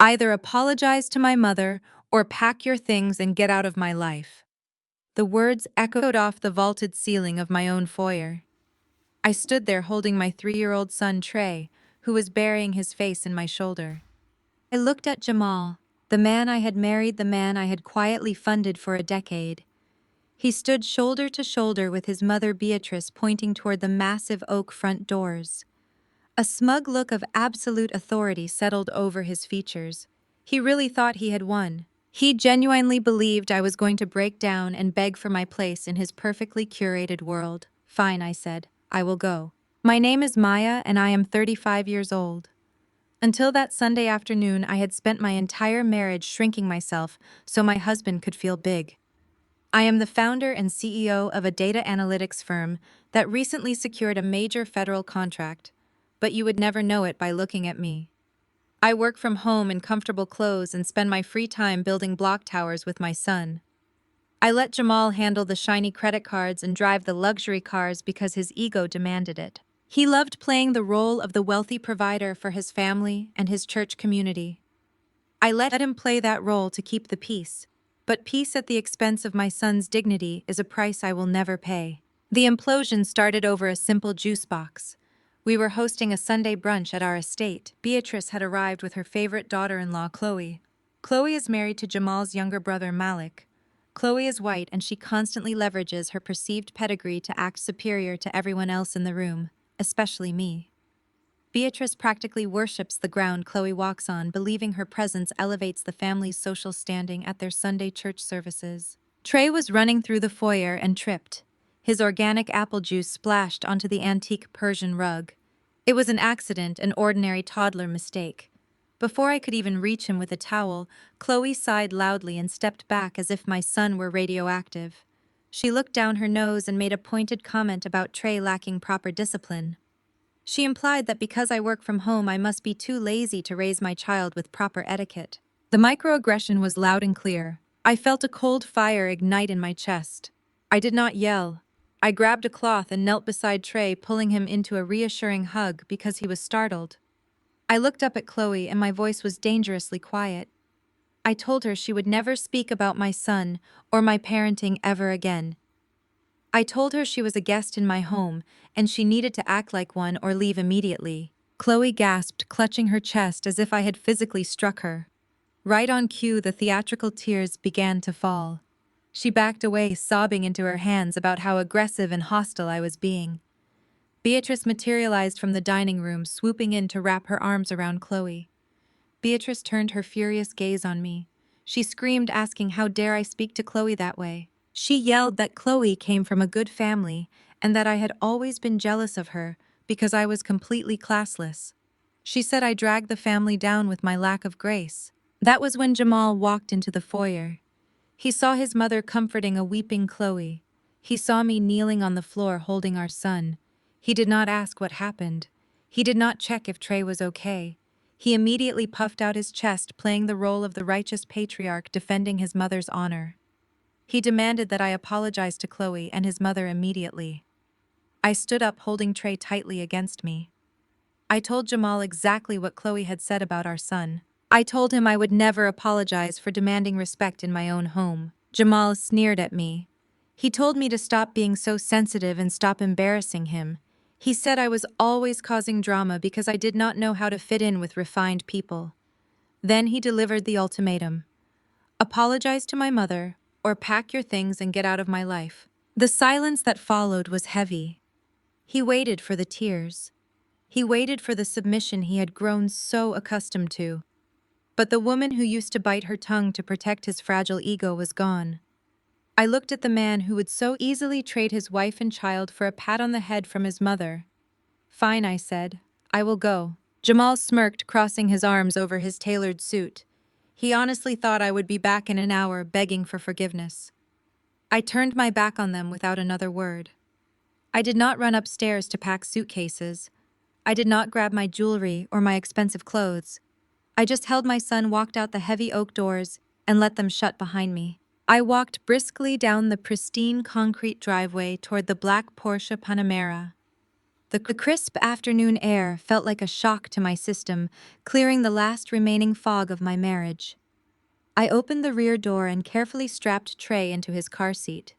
Either apologize to my mother or pack your things and get out of my life. The words echoed off the vaulted ceiling of my own foyer. I stood there holding my 3-year-old son Trey, who was burying his face in my shoulder. I looked at Jamal, the man I had married, the man I had quietly funded for a decade. He stood shoulder to shoulder with his mother Beatrice, pointing toward the massive oak front doors. A smug look of absolute authority settled over his features. He really thought he had won. He genuinely believed I was going to break down and beg for my place in his perfectly curated world. Fine, I said. I will go. My name is Maya and I am 35 years old. Until that Sunday afternoon, I had spent my entire marriage shrinking myself so my husband could feel big. I am the founder and CEO of a data analytics firm that recently secured a major federal contract, but you would never know it by looking at me. I work from home in comfortable clothes and spend my free time building block towers with my son. I let Jamal handle the shiny credit cards and drive the luxury cars because his ego demanded it. He loved playing the role of the wealthy provider for his family and his church community. I let him play that role to keep the peace, but peace at the expense of my son's dignity is a price I will never pay. The implosion started over a simple juice box. We were hosting a Sunday brunch at our estate. Beatrice had arrived with her favorite daughter-in-law, Chloe. Chloe is married to Jamal's younger brother, Malik. Chloe is white and she constantly leverages her perceived pedigree to act superior to everyone else in the room, especially me. Beatrice practically worships the ground Chloe walks on, believing her presence elevates the family's social standing at their Sunday church services. Trey was running through the foyer and tripped. His organic apple juice splashed onto the antique Persian rug. It was an accident, an ordinary toddler mistake. Before I could even reach him with a towel, Chloe sighed loudly and stepped back as if my son were radioactive. She looked down her nose and made a pointed comment about Trey lacking proper discipline. She implied that because I work from home, I must be too lazy to raise my child with proper etiquette. The microaggression was loud and clear. I felt a cold fire ignite in my chest. I did not yell. I grabbed a cloth and knelt beside Trey, pulling him into a reassuring hug because he was startled. I looked up at Chloe and my voice was dangerously quiet. I told her she would never speak about my son or my parenting ever again. I told her she was a guest in my home, and she needed to act like one or leave immediately. Chloe gasped, clutching her chest as if I had physically struck her. Right on cue, the theatrical tears began to fall. She backed away, sobbing into her hands about how aggressive and hostile I was being. Beatrice materialized from the dining room, swooping in to wrap her arms around Chloe. Beatrice turned her furious gaze on me. She screamed, asking how dare I speak to Chloe that way. She yelled that Chloe came from a good family and that I had always been jealous of her because I was completely classless. She said I dragged the family down with my lack of grace. That was when Jamal walked into the foyer. He saw his mother comforting a weeping Chloe. He saw me kneeling on the floor holding our son. He did not ask what happened. He did not check if Trey was okay. He immediately puffed out his chest, playing the role of the righteous patriarch defending his mother's honor. He demanded that I apologize to Chloe and his mother immediately. I stood up, holding Trey tightly against me. I told Jamal exactly what Chloe had said about our son. I told him I would never apologize for demanding respect in my own home. Jamal sneered at me. He told me to stop being so sensitive and stop embarrassing him. He said I was always causing drama because I did not know how to fit in with refined people. Then he delivered the ultimatum. Apologize to my mother, or pack your things and get out of my life. The silence that followed was heavy. He waited for the tears. He waited for the submission he had grown so accustomed to. But the woman who used to bite her tongue to protect his fragile ego was gone. I looked at the man who would so easily trade his wife and child for a pat on the head from his mother. Fine, I said. I will go. Jamal smirked, crossing his arms over his tailored suit. He honestly thought I would be back in an hour, begging for forgiveness. I turned my back on them without another word. I did not run upstairs to pack suitcases. I did not grab my jewelry or my expensive clothes. I just held my son, walked out the heavy oak doors, and let them shut behind me. I walked briskly down the pristine concrete driveway toward the black Porsche Panamera. The crisp afternoon air felt like a shock to my system, clearing the last remaining fog of my marriage. I opened the rear door and carefully strapped Trey into his car seat.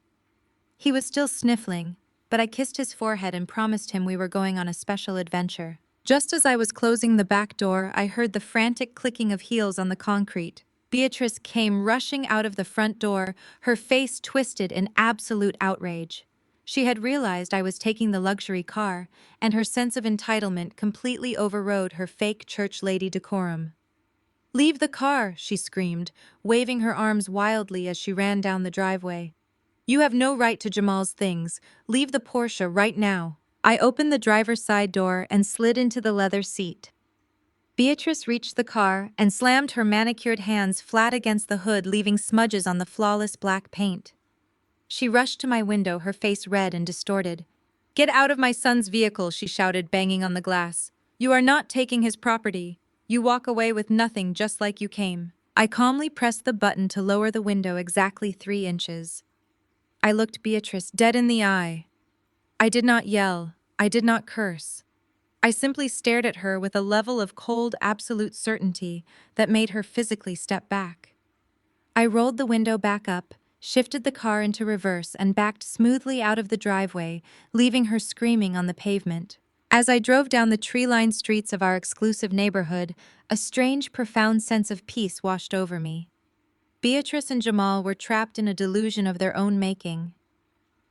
He was still sniffling, but I kissed his forehead and promised him we were going on a special adventure. Just as I was closing the back door, I heard the frantic clicking of heels on the concrete. Beatrice came rushing out of the front door, her face twisted in absolute outrage. She had realized I was taking the luxury car, and her sense of entitlement completely overrode her fake church lady decorum. "Leave the car," she screamed, waving her arms wildly as she ran down the driveway. "You have no right to Jamal's things. Leave the Porsche right now." I opened the driver's side door and slid into the leather seat. Beatrice reached the car and slammed her manicured hands flat against the hood, leaving smudges on the flawless black paint. She rushed to my window, her face red and distorted. "Get out of my son's vehicle," she shouted, banging on the glass. "You are not taking his property. You walk away with nothing, just like you came." I calmly pressed the button to lower the window exactly 3 inches. I looked Beatrice dead in the eye. I did not yell. I did not curse. I simply stared at her with a level of cold, absolute certainty that made her physically step back. I rolled the window back up, shifted the car into reverse, and backed smoothly out of the driveway, leaving her screaming on the pavement. As I drove down the tree-lined streets of our exclusive neighborhood, a strange, profound sense of peace washed over me. Beatrice and Jamal were trapped in a delusion of their own making.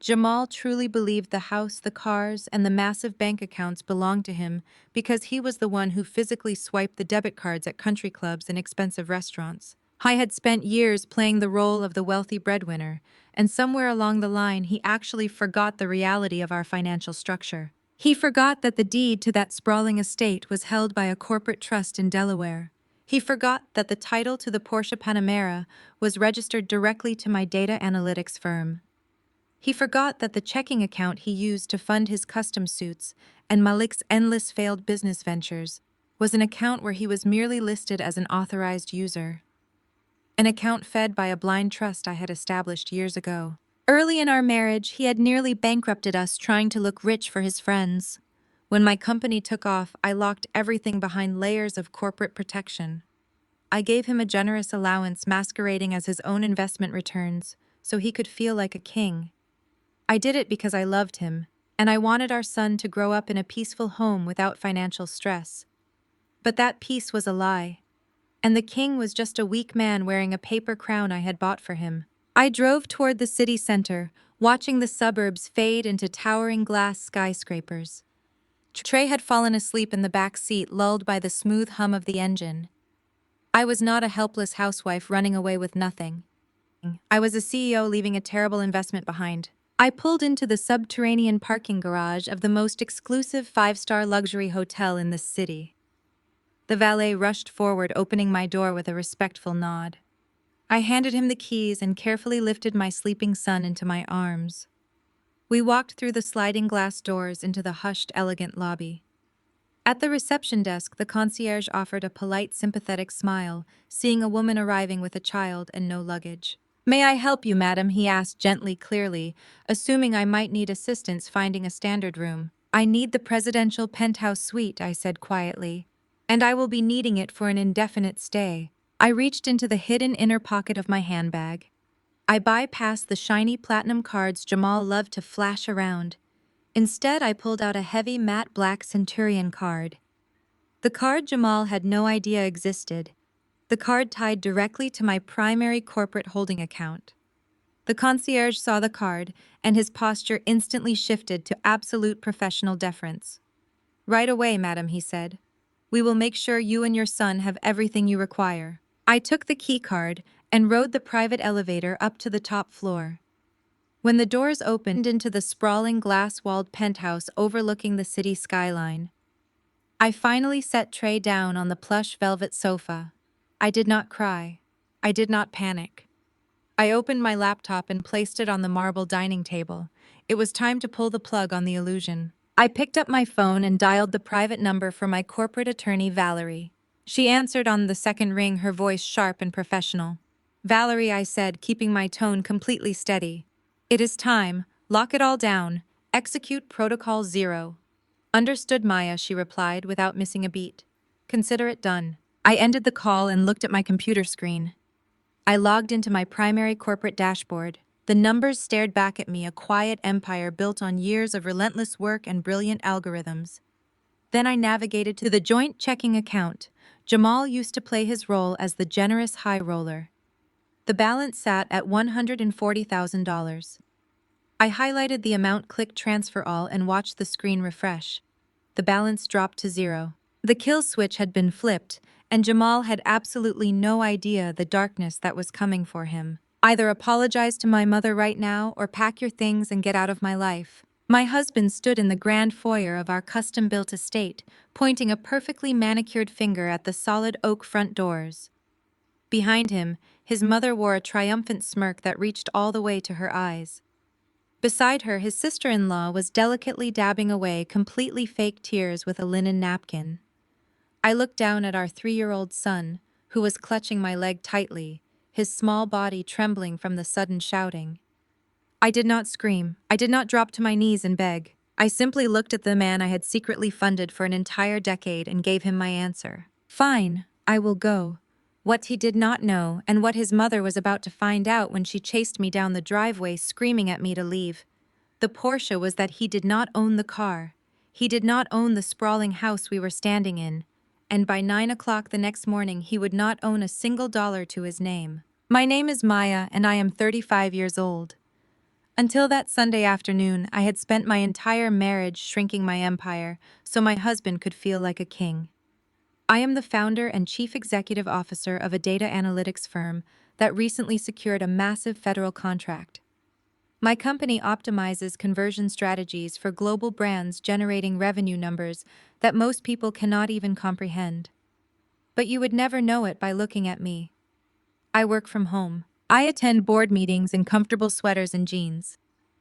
Jamal truly believed the house, the cars, and the massive bank accounts belonged to him because he was the one who physically swiped the debit cards at country clubs and expensive restaurants. I had spent years playing the role of the wealthy breadwinner, and somewhere along the line he actually forgot the reality of our financial structure. He forgot that the deed to that sprawling estate was held by a corporate trust in Delaware. He forgot that the title to the Porsche Panamera was registered directly to my data analytics firm. He forgot that the checking account he used to fund his custom suits and Malik's endless failed business ventures was an account where he was merely listed as an authorized user. An account fed by a blind trust I had established years ago. Early in our marriage, he had nearly bankrupted us trying to look rich for his friends. When my company took off, I locked everything behind layers of corporate protection. I gave him a generous allowance masquerading as his own investment returns so he could feel like a king. I did it because I loved him, and I wanted our son to grow up in a peaceful home without financial stress. But that peace was a lie, and the king was just a weak man wearing a paper crown I had bought for him. I drove toward the city center, watching the suburbs fade into towering glass skyscrapers. Trey had fallen asleep in the back seat, lulled by the smooth hum of the engine. I was not a helpless housewife running away with nothing. I was a CEO leaving a terrible investment behind. I pulled into the subterranean parking garage of the most exclusive 5-star luxury hotel in the city. The valet rushed forward, opening my door with a respectful nod. I handed him the keys and carefully lifted my sleeping son into my arms. We walked through the sliding glass doors into the hushed, elegant lobby. At the reception desk, the concierge offered a polite, sympathetic smile, seeing a woman arriving with a child and no luggage. "May I help you, madam?" he asked gently, clearly, assuming I might need assistance finding a standard room. "I need the presidential penthouse suite," I said quietly, "and I will be needing it for an indefinite stay." I reached into the hidden inner pocket of my handbag. I bypassed the shiny platinum cards Jamal loved to flash around. Instead, I pulled out a heavy matte black Centurion card. The card Jamal had no idea existed. The card tied directly to my primary corporate holding account. The concierge saw the card, and his posture instantly shifted to absolute professional deference. "Right away, madam," he said. "We will make sure you and your son have everything you require." I took the key card and rode the private elevator up to the top floor. When the doors opened into the sprawling glass-walled penthouse overlooking the city skyline, I finally set Trey down on the plush velvet sofa. I did not cry. I did not panic. I opened my laptop and placed it on the marble dining table. It was time to pull the plug on the illusion. I picked up my phone and dialed the private number for my corporate attorney, Valerie. She answered on the second ring, her voice sharp and professional. "Valerie," I said, keeping my tone completely steady. "It is time. Lock it all down. Execute Protocol 0. Understood, Maya, she replied without missing a beat. Consider it done. I ended the call and looked at my computer screen. I logged into my primary corporate dashboard. The numbers stared back at me, a quiet empire built on years of relentless work and brilliant algorithms. Then I navigated to the joint checking account. Jamal used to play his role as the generous high roller. The balance sat at $140,000. I highlighted the amount, clicked transfer all, and watched the screen refresh. The balance dropped to zero. The kill switch had been flipped, and Jamal had absolutely no idea the darkness that was coming for him. Either apologize to my mother right now or pack your things and get out of my life. My husband stood in the grand foyer of our custom-built estate, pointing a perfectly manicured finger at the solid oak front doors. Behind him, his mother wore a triumphant smirk that reached all the way to her eyes. Beside her, his sister-in-law was delicately dabbing away completely fake tears with a linen napkin. I looked down at our 3-year-old son, who was clutching my leg tightly, his small body trembling from the sudden shouting. I did not scream. I did not drop to my knees and beg. I simply looked at the man I had secretly funded for an entire decade and gave him my answer. Fine, I will go. What he did not know, and what his mother was about to find out when she chased me down the driveway screaming at me to leave. The Porsche was that he did not own the car. He did not own the sprawling house we were standing in. And by 9 o'clock the next morning he would not own a single dollar to his name. My name is Maya, and I am 35 years old. Until that Sunday afternoon, I had spent my entire marriage shrinking my empire so my husband could feel like a king. I am the founder and chief executive officer of a data analytics firm that recently secured a massive federal contract. My company optimizes conversion strategies for global brands, generating revenue numbers that most people cannot even comprehend. But you would never know it by looking at me. I work from home. I attend board meetings in comfortable sweaters and jeans.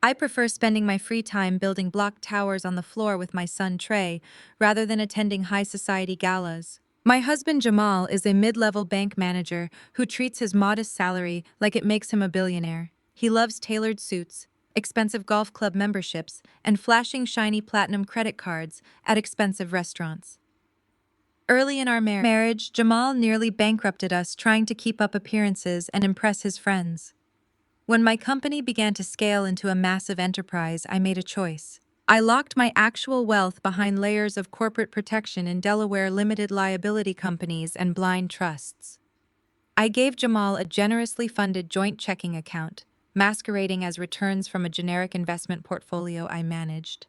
I prefer spending my free time building block towers on the floor with my son Trey, rather than attending high society galas. My husband Jamal is a mid-level bank manager who treats his modest salary like it makes him a billionaire. He loves tailored suits, expensive golf club memberships, and flashing shiny platinum credit cards at expensive restaurants. Early in our marriage, Jamal nearly bankrupted us trying to keep up appearances and impress his friends. When my company began to scale into a massive enterprise, I made a choice. I locked my actual wealth behind layers of corporate protection in Delaware limited liability companies and blind trusts. I gave Jamal a generously funded joint checking account, masquerading as returns from a generic investment portfolio I managed.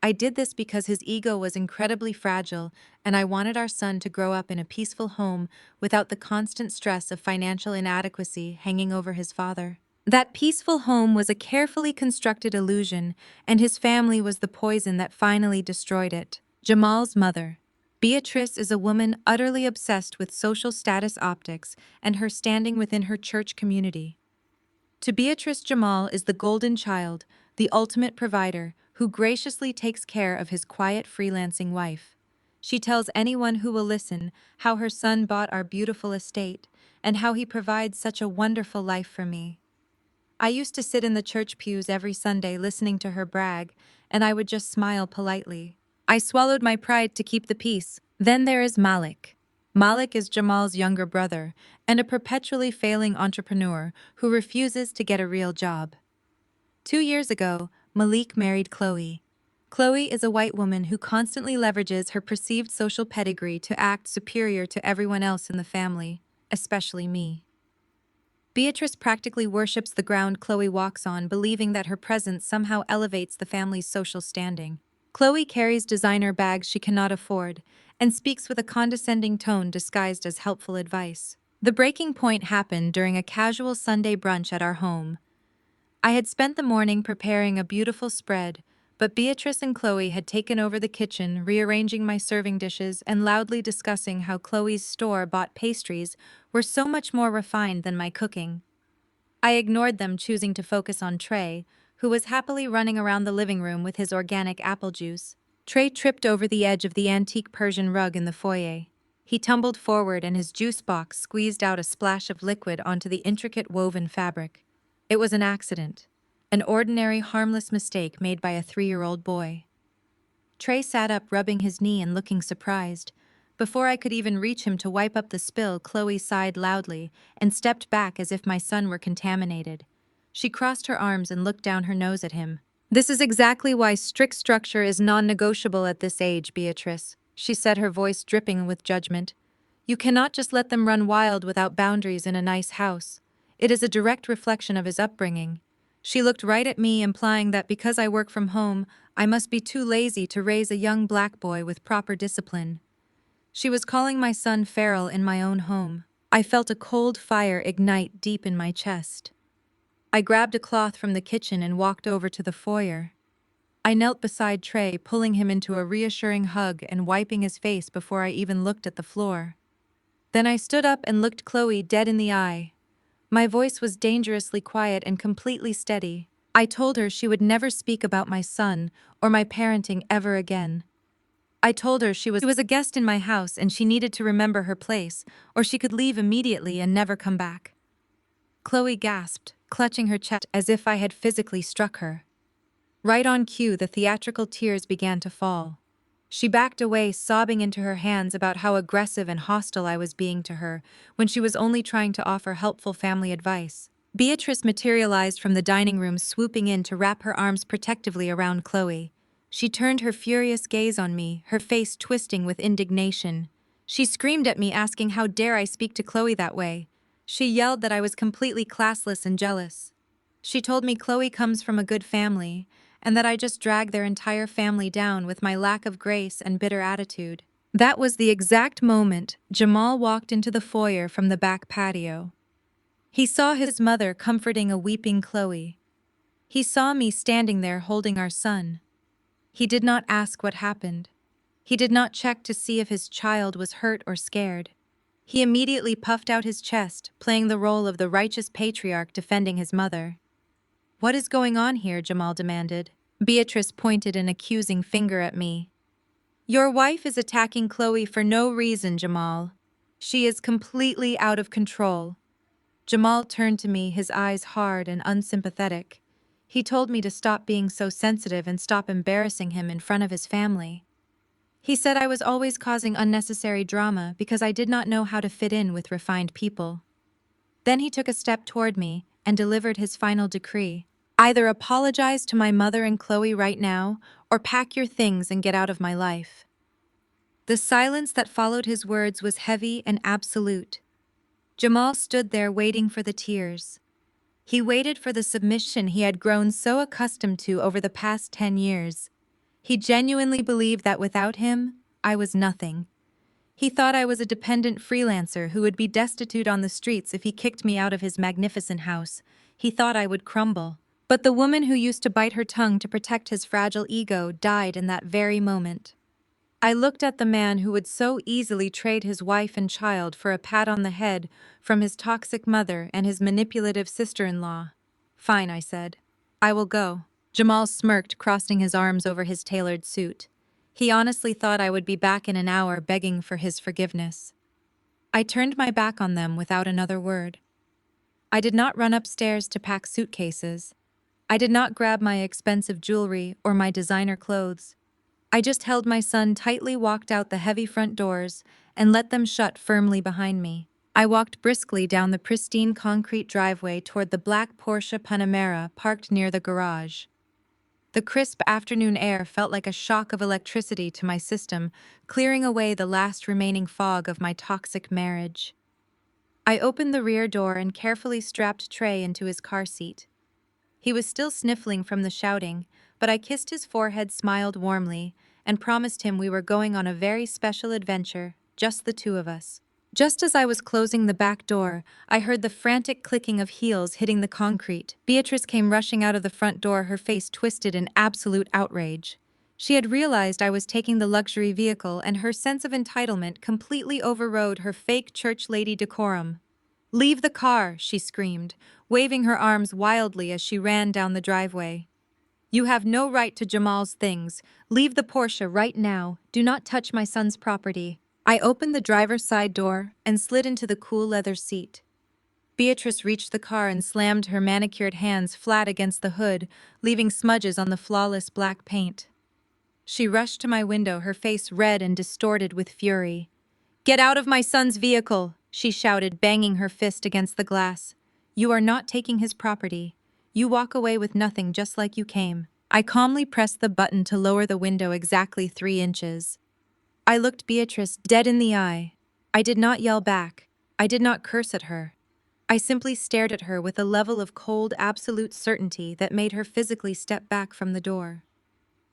I did this because his ego was incredibly fragile, and I wanted our son to grow up in a peaceful home without the constant stress of financial inadequacy hanging over his father. That peaceful home was a carefully constructed illusion, and his family was the poison that finally destroyed it. Jamal's mother. Beatrice is a woman utterly obsessed with social status optics and her standing within her church community. To Beatrice, Jamal is the golden child, the ultimate provider, who graciously takes care of his quiet freelancing wife. She tells anyone who will listen how her son bought our beautiful estate and how he provides such a wonderful life for me. I used to sit in the church pews every Sunday listening to her brag, and I would just smile politely. I swallowed my pride to keep the peace. Then there is Malik. Malik is Jamal's younger brother and a perpetually failing entrepreneur who refuses to get a real job. 2 years ago, Malik married Chloe. Chloe is a white woman who constantly leverages her perceived social pedigree to act superior to everyone else in the family, especially me. Beatrice practically worships the ground Chloe walks on, believing that her presence somehow elevates the family's social standing. Chloe carries designer bags she cannot afford and speaks with a condescending tone disguised as helpful advice. The breaking point happened during a casual Sunday brunch at our home. I had spent the morning preparing a beautiful spread, but Beatrice and Chloe had taken over the kitchen, rearranging my serving dishes and loudly discussing how Chloe's store-bought pastries were so much more refined than my cooking. I ignored them, choosing to focus on Trey, who was happily running around the living room with his organic apple juice. Trey tripped over the edge of the antique Persian rug in the foyer. He tumbled forward and his juice box squeezed out a splash of liquid onto the intricate woven fabric. It was an accident. An ordinary, harmless mistake made by a 3-year-old boy. Trey sat up, rubbing his knee and looking surprised. Before I could even reach him to wipe up the spill, Chloe sighed loudly and stepped back as if my son were contaminated. She crossed her arms and looked down her nose at him. "This is exactly why strict structure is non-negotiable at this age, Beatrice," she said, her voice dripping with judgment. "You cannot just let them run wild without boundaries in a nice house. It is a direct reflection of his upbringing." She looked right at me, implying that because I work from home, I must be too lazy to raise a young black boy with proper discipline. She was calling my son feral in my own home. I felt a cold fire ignite deep in my chest. I grabbed a cloth from the kitchen and walked over to the foyer. I knelt beside Trey, pulling him into a reassuring hug and wiping his face before I even looked at the floor. Then I stood up and looked Chloe dead in the eye. My voice was dangerously quiet and completely steady. I told her she would never speak about my son or my parenting ever again. I told her she was a guest in my house and she needed to remember her place, or she could leave immediately and never come back. Chloe gasped, clutching her chest as if I had physically struck her. Right on cue, the theatrical tears began to fall. She backed away, sobbing into her hands about how aggressive and hostile I was being to her when she was only trying to offer helpful family advice. Beatrice materialized from the dining room, swooping in to wrap her arms protectively around Chloe. She turned her furious gaze on me, her face twisting with indignation. She screamed at me, asking how dare I speak to Chloe that way. She yelled that I was completely classless and jealous. She told me Chloe comes from a good family, and that I just dragged their entire family down with my lack of grace and bitter attitude. That was the exact moment Jamal walked into the foyer from the back patio. He saw his mother comforting a weeping Chloe. He saw me standing there holding our son. He did not ask what happened. He did not check to see if his child was hurt or scared. He immediately puffed out his chest, playing the role of the righteous patriarch defending his mother. "What is going on here?" Jamal demanded. Beatrice pointed an accusing finger at me. "Your wife is attacking Chloe for no reason, Jamal. She is completely out of control." Jamal turned to me, his eyes hard and unsympathetic. He told me to stop being so sensitive and stop embarrassing him in front of his family. He said I was always causing unnecessary drama because I did not know how to fit in with refined people. Then he took a step toward me and delivered his final decree. "Either apologize to my mother and Chloe right now, or pack your things and get out of my life." The silence that followed his words was heavy and absolute. Jamal stood there waiting for the tears. He waited for the submission he had grown so accustomed to over the past 10 years. He genuinely believed that without him, I was nothing. He thought I was a dependent freelancer who would be destitute on the streets if he kicked me out of his magnificent house. He thought I would crumble. But the woman who used to bite her tongue to protect his fragile ego died in that very moment. I looked at the man who would so easily trade his wife and child for a pat on the head from his toxic mother and his manipulative sister-in-law. "Fine," I said. "I will go." Jamal smirked, crossing his arms over his tailored suit. He honestly thought I would be back in an hour begging for his forgiveness. I turned my back on them without another word. I did not run upstairs to pack suitcases. I did not grab my expensive jewelry or my designer clothes. I just held my son tightly, walked out the heavy front doors, and let them shut firmly behind me. I walked briskly down the pristine concrete driveway toward the black Porsche Panamera parked near the garage. The crisp afternoon air felt like a shock of electricity to my system, clearing away the last remaining fog of my toxic marriage. I opened the rear door and carefully strapped Trey into his car seat. He was still sniffling from the shouting, but I kissed his forehead, smiled warmly, and promised him we were going on a very special adventure, just the two of us. Just as I was closing the back door, I heard the frantic clicking of heels hitting the concrete. Beatrice came rushing out of the front door, her face twisted in absolute outrage. She had realized I was taking the luxury vehicle, and her sense of entitlement completely overrode her fake church lady decorum. "Leave the car," she screamed, waving her arms wildly as she ran down the driveway. "You have no right to Jamal's things. Leave the Porsche right now. Do not touch my son's property." I opened the driver's side door and slid into the cool leather seat. Beatrice reached the car and slammed her manicured hands flat against the hood, leaving smudges on the flawless black paint. She rushed to my window, her face red and distorted with fury. "Get out of my son's vehicle!" she shouted, banging her fist against the glass. "You are not taking his property. You walk away with nothing just like you came." I calmly pressed the button to lower the window exactly 3 inches. I looked Beatrice dead in the eye. I did not yell back. I did not curse at her. I simply stared at her with a level of cold, absolute certainty that made her physically step back from the door.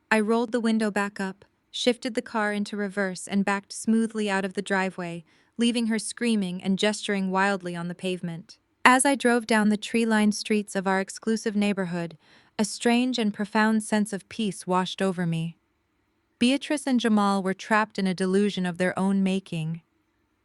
I rolled the window back up, shifted the car into reverse, and backed smoothly out of the driveway, leaving her screaming and gesturing wildly on the pavement. As I drove down the tree-lined streets of our exclusive neighborhood, a strange and profound sense of peace washed over me. Beatrice and Jamal were trapped in a delusion of their own making.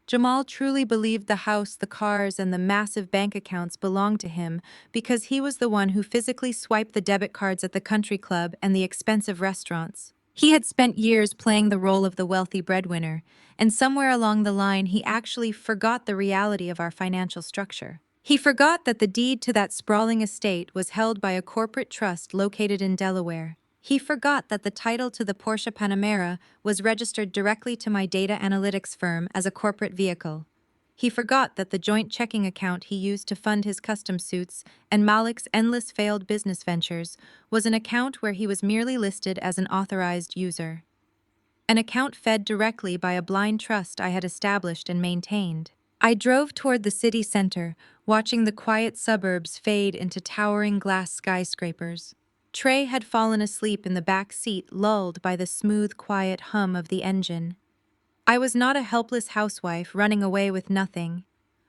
Jamal truly believed the house, the cars, and the massive bank accounts belonged to him because he was the one who physically swiped the debit cards at the country club and the expensive restaurants. He had spent years playing the role of the wealthy breadwinner, and somewhere along the line he actually forgot the reality of our financial structure. He forgot that the deed to that sprawling estate was held by a corporate trust located in Delaware. He forgot that the title to the Porsche Panamera was registered directly to my data analytics firm as a corporate vehicle. He forgot that the joint checking account he used to fund his custom suits and Malik's endless failed business ventures was an account where he was merely listed as an authorized user. An account fed directly by a blind trust I had established and maintained. I drove toward the city center, watching the quiet suburbs fade into towering glass skyscrapers. Trey had fallen asleep in the back seat, lulled by the smooth, quiet hum of the engine. I was not a helpless housewife running away with nothing.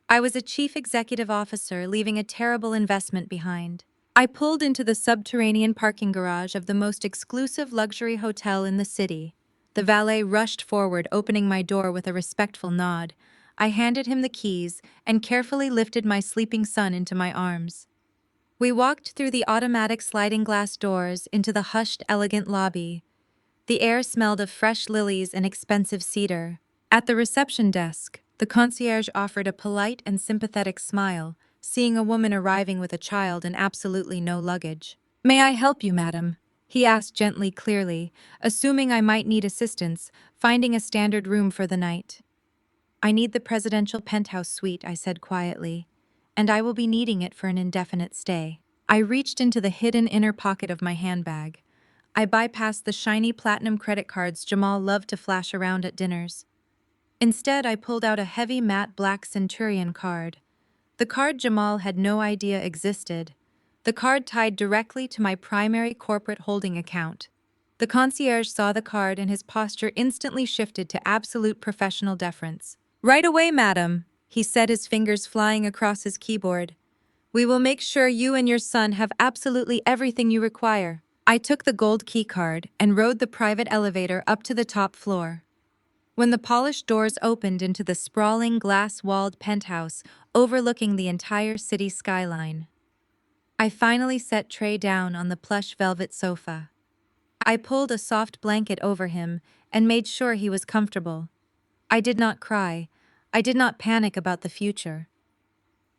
I was a chief executive officer leaving a terrible investment behind. I pulled into the subterranean parking garage of the most exclusive luxury hotel in the city. The valet rushed forward, opening my door with a respectful nod. I handed him the keys and carefully lifted my sleeping son into my arms. We walked through the automatic sliding glass doors into the hushed, elegant lobby. The air smelled of fresh lilies and expensive cedar. At the reception desk, the concierge offered a polite and sympathetic smile, seeing a woman arriving with a child and absolutely no luggage. "May I help you, madam?" he asked gently, clearly, assuming I might need assistance, finding a standard room for the night. "I need the presidential penthouse suite," I said quietly, "and I will be needing it for an indefinite stay." I reached into the hidden inner pocket of my handbag. I bypassed the shiny platinum credit cards Jamal loved to flash around at dinners. Instead, I pulled out a heavy matte black Centurion card. The card Jamal had no idea existed. The card tied directly to my primary corporate holding account. The concierge saw the card and his posture instantly shifted to absolute professional deference. "Right away, madam," he said, his fingers flying across his keyboard. "We will make sure you and your son have absolutely everything you require." I took the gold key card and rode the private elevator up to the top floor. When the polished doors opened into the sprawling glass-walled penthouse overlooking the entire city skyline, I finally set Trey down on the plush velvet sofa. I pulled a soft blanket over him and made sure he was comfortable. I did not cry. I did not panic about the future.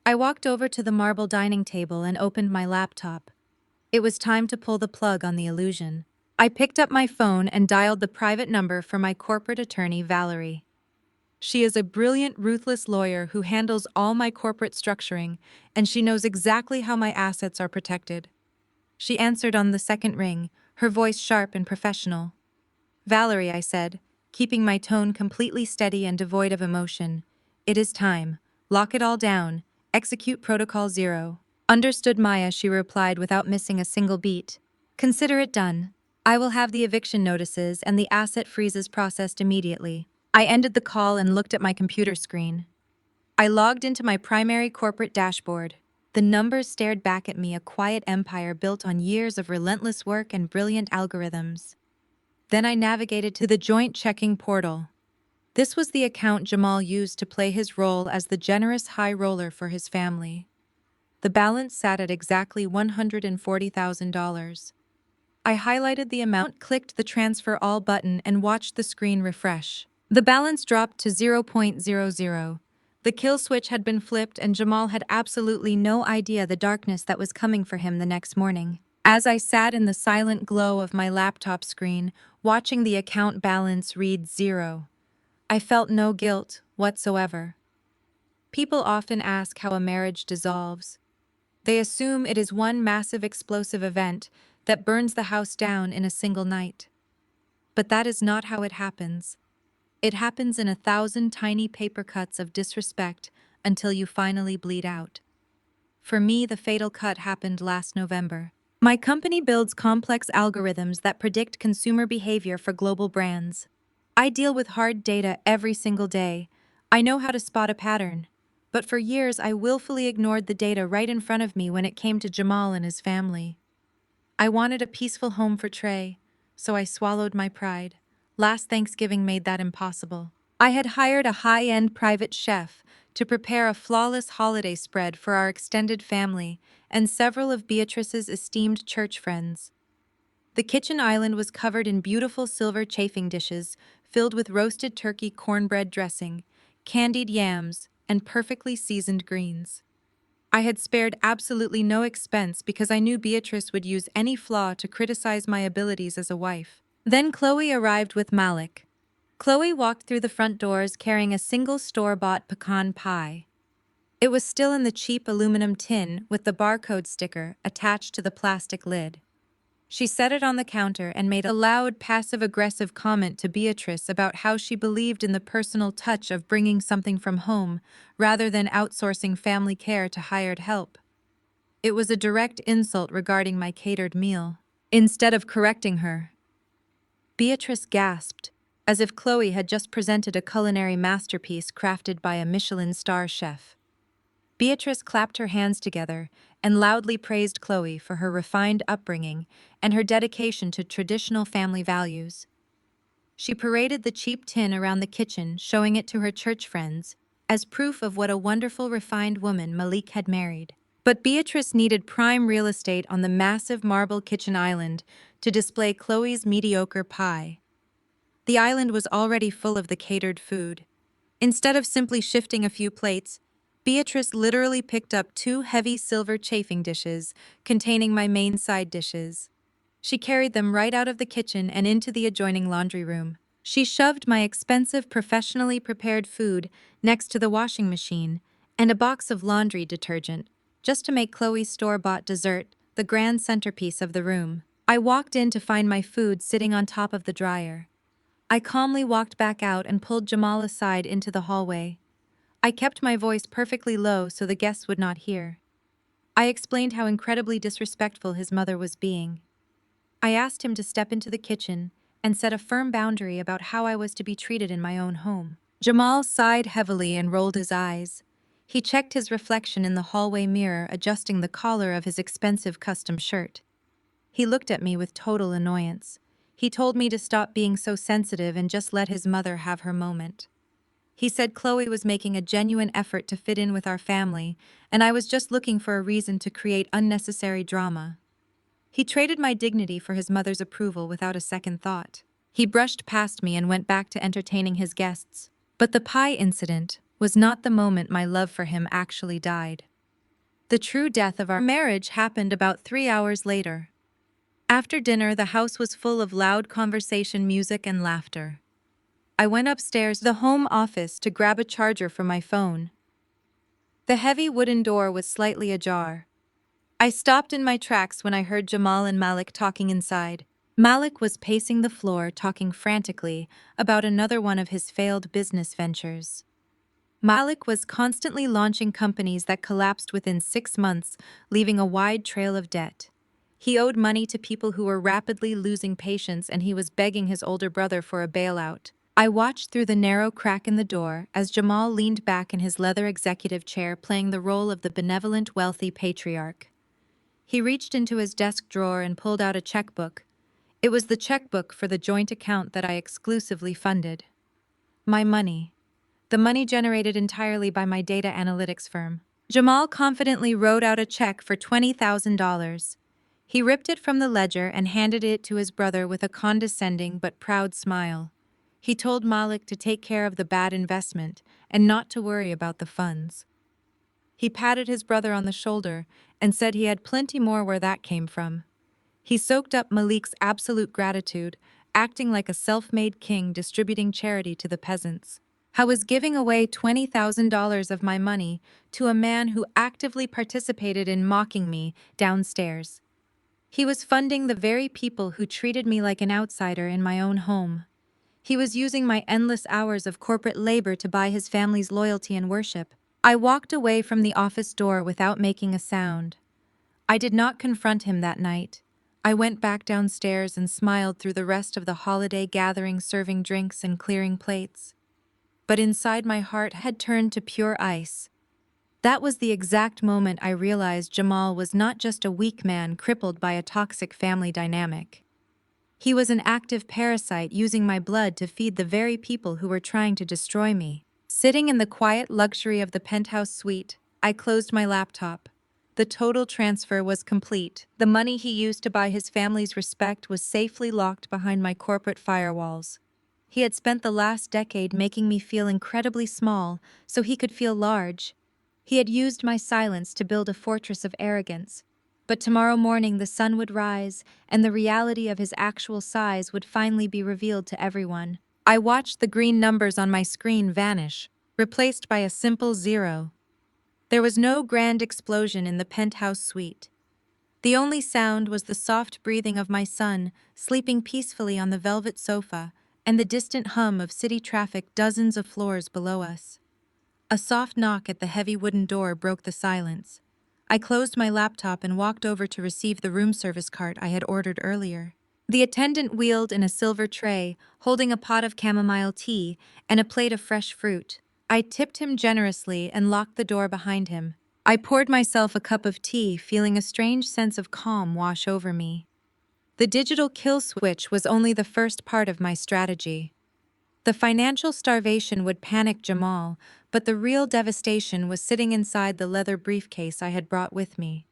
I walked over to the marble dining table and opened my laptop. It was time to pull the plug on the illusion. I picked up my phone and dialed the private number for my corporate attorney, Valerie. She is a brilliant, ruthless lawyer who handles all my corporate structuring, and she knows exactly how my assets are protected. She answered on the second ring, her voice sharp and professional. "Valerie," I said, keeping my tone completely steady and devoid of emotion. "It is time. Lock it all down. Execute Protocol 0. "Understood, Maya," she replied without missing a single beat. "Consider it done. I will have the eviction notices and the asset freezes processed immediately." I ended the call and looked at my computer screen. I logged into my primary corporate dashboard. The numbers stared back at me, a quiet empire built on years of relentless work and brilliant algorithms. Then I navigated to the joint checking portal. This was the account Jamal used to play his role as the generous high roller for his family. The balance sat at exactly $140,000. I highlighted the amount, clicked the Transfer All button, and watched the screen refresh. The balance dropped to 0.00. The kill switch had been flipped, and Jamal had absolutely no idea the darkness that was coming for him the next morning. As I sat in the silent glow of my laptop screen, watching the account balance read 0, I felt no guilt whatsoever. People often ask how a marriage dissolves. They assume it is one massive explosive event that burns the house down in a single night. But that is not how it happens. It happens in 1,000 tiny paper cuts of disrespect until you finally bleed out. For me, the fatal cut happened last November. My company builds complex algorithms that predict consumer behavior for global brands. I deal with hard data every single day. I know how to spot a pattern. But for years, I willfully ignored the data right in front of me when it came to Jamal and his family. I wanted a peaceful home for Trey, so I swallowed my pride. Last Thanksgiving made that impossible. I had hired a high-end private chef to prepare a flawless holiday spread for our extended family and several of Beatrice's esteemed church friends. The kitchen island was covered in beautiful silver chafing dishes filled with roasted turkey cornbread dressing, candied yams, and perfectly seasoned greens. I had spared absolutely no expense because I knew Beatrice would use any flaw to criticize my abilities as a wife. Then Chloe arrived with Malik. Chloe walked through the front doors carrying a single store-bought pecan pie. It was still in the cheap aluminum tin with the barcode sticker attached to the plastic lid. She set it on the counter and made a loud, passive-aggressive comment to Beatrice about how she believed in the personal touch of bringing something from home rather than outsourcing family care to hired help. It was a direct insult regarding my catered meal. Instead of correcting her, Beatrice gasped, as if Chloe had just presented a culinary masterpiece crafted by a Michelin star chef. Beatrice clapped her hands together and loudly praised Chloe for her refined upbringing and her dedication to traditional family values. She paraded the cheap tin around the kitchen, showing it to her church friends as proof of what a wonderful, refined woman Malik had married. But Beatrice needed prime real estate on the massive marble kitchen island to display Chloe's mediocre pie. The island was already full of the catered food. Instead of simply shifting a few plates, Beatrice literally picked up 2 heavy silver chafing dishes containing my main side dishes. She carried them right out of the kitchen and into the adjoining laundry room. She shoved my expensive, professionally prepared food next to the washing machine and a box of laundry detergent, just to make Chloe's store-bought dessert the grand centerpiece of the room. I walked in to find my food sitting on top of the dryer. I calmly walked back out and pulled Jamal aside into the hallway. I kept my voice perfectly low so the guests would not hear. I explained how incredibly disrespectful his mother was being. I asked him to step into the kitchen and set a firm boundary about how I was to be treated in my own home. Jamal sighed heavily and rolled his eyes. He checked his reflection in the hallway mirror, adjusting the collar of his expensive custom shirt. He looked at me with total annoyance. He told me to stop being so sensitive and just let his mother have her moment. He said Chloe was making a genuine effort to fit in with our family, and I was just looking for a reason to create unnecessary drama. He traded my dignity for his mother's approval without a second thought. He brushed past me and went back to entertaining his guests. But the pie incident was not the moment my love for him actually died. The true death of our marriage happened about 3 hours later. After dinner, the house was full of loud conversation, music, and laughter. I went upstairs to the home office to grab a charger for my phone. The heavy wooden door was slightly ajar. I stopped in my tracks when I heard Jamal and Malik talking inside. Malik was pacing the floor, talking frantically about another one of his failed business ventures. Malik was constantly launching companies that collapsed within 6 months, leaving a wide trail of debt. He owed money to people who were rapidly losing patience, and he was begging his older brother for a bailout. I watched through the narrow crack in the door as Jamal leaned back in his leather executive chair, playing the role of the benevolent, wealthy patriarch. He reached into his desk drawer and pulled out a checkbook. It was the checkbook for the joint account that I exclusively funded. My money. The money generated entirely by my data analytics firm. Jamal confidently wrote out a check for $20,000. He ripped it from the ledger and handed it to his brother with a condescending but proud smile. He told Malik to take care of the bad investment and not to worry about the funds. He patted his brother on the shoulder and said he had plenty more where that came from. He soaked up Malik's absolute gratitude, acting like a self-made king distributing charity to the peasants. I was giving away $20,000 of my money to a man who actively participated in mocking me downstairs. He was funding the very people who treated me like an outsider in my own home. He was using my endless hours of corporate labor to buy his family's loyalty and worship. I walked away from the office door without making a sound. I did not confront him that night. I went back downstairs and smiled through the rest of the holiday gathering, serving drinks and clearing plates. But inside my heart had turned to pure ice. That was the exact moment I realized Jamal was not just a weak man crippled by a toxic family dynamic. He was an active parasite using my blood to feed the very people who were trying to destroy me. Sitting in the quiet luxury of the penthouse suite, I closed my laptop. The total transfer was complete. The money he used to buy his family's respect was safely locked behind my corporate firewalls. He had spent the last decade making me feel incredibly small so he could feel large. He had used my silence to build a fortress of arrogance. But tomorrow morning the sun would rise, and the reality of his actual size would finally be revealed to everyone. I watched the green numbers on my screen vanish, replaced by a simple 0. There was no grand explosion in the penthouse suite. The only sound was the soft breathing of my son, sleeping peacefully on the velvet sofa, and the distant hum of city traffic dozens of floors below us. A soft knock at the heavy wooden door broke the silence. I closed my laptop and walked over to receive the room service cart I had ordered earlier. The attendant wheeled in a silver tray, holding a pot of chamomile tea and a plate of fresh fruit. I tipped him generously and locked the door behind him. I poured myself a cup of tea, feeling a strange sense of calm wash over me. The digital kill switch was only the first part of my strategy. The financial starvation would panic Jamal, but the real devastation was sitting inside the leather briefcase I had brought with me.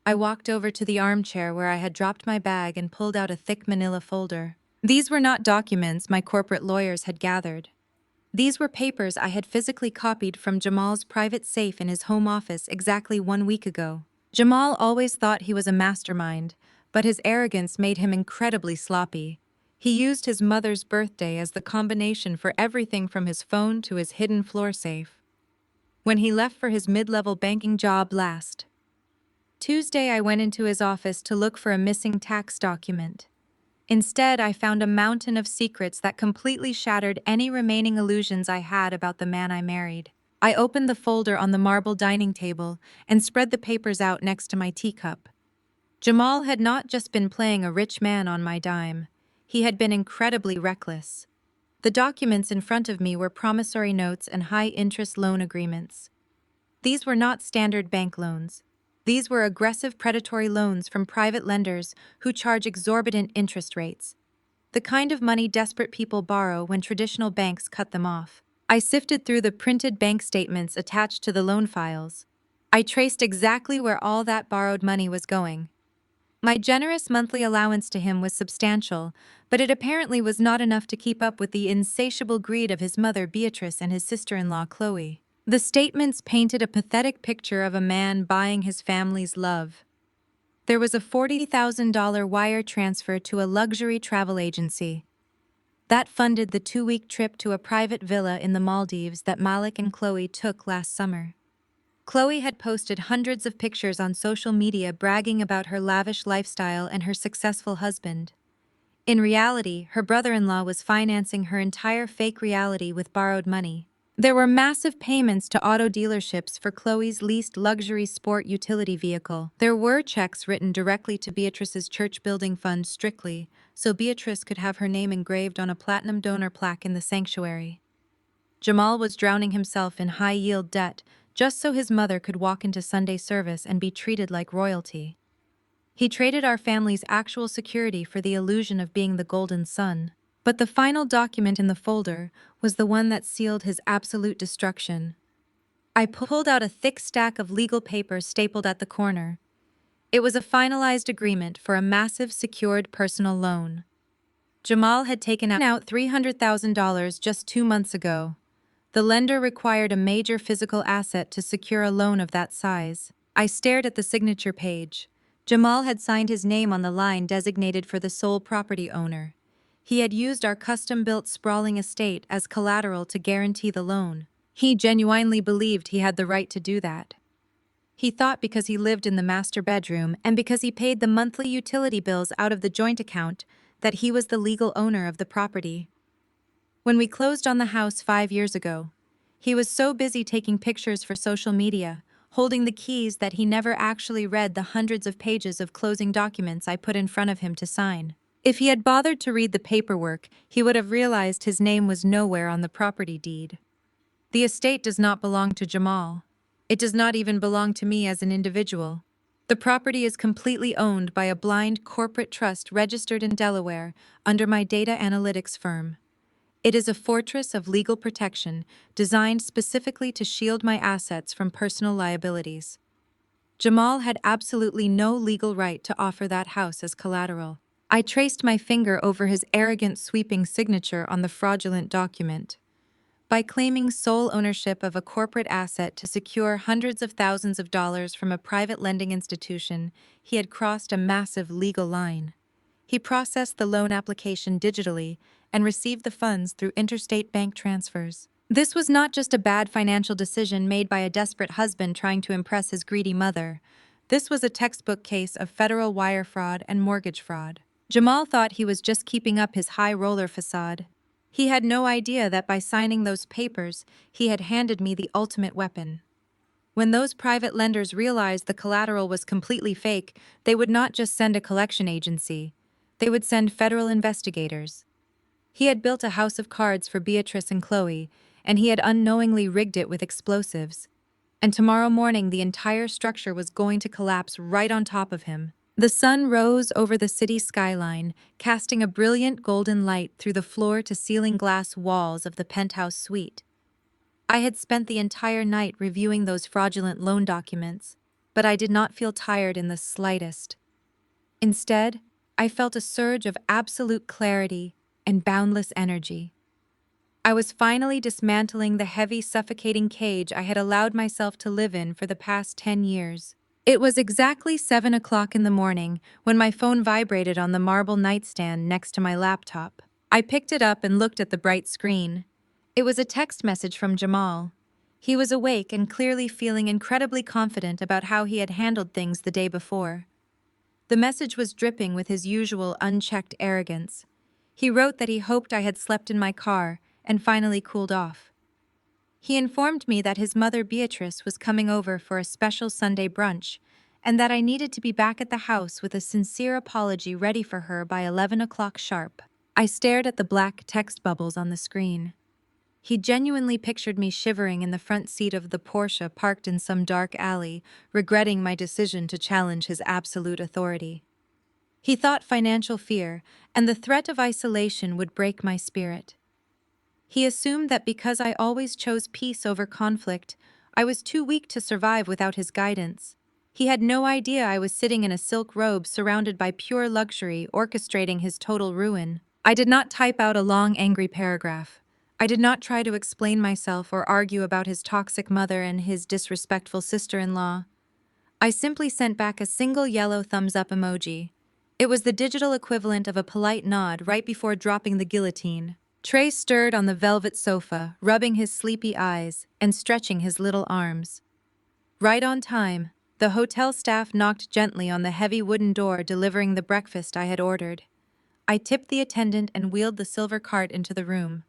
I walked over to the armchair where I had dropped my bag and pulled out a thick manila folder. These were not documents my corporate lawyers had gathered. These were papers I had physically copied from Jamal's private safe in his home office exactly 1 week ago. Jamal always thought he was a mastermind, but his arrogance made him incredibly sloppy. He used his mother's birthday as the combination for everything from his phone to his hidden floor safe. When he left for his mid-level banking job last Tuesday, I went into his office to look for a missing tax document. Instead, I found a mountain of secrets that completely shattered any remaining illusions I had about the man I married. I opened the folder on the marble dining table and spread the papers out next to my teacup. Jamal had not just been playing a rich man on my dime. He had been incredibly reckless. The documents in front of me were promissory notes and high-interest loan agreements. These were not standard bank loans. These were aggressive predatory loans from private lenders who charge exorbitant interest rates. The kind of money desperate people borrow when traditional banks cut them off. I sifted through the printed bank statements attached to the loan files. I traced exactly where all that borrowed money was going. My generous monthly allowance to him was substantial, but it apparently was not enough to keep up with the insatiable greed of his mother Beatrice and his sister-in-law Chloe. The statements painted a pathetic picture of a man buying his family's love. There was a $40,000 wire transfer to a luxury travel agency. That funded the 2-week trip to a private villa in the Maldives that Malik and Chloe took last summer. Chloe had posted hundreds of pictures on social media bragging about her lavish lifestyle and her successful husband. In reality, her brother-in-law was financing her entire fake reality with borrowed money. There were massive payments to auto dealerships for Chloe's leased luxury sport utility vehicle. There were checks written directly to Beatrice's church building fund strictly, so Beatrice could have her name engraved on a platinum donor plaque in the sanctuary. Jamal was drowning himself in high-yield debt just so his mother could walk into Sunday service and be treated like royalty. He traded our family's actual security for the illusion of being the golden son. But the final document in the folder was the one that sealed his absolute destruction. I pulled out a thick stack of legal papers stapled at the corner. It was a finalized agreement for a massive secured personal loan. Jamal had taken out $300,000 just 2 months ago. The lender required a major physical asset to secure a loan of that size. I stared at the signature page. Jamal had signed his name on the line designated for the sole property owner. He had used our custom-built sprawling estate as collateral to guarantee the loan. He genuinely believed he had the right to do that. He thought because he lived in the master bedroom and because he paid the monthly utility bills out of the joint account that he was the legal owner of the property. When we closed on the house 5 years ago, he was so busy taking pictures for social media, holding the keys, that he never actually read the hundreds of pages of closing documents I put in front of him to sign. If he had bothered to read the paperwork, he would have realized his name was nowhere on the property deed. The estate does not belong to Jamal. It does not even belong to me as an individual. The property is completely owned by a blind corporate trust registered in Delaware under my data analytics firm. It is a fortress of legal protection designed specifically to shield my assets from personal liabilities. Jamal had absolutely no legal right to offer that house as collateral. I traced my finger over his arrogant sweeping signature on the fraudulent document. By claiming sole ownership of a corporate asset to secure hundreds of thousands of dollars from a private lending institution, he had crossed a massive legal line. He processed the loan application digitally and received the funds through interstate bank transfers. This was not just a bad financial decision made by a desperate husband trying to impress his greedy mother. This was a textbook case of federal wire fraud and mortgage fraud. Jamal thought he was just keeping up his high-roller facade. He had no idea that by signing those papers, he had handed me the ultimate weapon. When those private lenders realized the collateral was completely fake, they would not just send a collection agency. They would send federal investigators. He had built a house of cards for Beatrice and Chloe, and he had unknowingly rigged it with explosives. And tomorrow morning the entire structure was going to collapse right on top of him. The sun rose over the city skyline, casting a brilliant golden light through the floor-to-ceiling glass walls of the penthouse suite. I had spent the entire night reviewing those fraudulent loan documents, but I did not feel tired in the slightest. Instead, I felt a surge of absolute clarity and boundless energy. I was finally dismantling the heavy, suffocating cage I had allowed myself to live in for the past 10 years. It was exactly 7 o'clock in the morning when my phone vibrated on the marble nightstand next to my laptop. I picked it up and looked at the bright screen. It was a text message from Jamal. He was awake and clearly feeling incredibly confident about how he had handled things the day before. The message was dripping with his usual unchecked arrogance. He wrote that he hoped I had slept in my car and finally cooled off. He informed me that his mother Beatrice was coming over for a special Sunday brunch, and that I needed to be back at the house with a sincere apology ready for her by 11 o'clock sharp. I stared at the black text bubbles on the screen. He genuinely pictured me shivering in the front seat of the Porsche parked in some dark alley, regretting my decision to challenge his absolute authority. He thought financial fear and the threat of isolation would break my spirit. He assumed that because I always chose peace over conflict, I was too weak to survive without his guidance. He had no idea I was sitting in a silk robe surrounded by pure luxury, orchestrating his total ruin. I did not type out a long, angry paragraph. I did not try to explain myself or argue about his toxic mother and his disrespectful sister-in-law. I simply sent back a single yellow thumbs-up emoji. It was the digital equivalent of a polite nod right before dropping the guillotine. Trey stirred on the velvet sofa, rubbing his sleepy eyes and stretching his little arms. Right on time, the hotel staff knocked gently on the heavy wooden door delivering the breakfast I had ordered. I tipped the attendant and wheeled the silver cart into the room.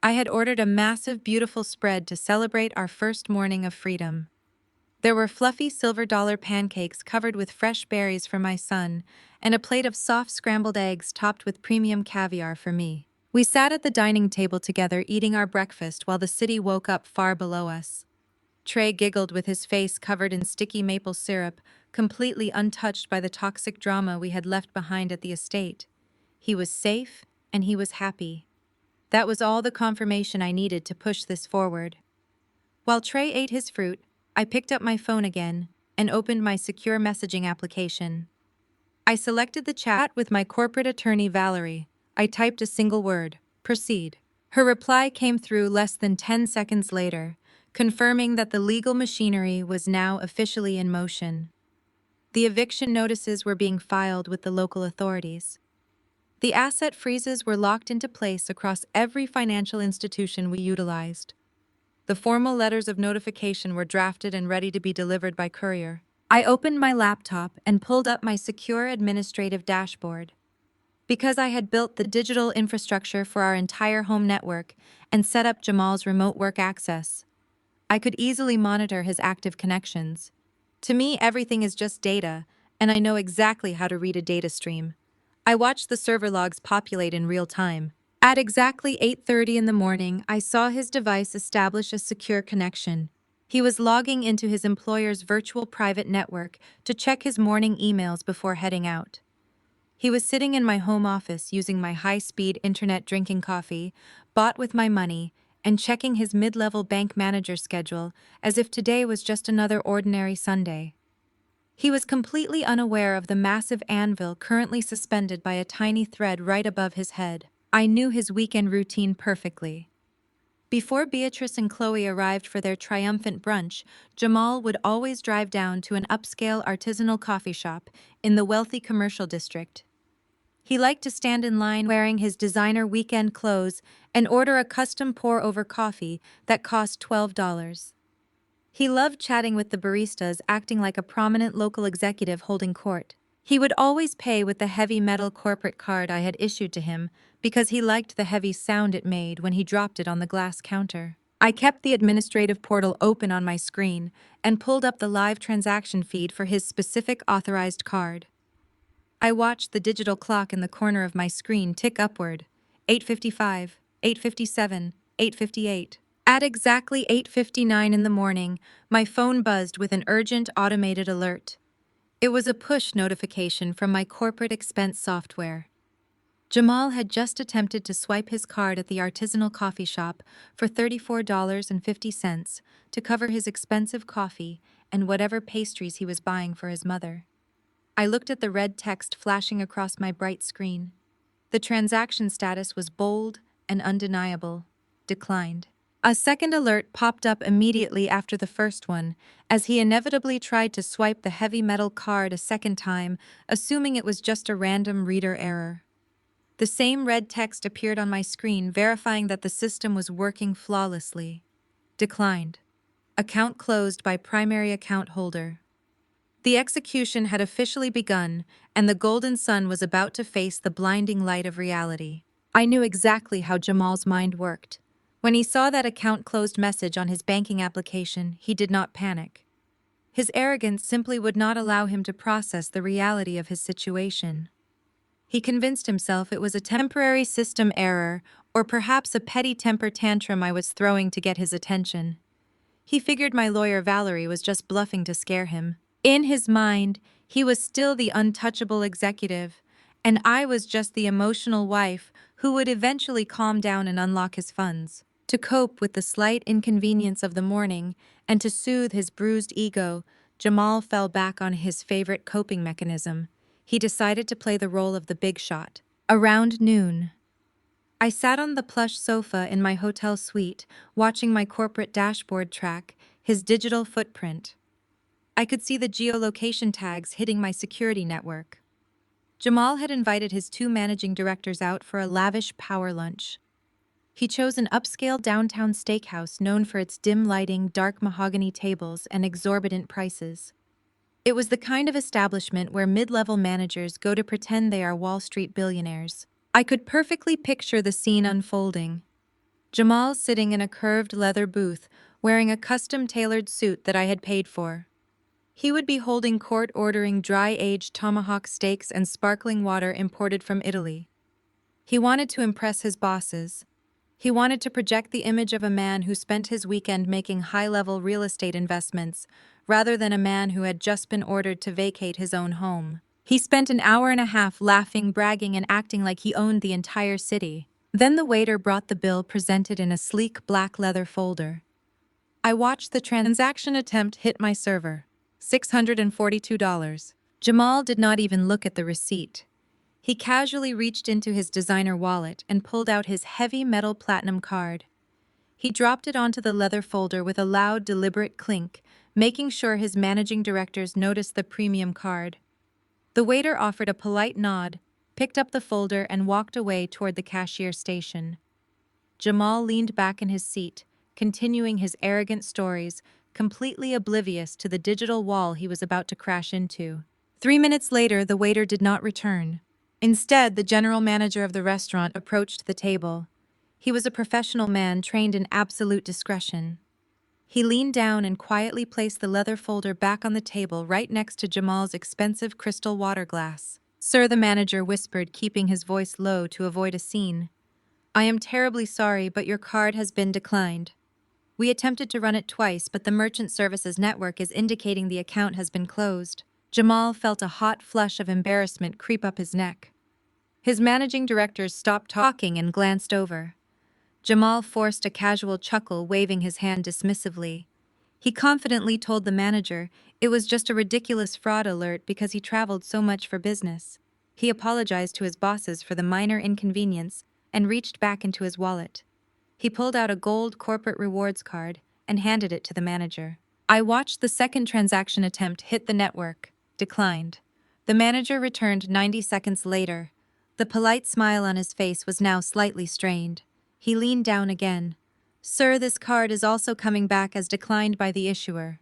I had ordered a massive, beautiful spread to celebrate our first morning of freedom. There were fluffy silver dollar pancakes covered with fresh berries for my son, and a plate of soft scrambled eggs topped with premium caviar for me. We sat at the dining table together eating our breakfast while the city woke up far below us. Trey giggled with his face covered in sticky maple syrup, completely untouched by the toxic drama we had left behind at the estate. He was safe, and he was happy. That was all the confirmation I needed to push this forward. While Trey ate his fruit, I picked up my phone again and opened my secure messaging application. I selected the chat with my corporate attorney, Valerie. I typed a single word, proceed. Her reply came through less than 10 seconds later, confirming that the legal machinery was now officially in motion. The eviction notices were being filed with the local authorities. The asset freezes were locked into place across every financial institution we utilized. The formal letters of notification were drafted and ready to be delivered by courier. I opened my laptop and pulled up my secure administrative dashboard. Because I had built the digital infrastructure for our entire home network and set up Jamal's remote work access, I could easily monitor his active connections. To me, everything is just data, and I know exactly how to read a data stream. I watched the server logs populate in real time. At exactly 8:30 in the morning, I saw his device establish a secure connection. He was logging into his employer's virtual private network to check his morning emails before heading out. He was sitting in my home office using my high-speed internet drinking coffee, bought with my money, and checking his mid-level bank manager schedule as if today was just another ordinary Sunday. He was completely unaware of the massive anvil currently suspended by a tiny thread right above his head. I knew his weekend routine perfectly. Before Beatrice and Chloe arrived for their triumphant brunch, Jamal would always drive down to an upscale artisanal coffee shop in the wealthy commercial district. He liked to stand in line wearing his designer weekend clothes and order a custom pour-over coffee that cost $12. He loved chatting with the baristas, acting like a prominent local executive holding court. He would always pay with the heavy metal corporate card I had issued to him because he liked the heavy sound it made when he dropped it on the glass counter. I kept the administrative portal open on my screen and pulled up the live transaction feed for his specific authorized card. I watched the digital clock in the corner of my screen tick upward. 8:55, 8:57, 8:58. At exactly 8:59 in the morning, my phone buzzed with an urgent automated alert. It was a push notification from my corporate expense software. Jamal had just attempted to swipe his card at the artisanal coffee shop for $34.50 to cover his expensive coffee and whatever pastries he was buying for his mother. I looked at the red text flashing across my bright screen. The transaction status was bold and undeniable. Declined. A second alert popped up immediately after the first one, as he inevitably tried to swipe the heavy metal card a second time, assuming it was just a random reader error. The same red text appeared on my screen, verifying that the system was working flawlessly. Declined. Account closed by primary account holder. The execution had officially begun, and the golden sun was about to face the blinding light of reality. I knew exactly how Jamal's mind worked. When he saw that account closed message on his banking application, he did not panic. His arrogance simply would not allow him to process the reality of his situation. He convinced himself it was a temporary system error, or perhaps a petty temper tantrum I was throwing to get his attention. He figured my lawyer Valerie was just bluffing to scare him. In his mind, he was still the untouchable executive, and I was just the emotional wife who would eventually calm down and unlock his funds. To cope with the slight inconvenience of the morning and to soothe his bruised ego, Jamal fell back on his favorite coping mechanism. He decided to play the role of the big shot. Around noon, I sat on the plush sofa in my hotel suite, watching my corporate dashboard track his digital footprint. I could see the geolocation tags hitting my security network. Jamal had invited his two managing directors out for a lavish power lunch. He chose an upscale downtown steakhouse known for its dim lighting, dark mahogany tables, and exorbitant prices. It was the kind of establishment where mid-level managers go to pretend they are Wall Street billionaires. I could perfectly picture the scene unfolding. Jamal sitting in a curved leather booth, wearing a custom-tailored suit that I had paid for. He would be holding court ordering dry-aged tomahawk steaks and sparkling water imported from Italy. He wanted to impress his bosses. He wanted to project the image of a man who spent his weekend making high-level real estate investments, rather than a man who had just been ordered to vacate his own home. He spent an hour and a half laughing, bragging, and acting like he owned the entire city. Then the waiter brought the bill presented in a sleek black leather folder. I watched the transaction attempt hit my server. $642. Jamal did not even look at the receipt. He casually reached into his designer wallet and pulled out his heavy metal platinum card. He dropped it onto the leather folder with a loud, deliberate clink, making sure his managing directors noticed the premium card. The waiter offered a polite nod, picked up the folder, and walked away toward the cashier station. Jamal leaned back in his seat, continuing his arrogant stories, completely oblivious to the digital wall he was about to crash into. 3 minutes later, the waiter did not return. Instead, the general manager of the restaurant approached the table. He was a professional man trained in absolute discretion. He leaned down and quietly placed the leather folder back on the table right next to Jamal's expensive crystal water glass. "Sir," the manager whispered, keeping his voice low to avoid a scene. "I am terribly sorry, but your card has been declined. We attempted to run it twice, but the merchant services network is indicating the account has been closed." Jamal felt a hot flush of embarrassment creep up his neck. His managing directors stopped talking and glanced over. Jamal forced a casual chuckle, waving his hand dismissively. He confidently told the manager it was just a ridiculous fraud alert because he traveled so much for business. He apologized to his bosses for the minor inconvenience and reached back into his wallet. He pulled out a gold corporate rewards card and handed it to the manager. "I watched the second transaction attempt hit the network. Declined." The manager returned 90 seconds later. The polite smile on his face was now slightly strained. He leaned down again. "Sir, this card is also coming back as declined by the issuer.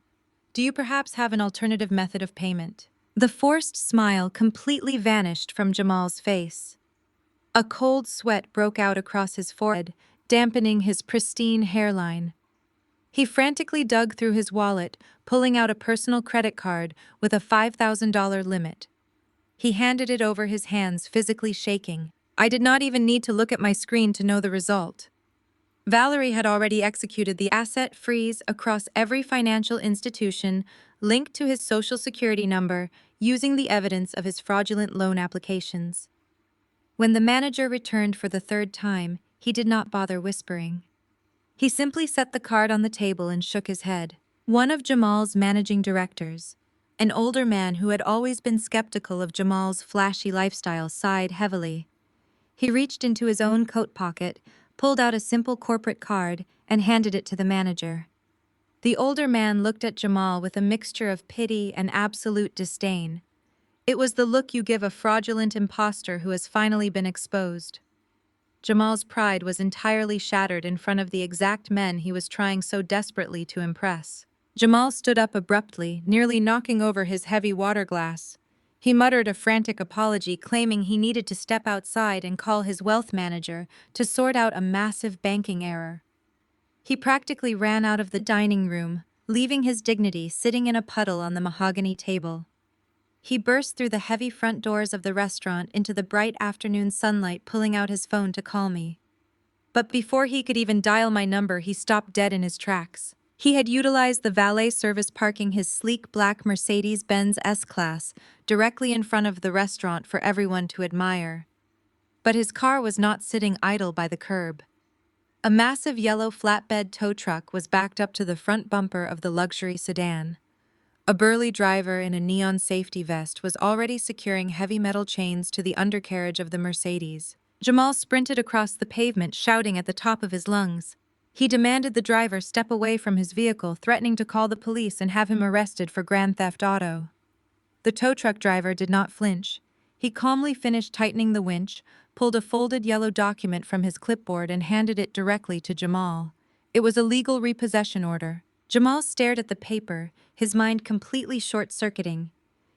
Do you perhaps have an alternative method of payment?" The forced smile completely vanished from Jamal's face. A cold sweat broke out across his forehead, dampening his pristine hairline. He frantically dug through his wallet, pulling out a personal credit card with a $5,000 limit. He handed it over his hands, physically shaking. I did not even need to look at my screen to know the result. Valerie had already executed the asset freeze across every financial institution linked to his Social Security number, using the evidence of his fraudulent loan applications. When the manager returned for the third time, he did not bother whispering. He simply set the card on the table and shook his head. One of Jamal's managing directors, an older man who had always been skeptical of Jamal's flashy lifestyle, sighed heavily. He reached into his own coat pocket, pulled out a simple corporate card, and handed it to the manager. The older man looked at Jamal with a mixture of pity and absolute disdain. It was the look you give a fraudulent imposter who has finally been exposed. Jamal's pride was entirely shattered in front of the exact men he was trying so desperately to impress. Jamal stood up abruptly, nearly knocking over his heavy water glass. He muttered a frantic apology, claiming he needed to step outside and call his wealth manager to sort out a massive banking error. He practically ran out of the dining room, leaving his dignity sitting in a puddle on the mahogany table. He burst through the heavy front doors of the restaurant into the bright afternoon sunlight, pulling out his phone to call me. But before he could even dial my number, he stopped dead in his tracks. He had utilized the valet service, parking his sleek black Mercedes-Benz S-Class directly in front of the restaurant for everyone to admire. But his car was not sitting idle by the curb. A massive yellow flatbed tow truck was backed up to the front bumper of the luxury sedan. A burly driver in a neon safety vest was already securing heavy metal chains to the undercarriage of the Mercedes. Jamal sprinted across the pavement, shouting at the top of his lungs. He demanded the driver step away from his vehicle, threatening to call the police and have him arrested for grand theft auto. The tow truck driver did not flinch. He calmly finished tightening the winch, pulled a folded yellow document from his clipboard, and handed it directly to Jamal. It was a legal repossession order. Jamal stared at the paper, his mind completely short-circuiting.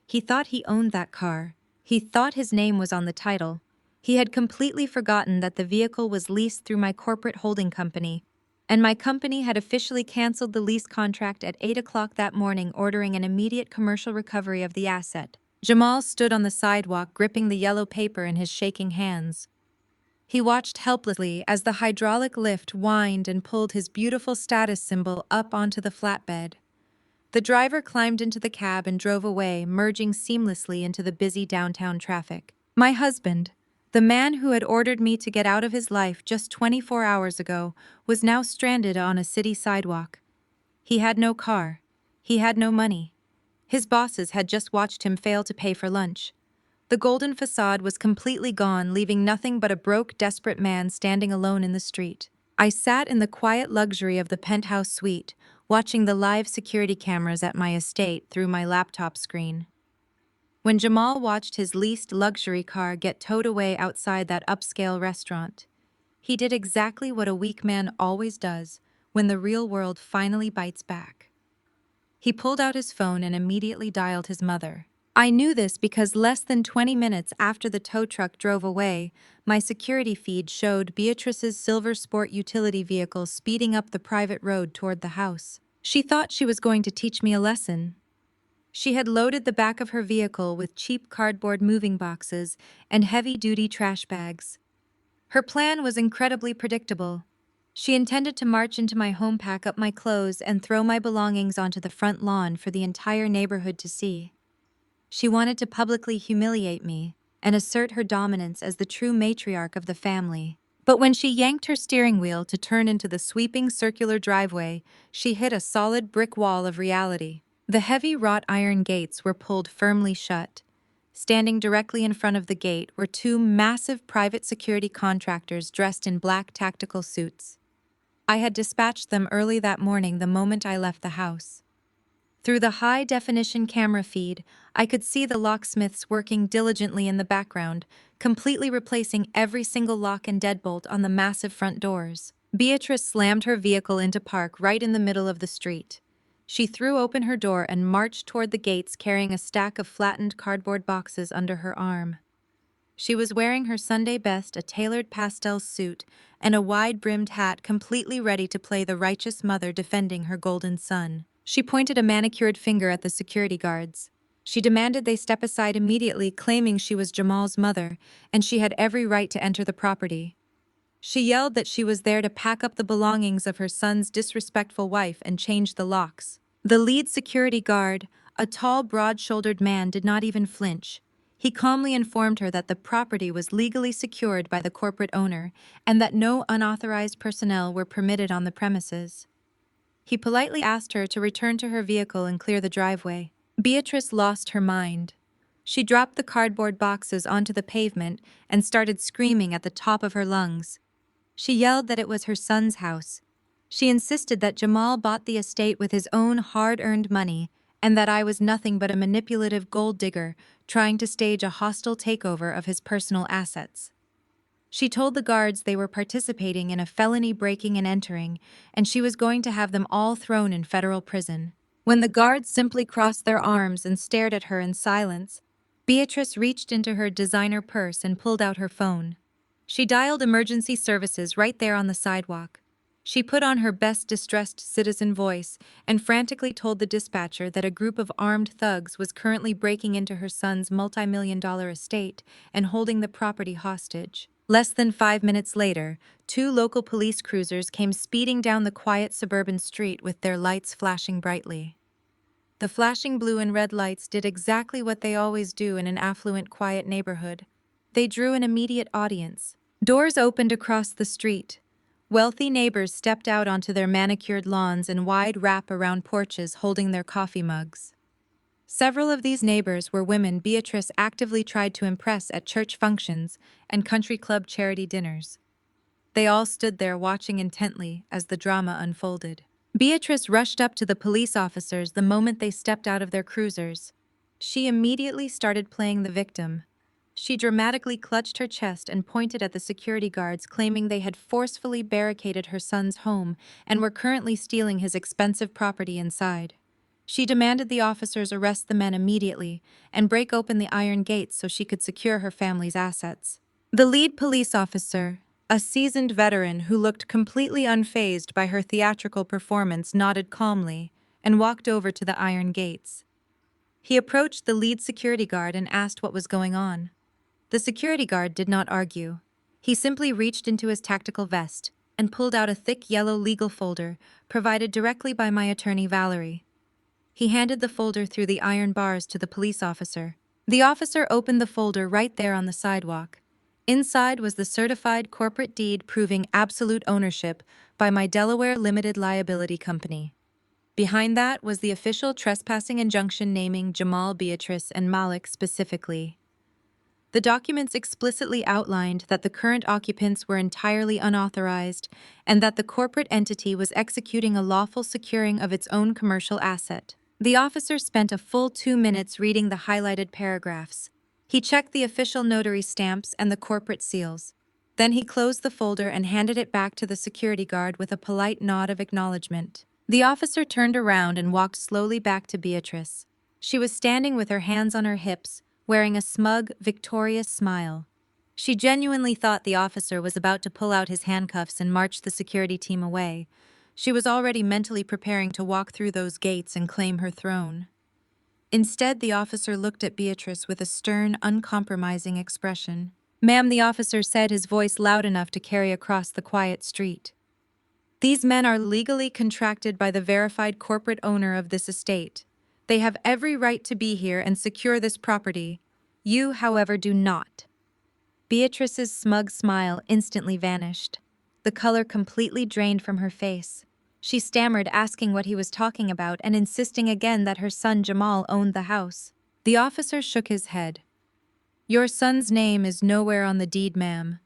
He thought he owned that car. He thought his name was on the title. He had completely forgotten that the vehicle was leased through my corporate holding company, and my company had officially canceled the lease contract at 8 o'clock that morning, ordering an immediate commercial recovery of the asset. Jamal stood on the sidewalk, gripping the yellow paper in his shaking hands. He watched helplessly as the hydraulic lift whined and pulled his beautiful status symbol up onto the flatbed. The driver climbed into the cab and drove away, merging seamlessly into the busy downtown traffic. My husband, the man who had ordered me to get out of his life just 24 hours ago, was now stranded on a city sidewalk. He had no car. He had no money. His bosses had just watched him fail to pay for lunch. The golden facade was completely gone, leaving nothing but a broke, desperate man standing alone in the street. I sat in the quiet luxury of the penthouse suite, watching the live security cameras at my estate through my laptop screen. When Jamal watched his leased luxury car get towed away outside that upscale restaurant, he did exactly what a weak man always does when the real world finally bites back. He pulled out his phone and immediately dialed his mother. I knew this because less than 20 minutes after the tow truck drove away, my security feed showed Beatrice's silver sport utility vehicle speeding up the private road toward the house. She thought she was going to teach me a lesson. She had loaded the back of her vehicle with cheap cardboard moving boxes and heavy-duty trash bags. Her plan was incredibly predictable. She intended to march into my home, pack up my clothes, and throw my belongings onto the front lawn for the entire neighborhood to see. She wanted to publicly humiliate me and assert her dominance as the true matriarch of the family. But when she yanked her steering wheel to turn into the sweeping circular driveway, she hit a solid brick wall of reality. The heavy wrought iron gates were pulled firmly shut. Standing directly in front of the gate were two massive private security contractors dressed in black tactical suits. I had dispatched them early that morning the moment I left the house. Through the high-definition camera feed, I could see the locksmiths working diligently in the background, completely replacing every single lock and deadbolt on the massive front doors. Beatrice slammed her vehicle into park right in the middle of the street. She threw open her door and marched toward the gates carrying a stack of flattened cardboard boxes under her arm. She was wearing her Sunday best, a tailored pastel suit, and a wide-brimmed hat, completely ready to play the righteous mother defending her golden son. She pointed a manicured finger at the security guards. She demanded they step aside immediately, claiming she was Jamal's mother, and she had every right to enter the property. She yelled that she was there to pack up the belongings of her son's disrespectful wife and change the locks. The lead security guard, a tall, broad-shouldered man, did not even flinch. He calmly informed her that the property was legally secured by the corporate owner and that no unauthorized personnel were permitted on the premises. He politely asked her to return to her vehicle and clear the driveway. Beatrice lost her mind. She dropped the cardboard boxes onto the pavement and started screaming at the top of her lungs. She yelled that it was her son's house. She insisted that Jamal bought the estate with his own hard-earned money and that I was nothing but a manipulative gold digger trying to stage a hostile takeover of his personal assets. She told the guards they were participating in a felony breaking and entering, and she was going to have them all thrown in federal prison. When the guards simply crossed their arms and stared at her in silence, Beatrice reached into her designer purse and pulled out her phone. She dialed emergency services right there on the sidewalk. She put on her best distressed citizen voice and frantically told the dispatcher that a group of armed thugs was currently breaking into her son's multi-million-dollar estate and holding the property hostage. Less than 5 minutes later, two local police cruisers came speeding down the quiet suburban street with their lights flashing brightly. The flashing blue and red lights did exactly what they always do in an affluent, quiet neighborhood. They drew an immediate audience. Doors opened across the street. Wealthy neighbors stepped out onto their manicured lawns and wide wrap-around porches holding their coffee mugs. Several of these neighbors were women Beatrice actively tried to impress at church functions and country club charity dinners. They all stood there watching intently as the drama unfolded. Beatrice rushed up to the police officers the moment they stepped out of their cruisers. She immediately started playing the victim. She dramatically clutched her chest and pointed at the security guards, claiming they had forcefully barricaded her son's home and were currently stealing his expensive property inside. She demanded the officers arrest the men immediately and break open the iron gates so she could secure her family's assets. The lead police officer, a seasoned veteran who looked completely unfazed by her theatrical performance, nodded calmly and walked over to the iron gates. He approached the lead security guard and asked what was going on. The security guard did not argue. He simply reached into his tactical vest and pulled out a thick yellow legal folder provided directly by my attorney Valerie. He handed the folder through the iron bars to the police officer. The officer opened the folder right there on the sidewalk. Inside was the certified corporate deed proving absolute ownership by my Delaware Limited Liability Company. Behind that was the official trespassing injunction naming Jamal, Beatrice, and Malik specifically. The documents explicitly outlined that the current occupants were entirely unauthorized and that the corporate entity was executing a lawful securing of its own commercial asset. The officer spent a full 2 minutes reading the highlighted paragraphs. He checked the official notary stamps and the corporate seals. Then he closed the folder and handed it back to the security guard with a polite nod of acknowledgement. The officer turned around and walked slowly back to Beatrice. She was standing with her hands on her hips, wearing a smug, victorious smile. She genuinely thought the officer was about to pull out his handcuffs and march the security team away. She was already mentally preparing to walk through those gates and claim her throne. Instead, the officer looked at Beatrice with a stern, uncompromising expression. "Ma'am," the officer said, his voice loud enough to carry across the quiet street. "These men are legally contracted by the verified corporate owner of this estate. They have every right to be here and secure this property. You, however, do not." Beatrice's smug smile instantly vanished. The color completely drained from her face. She stammered, asking what he was talking about and insisting again that her son Jamal owned the house. The officer shook his head. "Your son's name is nowhere on the deed, ma'am.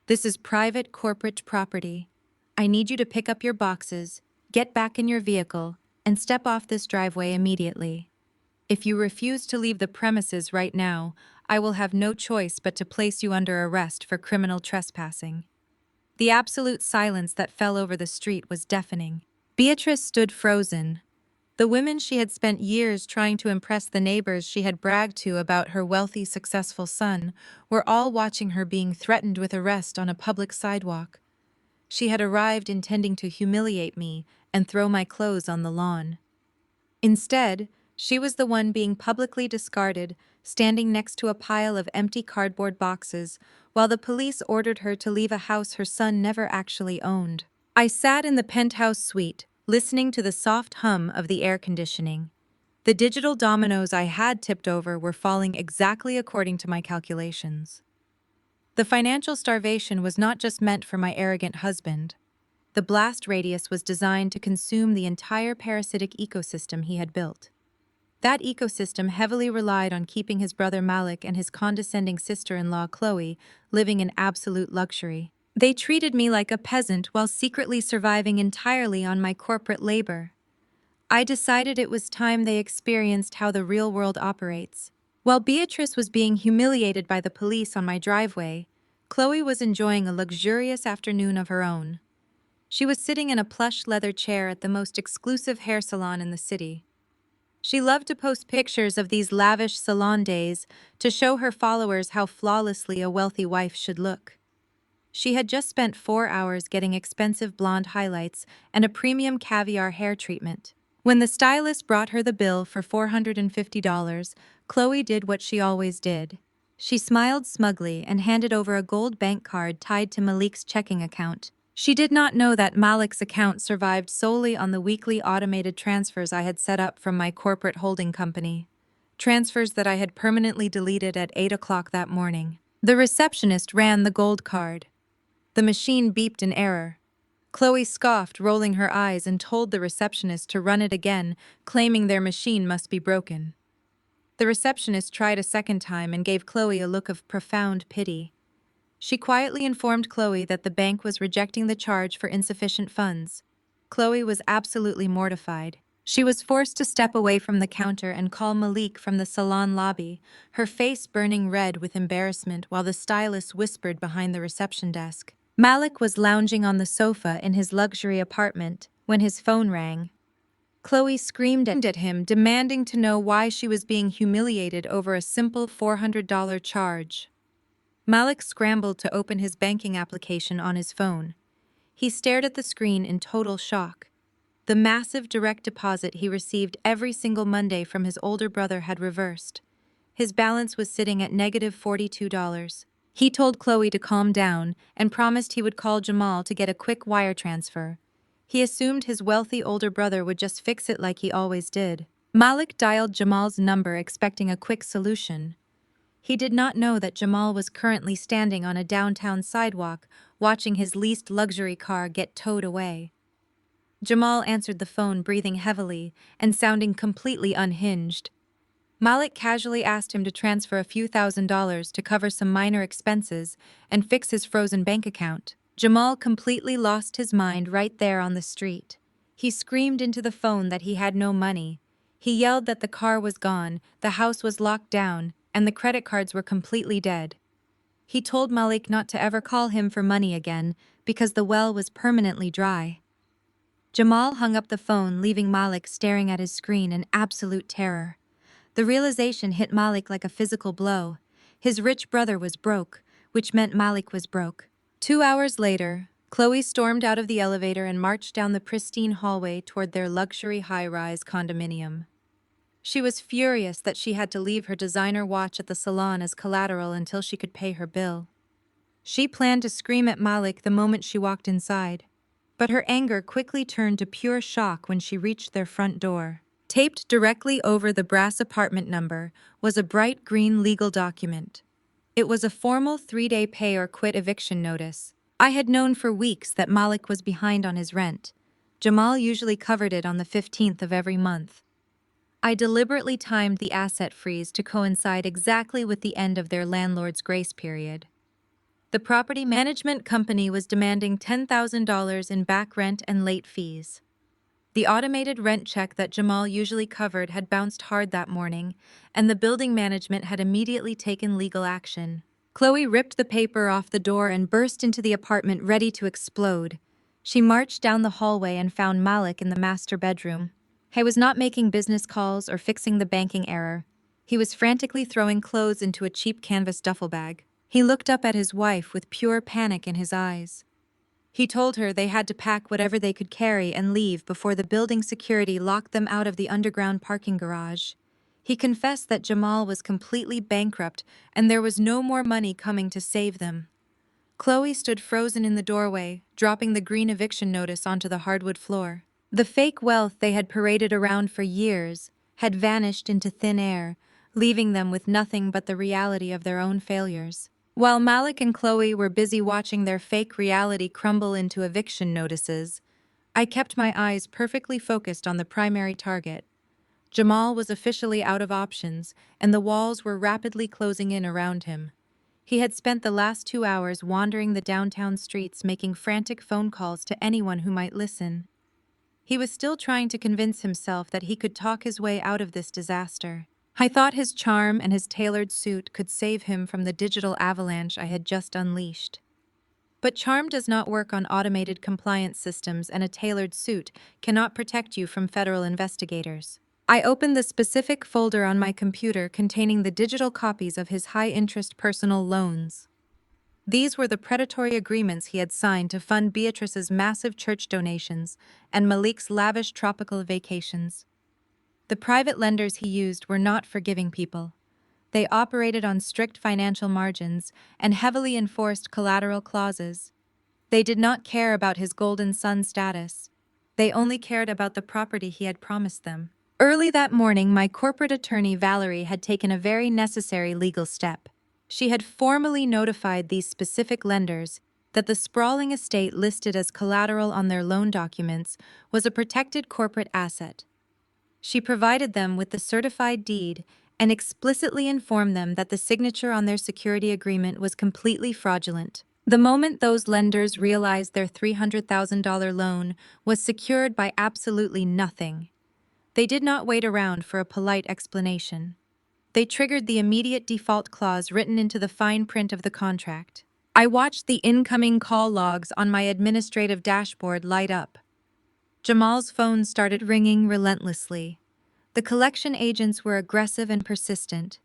This is private corporate property. I need you to pick up your boxes, get back in your vehicle, and step off this driveway immediately. If you refuse to leave the premises right now, I will have no choice but to place you under arrest for criminal trespassing." The absolute silence that fell over the street was deafening. Beatrice stood frozen. The women she had spent years trying to impress the neighbors she had bragged to about her wealthy, successful son were all watching her being threatened with arrest on a public sidewalk. She had arrived intending to humiliate me and throw my clothes on the lawn. Instead, she was the one being publicly discarded, standing next to a pile of empty cardboard boxes, while the police ordered her to leave a house her son never actually owned. I sat in the penthouse suite, listening to the soft hum of the air conditioning. The digital dominoes I had tipped over were falling exactly according to my calculations. The financial starvation was not just meant for my arrogant husband. The blast radius was designed to consume the entire parasitic ecosystem he had built. That ecosystem heavily relied on keeping his brother Malik and his condescending sister-in-law Chloe living in absolute luxury. They treated me like a peasant while secretly surviving entirely on my corporate labor. I decided it was time they experienced how the real world operates. While Beatrice was being humiliated by the police on my driveway, Chloe was enjoying a luxurious afternoon of her own. She was sitting in a plush leather chair at the most exclusive hair salon in the city. She loved to post pictures of these lavish salon days to show her followers how flawlessly a wealthy wife should look. She had just spent 4 hours getting expensive blonde highlights and a premium caviar hair treatment. When the stylist brought her the bill for $450, Chloe did what she always did. She smiled smugly and handed over a gold bank card tied to Malik's checking account. She did not know that Malik's account survived solely on the weekly automated transfers I had set up from my corporate holding company. Transfers that I had permanently deleted at 8 o'clock that morning. The receptionist ran the gold card. The machine beeped in error. Chloe scoffed, rolling her eyes, and told the receptionist to run it again, claiming their machine must be broken. The receptionist tried a second time and gave Chloe a look of profound pity. She quietly informed Chloe that the bank was rejecting the charge for insufficient funds. Chloe was absolutely mortified. She was forced to step away from the counter and call Malik from the salon lobby, her face burning red with embarrassment while the stylist whispered behind the reception desk. Malik was lounging on the sofa in his luxury apartment when his phone rang. Chloe screamed at him, demanding to know why she was being humiliated over a simple $400 charge. Malik scrambled to open his banking application on his phone. He stared at the screen in total shock. The massive direct deposit he received every single Monday from his older brother had reversed. His balance was sitting at negative $42. He told Chloe to calm down and promised he would call Jamal to get a quick wire transfer. He assumed his wealthy older brother would just fix it like he always did. Malik dialed Jamal's number expecting a quick solution. He did not know that Jamal was currently standing on a downtown sidewalk watching his leased luxury car get towed away. Jamal answered the phone breathing heavily and sounding completely unhinged. Malik casually asked him to transfer a few $1,000s to cover some minor expenses and fix his frozen bank account. Jamal completely lost his mind right there on the street. He screamed into the phone that he had no money. He yelled that the car was gone, the house was locked down, and the credit cards were completely dead. He told Malik not to ever call him for money again because the well was permanently dry. Jamal hung up the phone, leaving Malik staring at his screen in absolute terror. The realization hit Malik like a physical blow. His rich brother was broke, which meant Malik was broke. 2 hours later, Chloe stormed out of the elevator and marched down the pristine hallway toward their luxury high-rise condominium. She was furious that she had to leave her designer watch at the salon as collateral until she could pay her bill. She planned to scream at Malik the moment she walked inside, but her anger quickly turned to pure shock when she reached their front door. Taped directly over the brass apartment number was a bright green legal document. It was a formal 3-day pay or quit eviction notice. I had known for weeks that Malik was behind on his rent. Jamal usually covered it on the 15th of every month. I deliberately timed the asset freeze to coincide exactly with the end of their landlord's grace period. The property management company was demanding $10,000 in back rent and late fees. The automated rent check that Jamal usually covered had bounced hard that morning, and the building management had immediately taken legal action. Chloe ripped the paper off the door and burst into the apartment ready to explode. She marched down the hallway and found Malik in the master bedroom. He was not making business calls or fixing the banking error. He was frantically throwing clothes into a cheap canvas duffel bag. He looked up at his wife with pure panic in his eyes. He told her they had to pack whatever they could carry and leave before the building security locked them out of the underground parking garage. He confessed that Jamal was completely bankrupt and there was no more money coming to save them. Chloe stood frozen in the doorway, dropping the green eviction notice onto the hardwood floor. The fake wealth they had paraded around for years had vanished into thin air, leaving them with nothing but the reality of their own failures. While Malik and Chloe were busy watching their fake reality crumble into eviction notices, I kept my eyes perfectly focused on the primary target. Jamal was officially out of options, and the walls were rapidly closing in around him. He had spent the last 2 hours wandering the downtown streets making frantic phone calls to anyone who might listen. He was still trying to convince himself that he could talk his way out of this disaster. I thought his charm and his tailored suit could save him from the digital avalanche I had just unleashed. But charm does not work on automated compliance systems, and a tailored suit cannot protect you from federal investigators. I opened the specific folder on my computer containing the digital copies of his high-interest personal loans. These were the predatory agreements he had signed to fund Beatrice's massive church donations and Malik's lavish tropical vacations. The private lenders he used were not forgiving people. They operated on strict financial margins and heavily enforced collateral clauses. They did not care about his golden son status. They only cared about the property he had promised them. Early that morning, my corporate attorney Valerie had taken a very necessary legal step. She had formally notified these specific lenders that the sprawling estate listed as collateral on their loan documents was a protected corporate asset. She provided them with the certified deed and explicitly informed them that the signature on their security agreement was completely fraudulent. The moment those lenders realized their $300,000 loan was secured by absolutely nothing, they did not wait around for a polite explanation. They triggered the immediate default clause written into the fine print of the contract. I watched the incoming call logs on my administrative dashboard light up. Jamal's phone started ringing relentlessly. The collection agents were aggressive and persistent.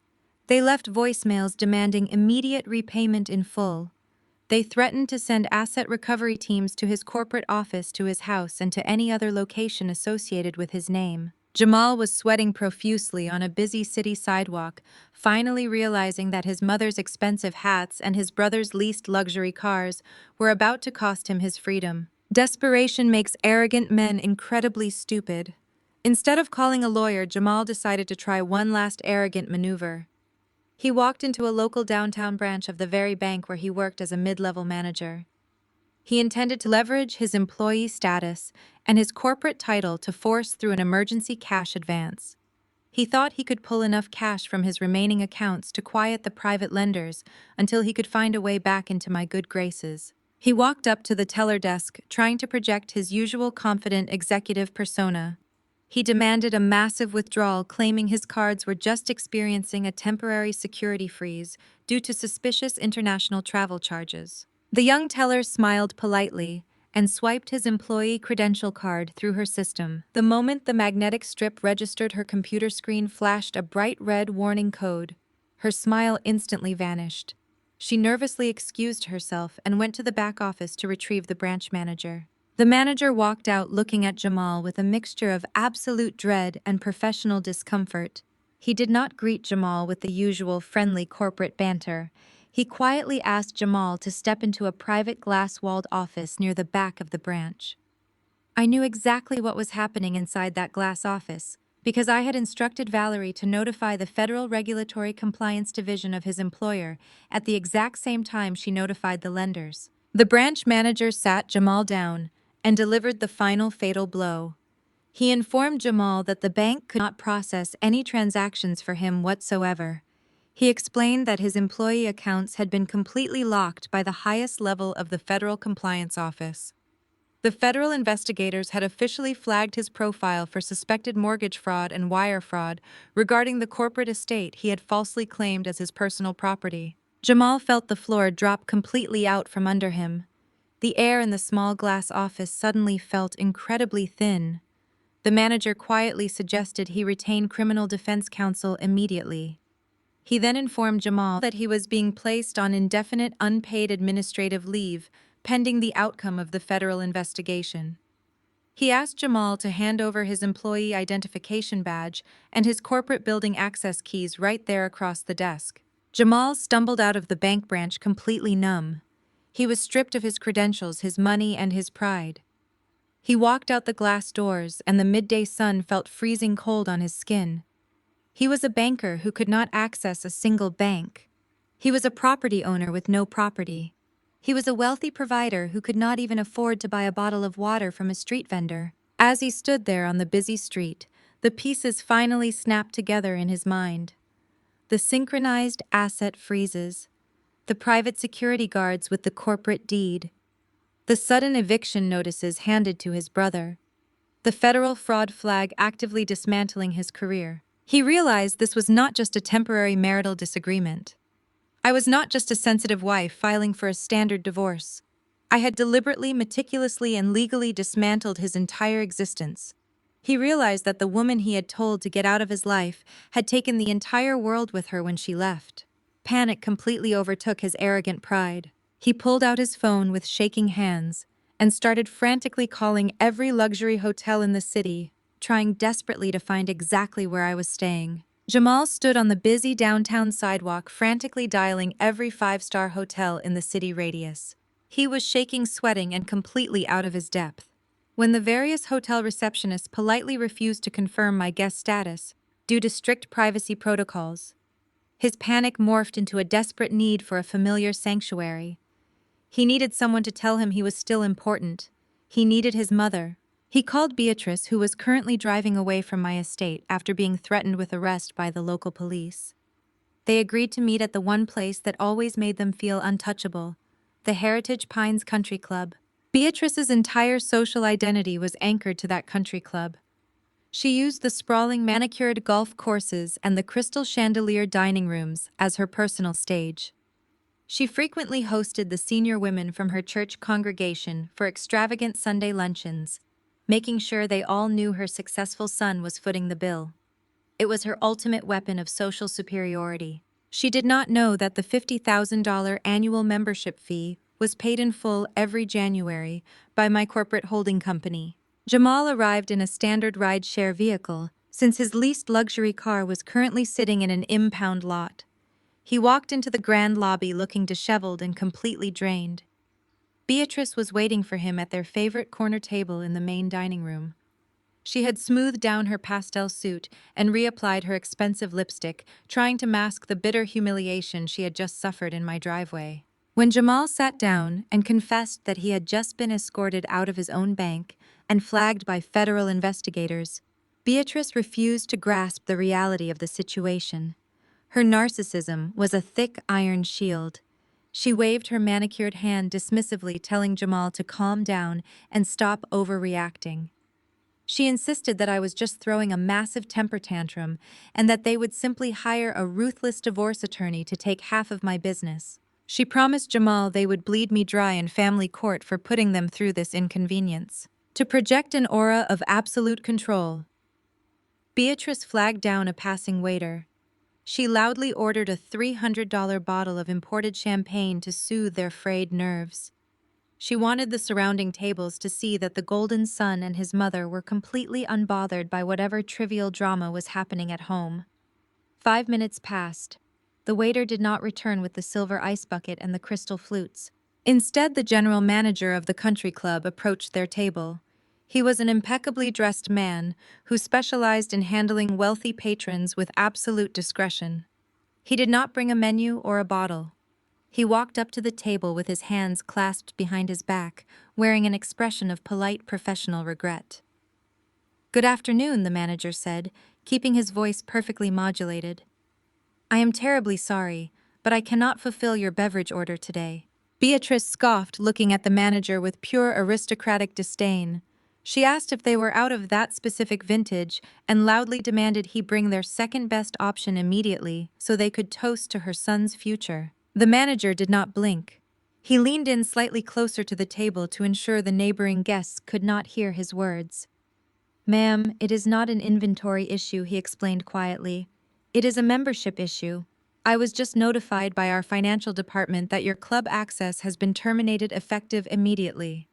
They left voicemails demanding immediate repayment in full. They threatened to send asset recovery teams to his corporate office, to his house, and to any other location associated with his name. Jamal was sweating profusely on a busy city sidewalk, finally realizing that his mother's expensive hats and his brother's leased luxury cars were about to cost him his freedom. Desperation makes arrogant men incredibly stupid. Instead of calling a lawyer, Jamal decided to try one last arrogant maneuver. He walked into a local downtown branch of the very bank where he worked as a mid-level manager. He intended to leverage his employee status and his corporate title to force through an emergency cash advance. He thought he could pull enough cash from his remaining accounts to quiet the private lenders until he could find a way back into my good graces. He walked up to the teller desk, trying to project his usual confident executive persona. He demanded a massive withdrawal, claiming his cards were just experiencing a temporary security freeze due to suspicious international travel charges. The young teller smiled politely and swiped his employee credential card through her system. The moment the magnetic strip registered her computer screen flashed a bright red warning code. Her smile instantly vanished. She nervously excused herself and went to the back office to retrieve the branch manager. The manager walked out looking at Jamal with a mixture of absolute dread and professional discomfort. He did not greet Jamal with the usual friendly corporate banter. He quietly asked Jamal to step into a private glass-walled office near the back of the branch. I knew exactly what was happening inside that glass office, because I had instructed Valerie to notify the Federal Regulatory Compliance Division of his employer at the exact same time she notified the lenders. The branch manager sat Jamal down and delivered the final fatal blow. He informed Jamal that the bank could not process any transactions for him whatsoever. He explained that his employee accounts had been completely locked by the highest level of the Federal Compliance Office. The federal investigators had officially flagged his profile for suspected mortgage fraud and wire fraud regarding the corporate estate he had falsely claimed as his personal property. Jamal felt the floor drop completely out from under him. The air in the small glass office suddenly felt incredibly thin. The manager quietly suggested he retain criminal defense counsel immediately. He then informed Jamal that he was being placed on indefinite unpaid administrative leave pending the outcome of the federal investigation. He asked Jamal to hand over his employee identification badge and his corporate building access keys right there across the desk. Jamal stumbled out of the bank branch completely numb. He was stripped of his credentials, his money, and his pride. He walked out the glass doors, and the midday sun felt freezing cold on his skin. He was a banker who could not access a single bank. He was a property owner with no property. He was a wealthy provider who could not even afford to buy a bottle of water from a street vendor. As he stood there on the busy street, the pieces finally snapped together in his mind. The synchronized asset freezes, the private security guards with the corporate deed, the sudden eviction notices handed to his brother, the federal fraud flag actively dismantling his career. He realized this was not just a temporary marital disagreement. I was not just a sensitive wife filing for a standard divorce. I had deliberately, meticulously, and legally dismantled his entire existence. He realized that the woman he had told to get out of his life had taken the entire world with her when she left. Panic completely overtook his arrogant pride. He pulled out his phone with shaking hands and started frantically calling every luxury hotel in the city, trying desperately to find exactly where I was staying. Jamal stood on the busy downtown sidewalk, frantically dialing every five-star hotel in the city radius. He was shaking, sweating, and completely out of his depth. When the various hotel receptionists politely refused to confirm my guest status due to strict privacy protocols, his panic morphed into a desperate need for a familiar sanctuary. He needed someone to tell him he was still important. He needed his mother. He called Beatrice, who was currently driving away from my estate after being threatened with arrest by the local police. They agreed to meet at the one place that always made them feel untouchable, the Heritage Pines Country Club. Beatrice's entire social identity was anchored to that country club. She used the sprawling manicured golf courses and the crystal chandelier dining rooms as her personal stage. She frequently hosted the senior women from her church congregation for extravagant Sunday luncheons, making sure they all knew her successful son was footing the bill. It was her ultimate weapon of social superiority. She did not know that the $50,000 annual membership fee was paid in full every January by my corporate holding company. Jamal arrived in a standard ride-share vehicle, since his leased luxury car was currently sitting in an impound lot. He walked into the grand lobby looking disheveled and completely drained. Beatrice was waiting for him at their favorite corner table in the main dining room. She had smoothed down her pastel suit and reapplied her expensive lipstick, trying to mask the bitter humiliation she had just suffered in my driveway. When Jamal sat down and confessed that he had just been escorted out of his own bank and flagged by federal investigators, Beatrice refused to grasp the reality of the situation. Her narcissism was a thick iron shield. She waved her manicured hand dismissively, telling Jamal to calm down and stop overreacting. She insisted that I was just throwing a massive temper tantrum and that they would simply hire a ruthless divorce attorney to take half of my business. She promised Jamal they would bleed me dry in family court for putting them through this inconvenience. To project an aura of absolute control, Beatrice flagged down a passing waiter. She loudly ordered a $300 bottle of imported champagne to soothe their frayed nerves. She wanted the surrounding tables to see that the golden son and his mother were completely unbothered by whatever trivial drama was happening at home. 5 minutes passed. The waiter did not return with the silver ice bucket and the crystal flutes. Instead, the general manager of the country club approached their table. He was an impeccably dressed man who specialized in handling wealthy patrons with absolute discretion. He did not bring a menu or a bottle. He walked up to the table with his hands clasped behind his back, wearing an expression of polite professional regret. "Good afternoon," the manager said, keeping his voice perfectly modulated. "I am terribly sorry, but I cannot fulfill your beverage order today." Beatrice scoffed, looking at the manager with pure aristocratic disdain. She asked if they were out of that specific vintage and loudly demanded he bring their second-best option immediately so they could toast to her son's future. The manager did not blink. He leaned in slightly closer to the table to ensure the neighboring guests could not hear his words. "Ma'am, it is not an inventory issue," he explained quietly. "It is a membership issue. I was just notified by our financial department that your club access has been terminated effective immediately."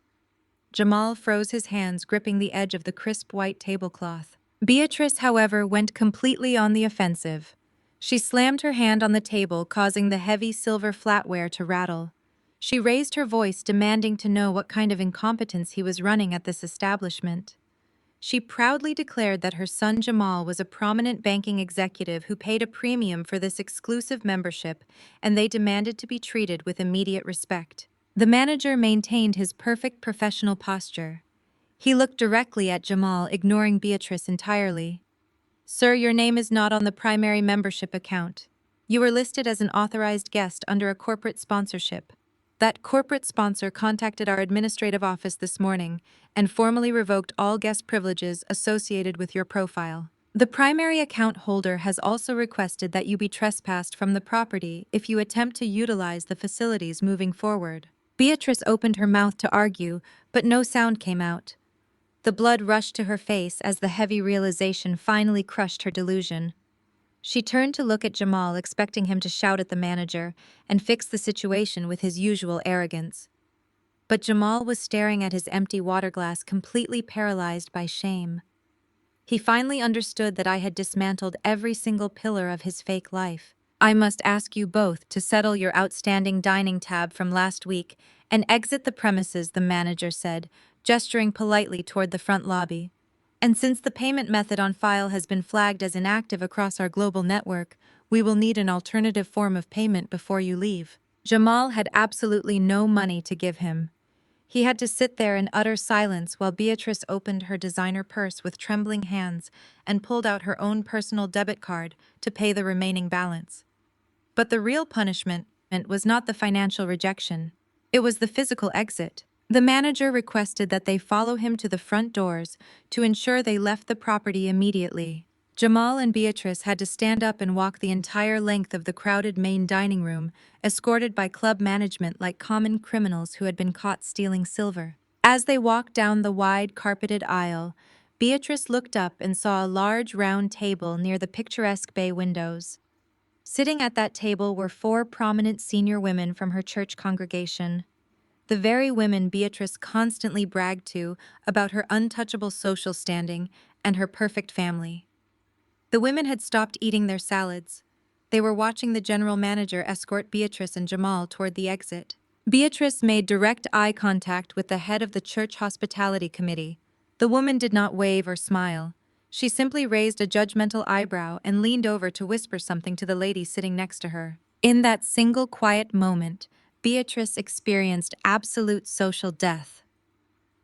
Jamal froze his hands, gripping the edge of the crisp white tablecloth. Beatrice, however, went completely on the offensive. She slammed her hand on the table, causing the heavy silver flatware to rattle. She raised her voice, demanding to know what kind of incompetence he was running at this establishment. She proudly declared that her son Jamal was a prominent banking executive who paid a premium for this exclusive membership, and they demanded to be treated with immediate respect. The manager maintained his perfect professional posture. He looked directly at Jamal, ignoring Beatrice entirely. "Sir, your name is not on the primary membership account. You were listed as an authorized guest under a corporate sponsorship. That corporate sponsor contacted our administrative office this morning and formally revoked all guest privileges associated with your profile. The primary account holder has also requested that you be trespassed from the property if you attempt to utilize the facilities moving forward." Beatrice opened her mouth to argue, but no sound came out. The blood rushed to her face as the heavy realization finally crushed her delusion. She turned to look at Jamal, expecting him to shout at the manager and fix the situation with his usual arrogance. But Jamal was staring at his empty water glass, completely paralyzed by shame. He finally understood that I had dismantled every single pillar of his fake life. "I must ask you both to settle your outstanding dining tab from last week and exit the premises," the manager said, gesturing politely toward the front lobby. "And since the payment method on file has been flagged as inactive across our global network, we will need an alternative form of payment before you leave." Jamal had absolutely no money to give him. He had to sit there in utter silence while Beatrice opened her designer purse with trembling hands and pulled out her own personal debit card to pay the remaining balance. But the real punishment was not the financial rejection. It was the physical exit. The manager requested that they follow him to the front doors to ensure they left the property immediately. Jamal and Beatrice had to stand up and walk the entire length of the crowded main dining room, escorted by club management like common criminals who had been caught stealing silver. As they walked down the wide carpeted aisle, Beatrice looked up and saw a large round table near the picturesque bay windows. Sitting at that table were 4 prominent senior women from her church congregation. The very women Beatrice constantly bragged to about her untouchable social standing and her perfect family. The women had stopped eating their salads. They were watching the general manager escort Beatrice and Jamal toward the exit. Beatrice made direct eye contact with the head of the church hospitality committee. The woman did not wave or smile. She simply raised a judgmental eyebrow and leaned over to whisper something to the lady sitting next to her. In that single quiet moment, Beatrice experienced absolute social death.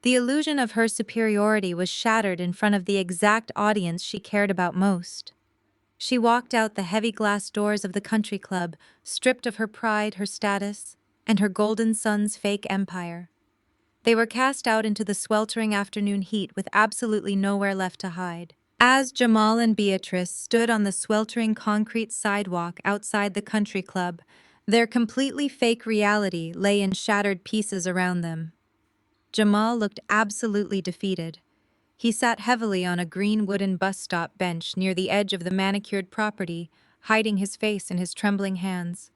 The illusion of her superiority was shattered in front of the exact audience she cared about most. She walked out the heavy glass doors of the country club, stripped of her pride, her status, and her golden son's fake empire. They were cast out into the sweltering afternoon heat with absolutely nowhere left to hide. As Jamal and Beatrice stood on the sweltering concrete sidewalk outside the country club, their completely fake reality lay in shattered pieces around them. Jamal looked absolutely defeated. He sat heavily on a green wooden bus stop bench near the edge of the manicured property, hiding his face in his trembling hands.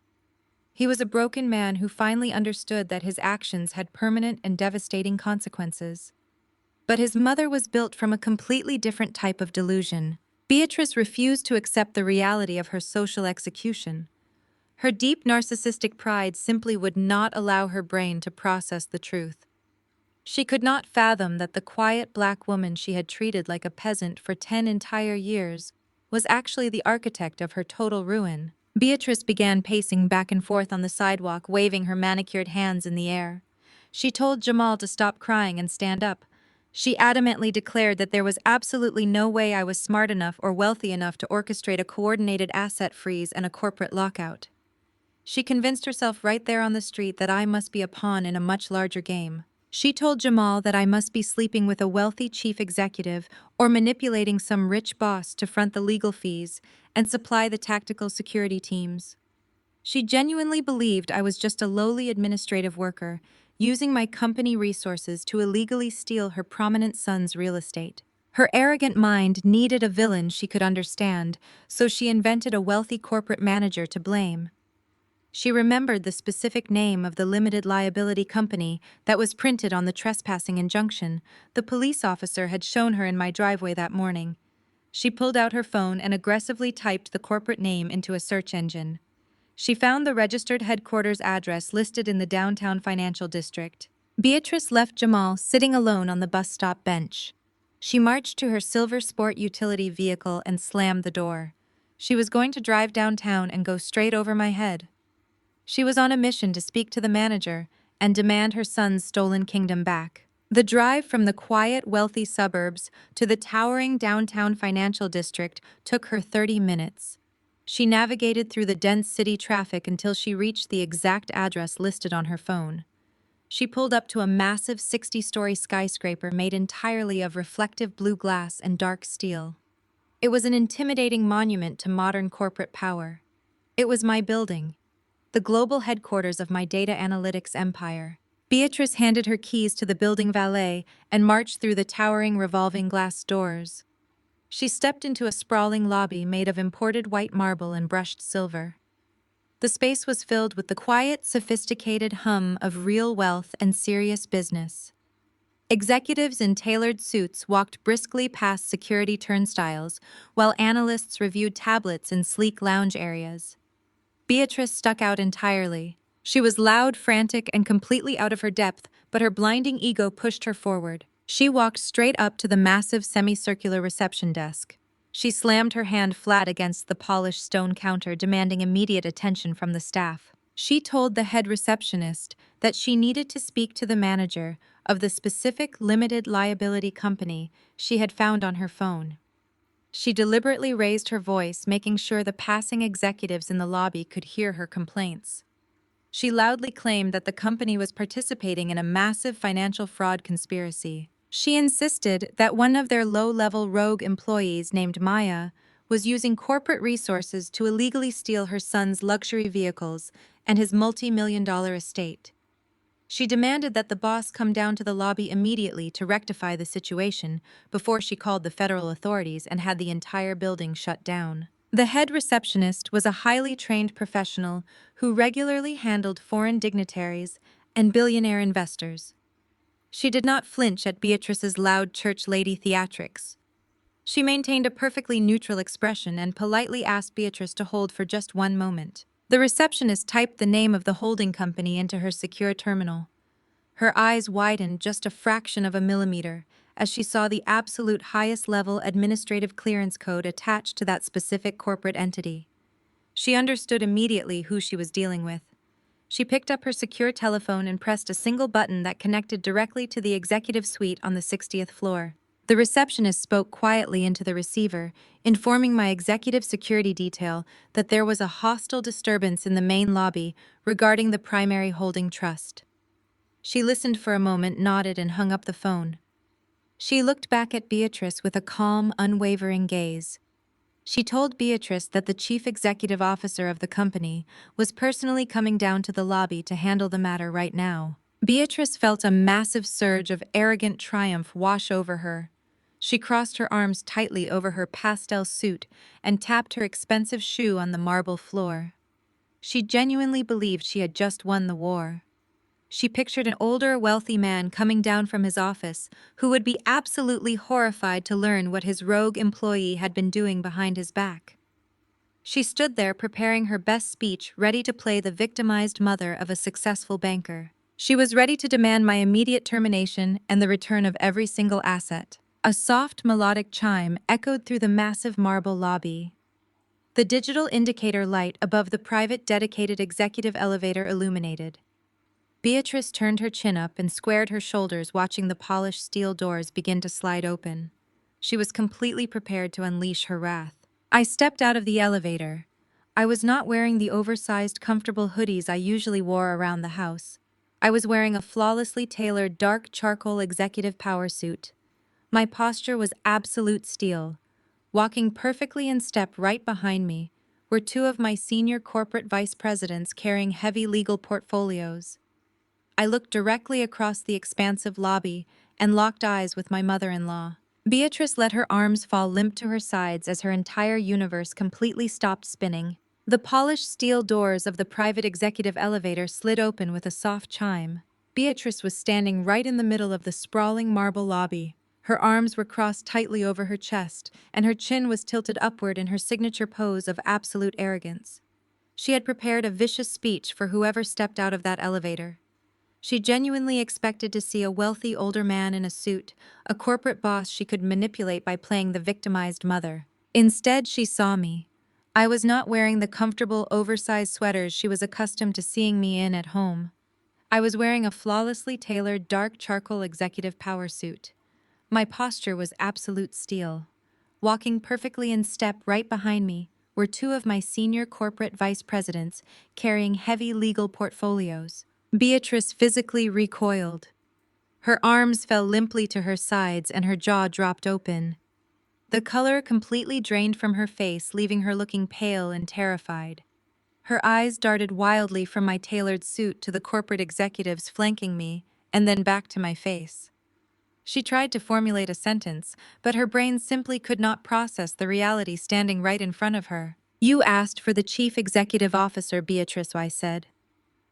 He was a broken man who finally understood that his actions had permanent and devastating consequences. But his mother was built from a completely different type of delusion. Beatrice refused to accept the reality of her social execution. Her deep narcissistic pride simply would not allow her brain to process the truth. She could not fathom that the quiet black woman she had treated like a peasant for 10 entire years was actually the architect of her total ruin. Beatrice began pacing back and forth on the sidewalk, waving her manicured hands in the air. She told Jamal to stop crying and stand up. She adamantly declared that there was absolutely no way I was smart enough or wealthy enough to orchestrate a coordinated asset freeze and a corporate lockout. She convinced herself right there on the street that I must be a pawn in a much larger game. She told Jamal that I must be sleeping with a wealthy chief executive or manipulating some rich boss to front the legal fees and supply the tactical security teams. She genuinely believed I was just a lowly administrative worker, using my company resources to illegally steal her prominent son's real estate. Her arrogant mind needed a villain she could understand, so she invented a wealthy corporate manager to blame. She remembered the specific name of the limited liability company that was printed on the trespassing injunction the police officer had shown her in my driveway that morning. She pulled out her phone and aggressively typed the corporate name into a search engine. She found the registered headquarters address listed in the downtown financial district. Beatrice left Jamal sitting alone on the bus stop bench. She marched to her silver sport utility vehicle and slammed the door. She was going to drive downtown and go straight over my head. She was on a mission to speak to the manager and demand her son's stolen kingdom back. The drive from the quiet, wealthy suburbs to the towering downtown financial district took her 30 minutes. She navigated through the dense city traffic until she reached the exact address listed on her phone. She pulled up to a massive 60-story skyscraper made entirely of reflective blue glass and dark steel. It was an intimidating monument to modern corporate power. It was my building, the global headquarters of my data analytics empire. Beatrice handed her keys to the building valet and marched through the towering revolving glass doors. She stepped into a sprawling lobby made of imported white marble and brushed silver. The space was filled with the quiet, sophisticated hum of real wealth and serious business. Executives in tailored suits walked briskly past security turnstiles, while analysts reviewed tablets in sleek lounge areas. Beatrice stuck out entirely. She was loud, frantic, and completely out of her depth, but her blinding ego pushed her forward. She walked straight up to the massive semicircular reception desk. She slammed her hand flat against the polished stone counter, demanding immediate attention from the staff. She told the head receptionist that she needed to speak to the manager of the specific limited liability company she had found on her phone. She deliberately raised her voice, making sure the passing executives in the lobby could hear her complaints. She loudly claimed that the company was participating in a massive financial fraud conspiracy. She insisted that one of their low-level rogue employees named Maya was using corporate resources to illegally steal her son's luxury vehicles and his multi-million-dollar estate. She demanded that the boss come down to the lobby immediately to rectify the situation before she called the federal authorities and had the entire building shut down. The head receptionist was a highly trained professional who regularly handled foreign dignitaries and billionaire investors. She did not flinch at Beatrice's loud church lady theatrics. She maintained a perfectly neutral expression and politely asked Beatrice to hold for just one moment. The receptionist typed the name of the holding company into her secure terminal. Her eyes widened just a fraction of a millimeter as she saw the absolute highest level administrative clearance code attached to that specific corporate entity. She understood immediately who she was dealing with. She picked up her secure telephone and pressed a single button that connected directly to the executive suite on the 60th floor. The receptionist spoke quietly into the receiver, informing my executive security detail that there was a hostile disturbance in the main lobby regarding the primary holding trust. She listened for a moment, nodded, and hung up the phone. She looked back at Beatrice with a calm, unwavering gaze. She told Beatrice that the chief executive officer of the company was personally coming down to the lobby to handle the matter right now. Beatrice felt a massive surge of arrogant triumph wash over her. She crossed her arms tightly over her pastel suit and tapped her expensive shoe on the marble floor. She genuinely believed she had just won the war. She pictured an older, wealthy man coming down from his office who would be absolutely horrified to learn what his rogue employee had been doing behind his back. She stood there preparing her best speech, ready to play the victimized mother of a successful banker. She was ready to demand my immediate termination and the return of every single asset. A soft, melodic chime echoed through the massive marble lobby. The digital indicator light above the private dedicated executive elevator illuminated. Beatrice turned her chin up and squared her shoulders, watching the polished steel doors begin to slide open. She was completely prepared to unleash her wrath. I stepped out of the elevator. I was not wearing the oversized, comfortable hoodies I usually wore around the house. I was wearing a flawlessly tailored dark charcoal executive power suit. My posture was absolute steel. Walking perfectly in step right behind me were two of my senior corporate vice presidents carrying heavy legal portfolios. I looked directly across the expansive lobby and locked eyes with my mother-in-law. Beatrice let her arms fall limp to her sides as her entire universe completely stopped spinning. The polished steel doors of the private executive elevator slid open with a soft chime. Beatrice was standing right in the middle of the sprawling marble lobby. Her arms were crossed tightly over her chest, and her chin was tilted upward in her signature pose of absolute arrogance. She had prepared a vicious speech for whoever stepped out of that elevator. She genuinely expected to see a wealthy older man in a suit, a corporate boss she could manipulate by playing the victimized mother. Instead, she saw me. I was not wearing the comfortable, oversized sweaters she was accustomed to seeing me in at home. I was wearing a flawlessly tailored dark charcoal executive power suit. My posture was absolute steel. Walking perfectly in step right behind me were two of my senior corporate vice presidents carrying heavy legal portfolios. Beatrice physically recoiled. Her arms fell limply to her sides and her jaw dropped open. The color completely drained from her face, leaving her looking pale and terrified. Her eyes darted wildly from my tailored suit to the corporate executives flanking me, and then back to my face. She tried to formulate a sentence, but her brain simply could not process the reality standing right in front of her. "You asked for the chief executive officer, Beatrice," I said.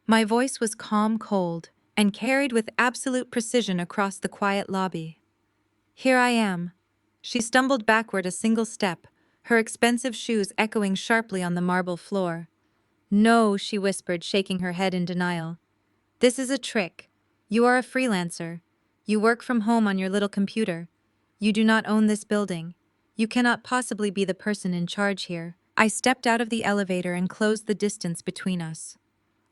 My voice was calm, cold, and carried with absolute precision across the quiet lobby. "Here I am." She stumbled backward a single step, her expensive shoes echoing sharply on the marble floor. "No," she whispered, shaking her head in denial. "This is a trick. You are a freelancer. You work from home on your little computer. You do not own this building. You cannot possibly be the person in charge here." I stepped out of the elevator and closed the distance between us.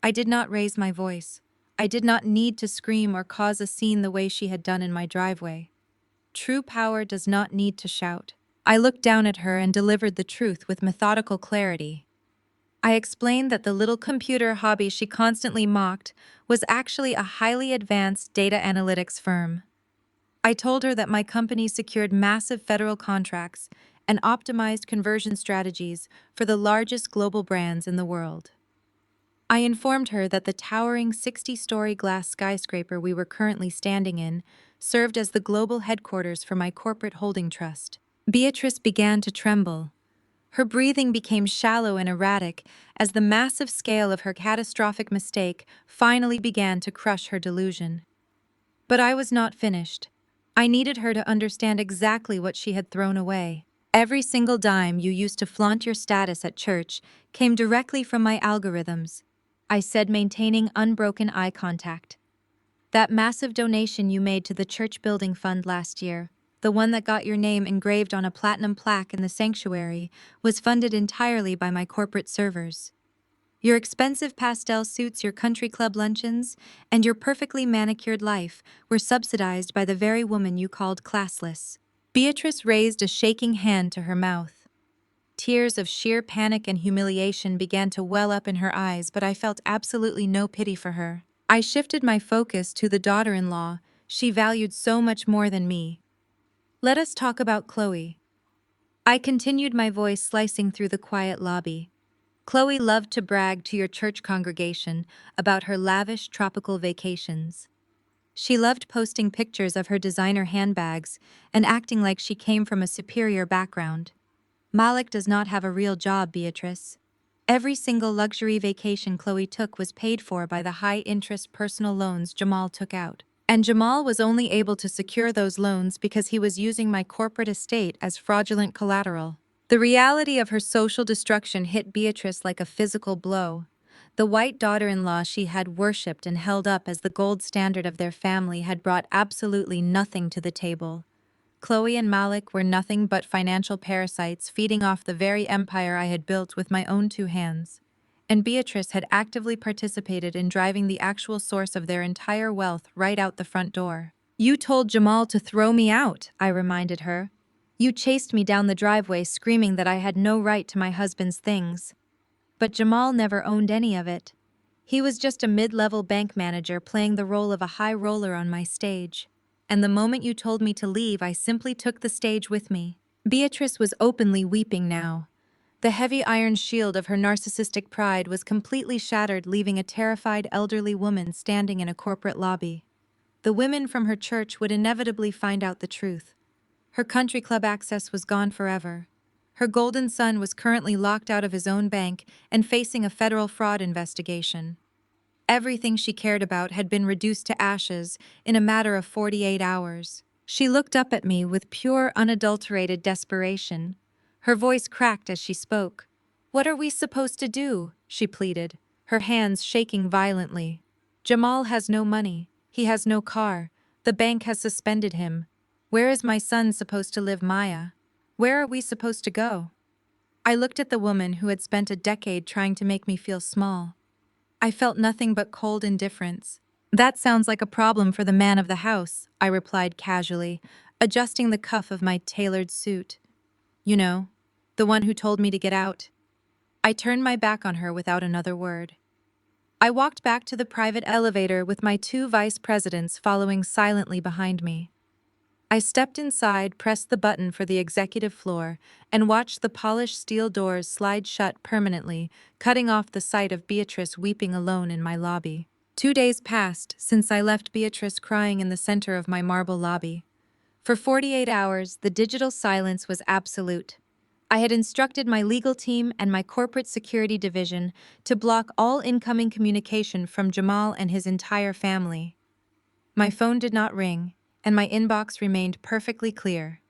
I did not raise my voice. I did not need to scream or cause a scene the way she had done in my driveway. True power does not need to shout. I looked down at her and delivered the truth with methodical clarity. I explained that the little computer hobby she constantly mocked was actually a highly advanced data analytics firm. I told her that my company secured massive federal contracts and optimized conversion strategies for the largest global brands in the world. I informed her that the towering 60-story glass skyscraper we were currently standing in served as the global headquarters for my corporate holding trust. Beatrice began to tremble. Her breathing became shallow and erratic as the massive scale of her catastrophic mistake finally began to crush her delusion. But I was not finished. I needed her to understand exactly what she had thrown away. "Every single dime you used to flaunt your status at church came directly from my algorithms," I said, maintaining unbroken eye contact. "That massive donation you made to the church building fund last year, the one that got your name engraved on a platinum plaque in the sanctuary, was funded entirely by my corporate servers." Your expensive pastel suits, your country club luncheons, and your perfectly manicured life were subsidized by the very woman you called classless. Beatrice raised a shaking hand to her mouth. Tears of sheer panic and humiliation began to well up in her eyes, but I felt absolutely no pity for her. I shifted my focus to the daughter-in-law she valued so much more than me. Let us talk about Chloe. I continued, my voice slicing through the quiet lobby. Chloe loved to brag to your church congregation about her lavish tropical vacations. She loved posting pictures of her designer handbags and acting like she came from a superior background. Malik does not have a real job, Beatrice. Every single luxury vacation Chloe took was paid for by the high-interest personal loans Jamal took out. And Jamal was only able to secure those loans because he was using my corporate estate as fraudulent collateral. The reality of her social destruction hit Beatrice like a physical blow. The white daughter-in-law she had worshipped and held up as the gold standard of their family had brought absolutely nothing to the table. Chloe and Malik were nothing but financial parasites feeding off the very empire I had built with my own two hands. And Beatrice had actively participated in driving the actual source of their entire wealth right out the front door. You told Jamal to throw me out, I reminded her. You chased me down the driveway screaming that I had no right to my husband's things. But Jamal never owned any of it. He was just a mid-level bank manager playing the role of a high roller on my stage. And the moment you told me to leave, I simply took the stage with me. Beatrice was openly weeping now. The heavy iron shield of her narcissistic pride was completely shattered, leaving a terrified elderly woman standing in a corporate lobby. The women from her church would inevitably find out the truth. Her country club access was gone forever. Her golden son was currently locked out of his own bank and facing a federal fraud investigation. Everything she cared about had been reduced to ashes in a matter of 48 hours. She looked up at me with pure, unadulterated desperation. Her voice cracked as she spoke. "What are we supposed to do?" she pleaded, her hands shaking violently. "Jamal has no money. He has no car. The bank has suspended him. Where is my son supposed to live, Maya? Where are we supposed to go?" I looked at the woman who had spent a decade trying to make me feel small. I felt nothing but cold indifference. "That sounds like a problem for the man of the house," I replied casually, adjusting the cuff of my tailored suit. "You know, the one who told me to get out." I turned my back on her without another word. I walked back to the private elevator with my two vice presidents following silently behind me. I stepped inside, pressed the button for the executive floor, and watched the polished steel doors slide shut permanently, cutting off the sight of Beatrice weeping alone in my lobby. 2 days passed since I left Beatrice crying in the center of my marble lobby. For 48 hours, the digital silence was absolute. I had instructed my legal team and my corporate security division to block all incoming communication from Jamal and his entire family. My phone did not ring, and my inbox remained perfectly clear.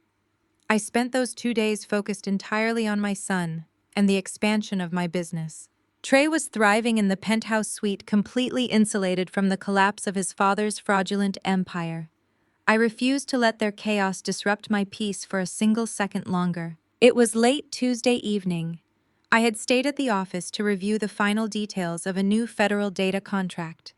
I spent those 2 days focused entirely on my son and the expansion of my business. Trey was thriving in the penthouse suite, completely insulated from the collapse of his father's fraudulent empire. I refused to let their chaos disrupt my peace for a single second longer. It was late Tuesday evening. I had stayed at the office to review the final details of a new federal data contract.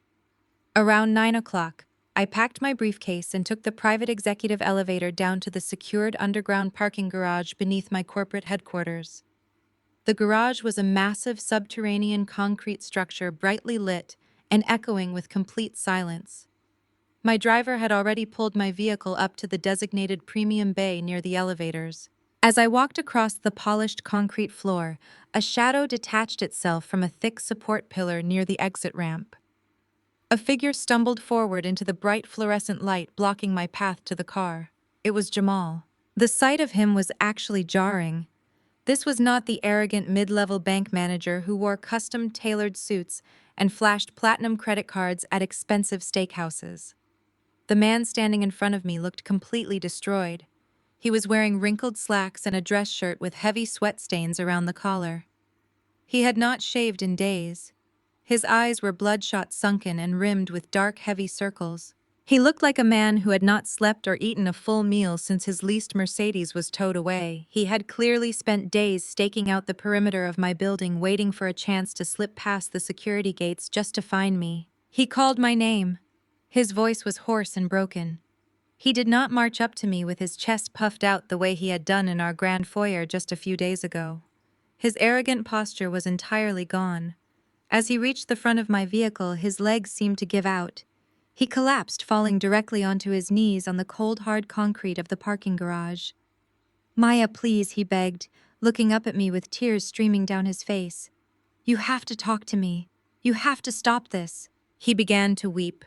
Around 9 o'clock, I packed my briefcase and took the private executive elevator down to the secured underground parking garage beneath my corporate headquarters. The garage was a massive subterranean concrete structure, brightly lit and echoing with complete silence. My driver had already pulled my vehicle up to the designated premium bay near the elevators. As I walked across the polished concrete floor, a shadow detached itself from a thick support pillar near the exit ramp. A figure stumbled forward into the bright fluorescent light, blocking my path to the car. It was Jamal. The sight of him was actually jarring. This was not the arrogant mid-level bank manager who wore custom-tailored suits and flashed platinum credit cards at expensive steakhouses. The man standing in front of me looked completely destroyed. He was wearing wrinkled slacks and a dress shirt with heavy sweat stains around the collar. He had not shaved in days. His eyes were bloodshot, sunken, and rimmed with dark, heavy circles. He looked like a man who had not slept or eaten a full meal since his leased Mercedes was towed away. He had clearly spent days staking out the perimeter of my building, waiting for a chance to slip past the security gates just to find me. He called my name. His voice was hoarse and broken. He did not march up to me with his chest puffed out the way he had done in our grand foyer just a few days ago. His arrogant posture was entirely gone. As he reached the front of my vehicle, his legs seemed to give out. He collapsed, falling directly onto his knees on the cold, hard concrete of the parking garage. "Maya, please," he begged, looking up at me with tears streaming down his face. "You have to talk to me. You have to stop this." He began to weep.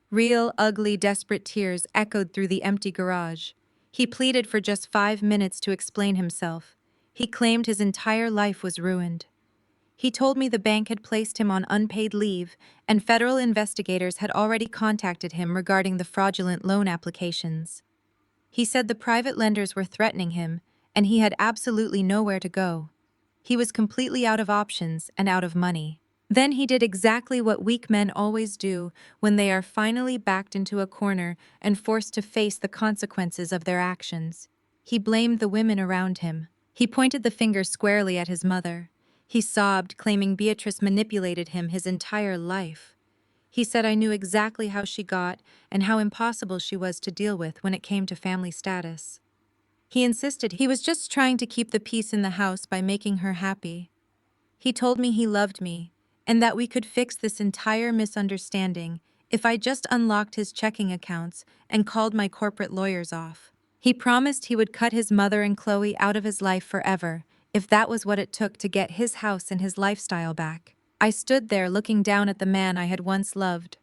Real, ugly, desperate tears echoed through the empty garage. He pleaded for just 5 minutes to explain himself. He claimed his entire life was ruined. He told me the bank had placed him on unpaid leave, and federal investigators had already contacted him regarding the fraudulent loan applications. He said the private lenders were threatening him, and he had absolutely nowhere to go. He was completely out of options and out of money. Then he did exactly what weak men always do when they are finally backed into a corner and forced to face the consequences of their actions. He blamed the women around him. He pointed the finger squarely at his mother. He sobbed, claiming Beatrice manipulated him his entire life. He said I knew exactly how she got and how impossible she was to deal with when it came to family status. He insisted he was just trying to keep the peace in the house by making her happy. He told me he loved me, and that we could fix this entire misunderstanding if I just unlocked his checking accounts and called my corporate lawyers off. He promised he would cut his mother and Chloe out of his life forever, if that was what it took to get his house and his lifestyle back. I stood there looking down at the man I had once loved.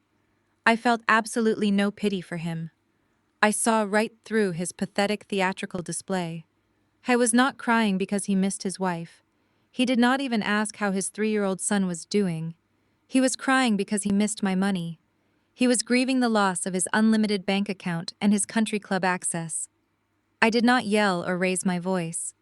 I felt absolutely no pity for him. I saw right through his pathetic theatrical display. I was not crying because he missed his wife. He did not even ask how his 3-year-old son was doing. He was crying because he missed my money. He was grieving the loss of his unlimited bank account and his country club access. I did not yell or raise my voice.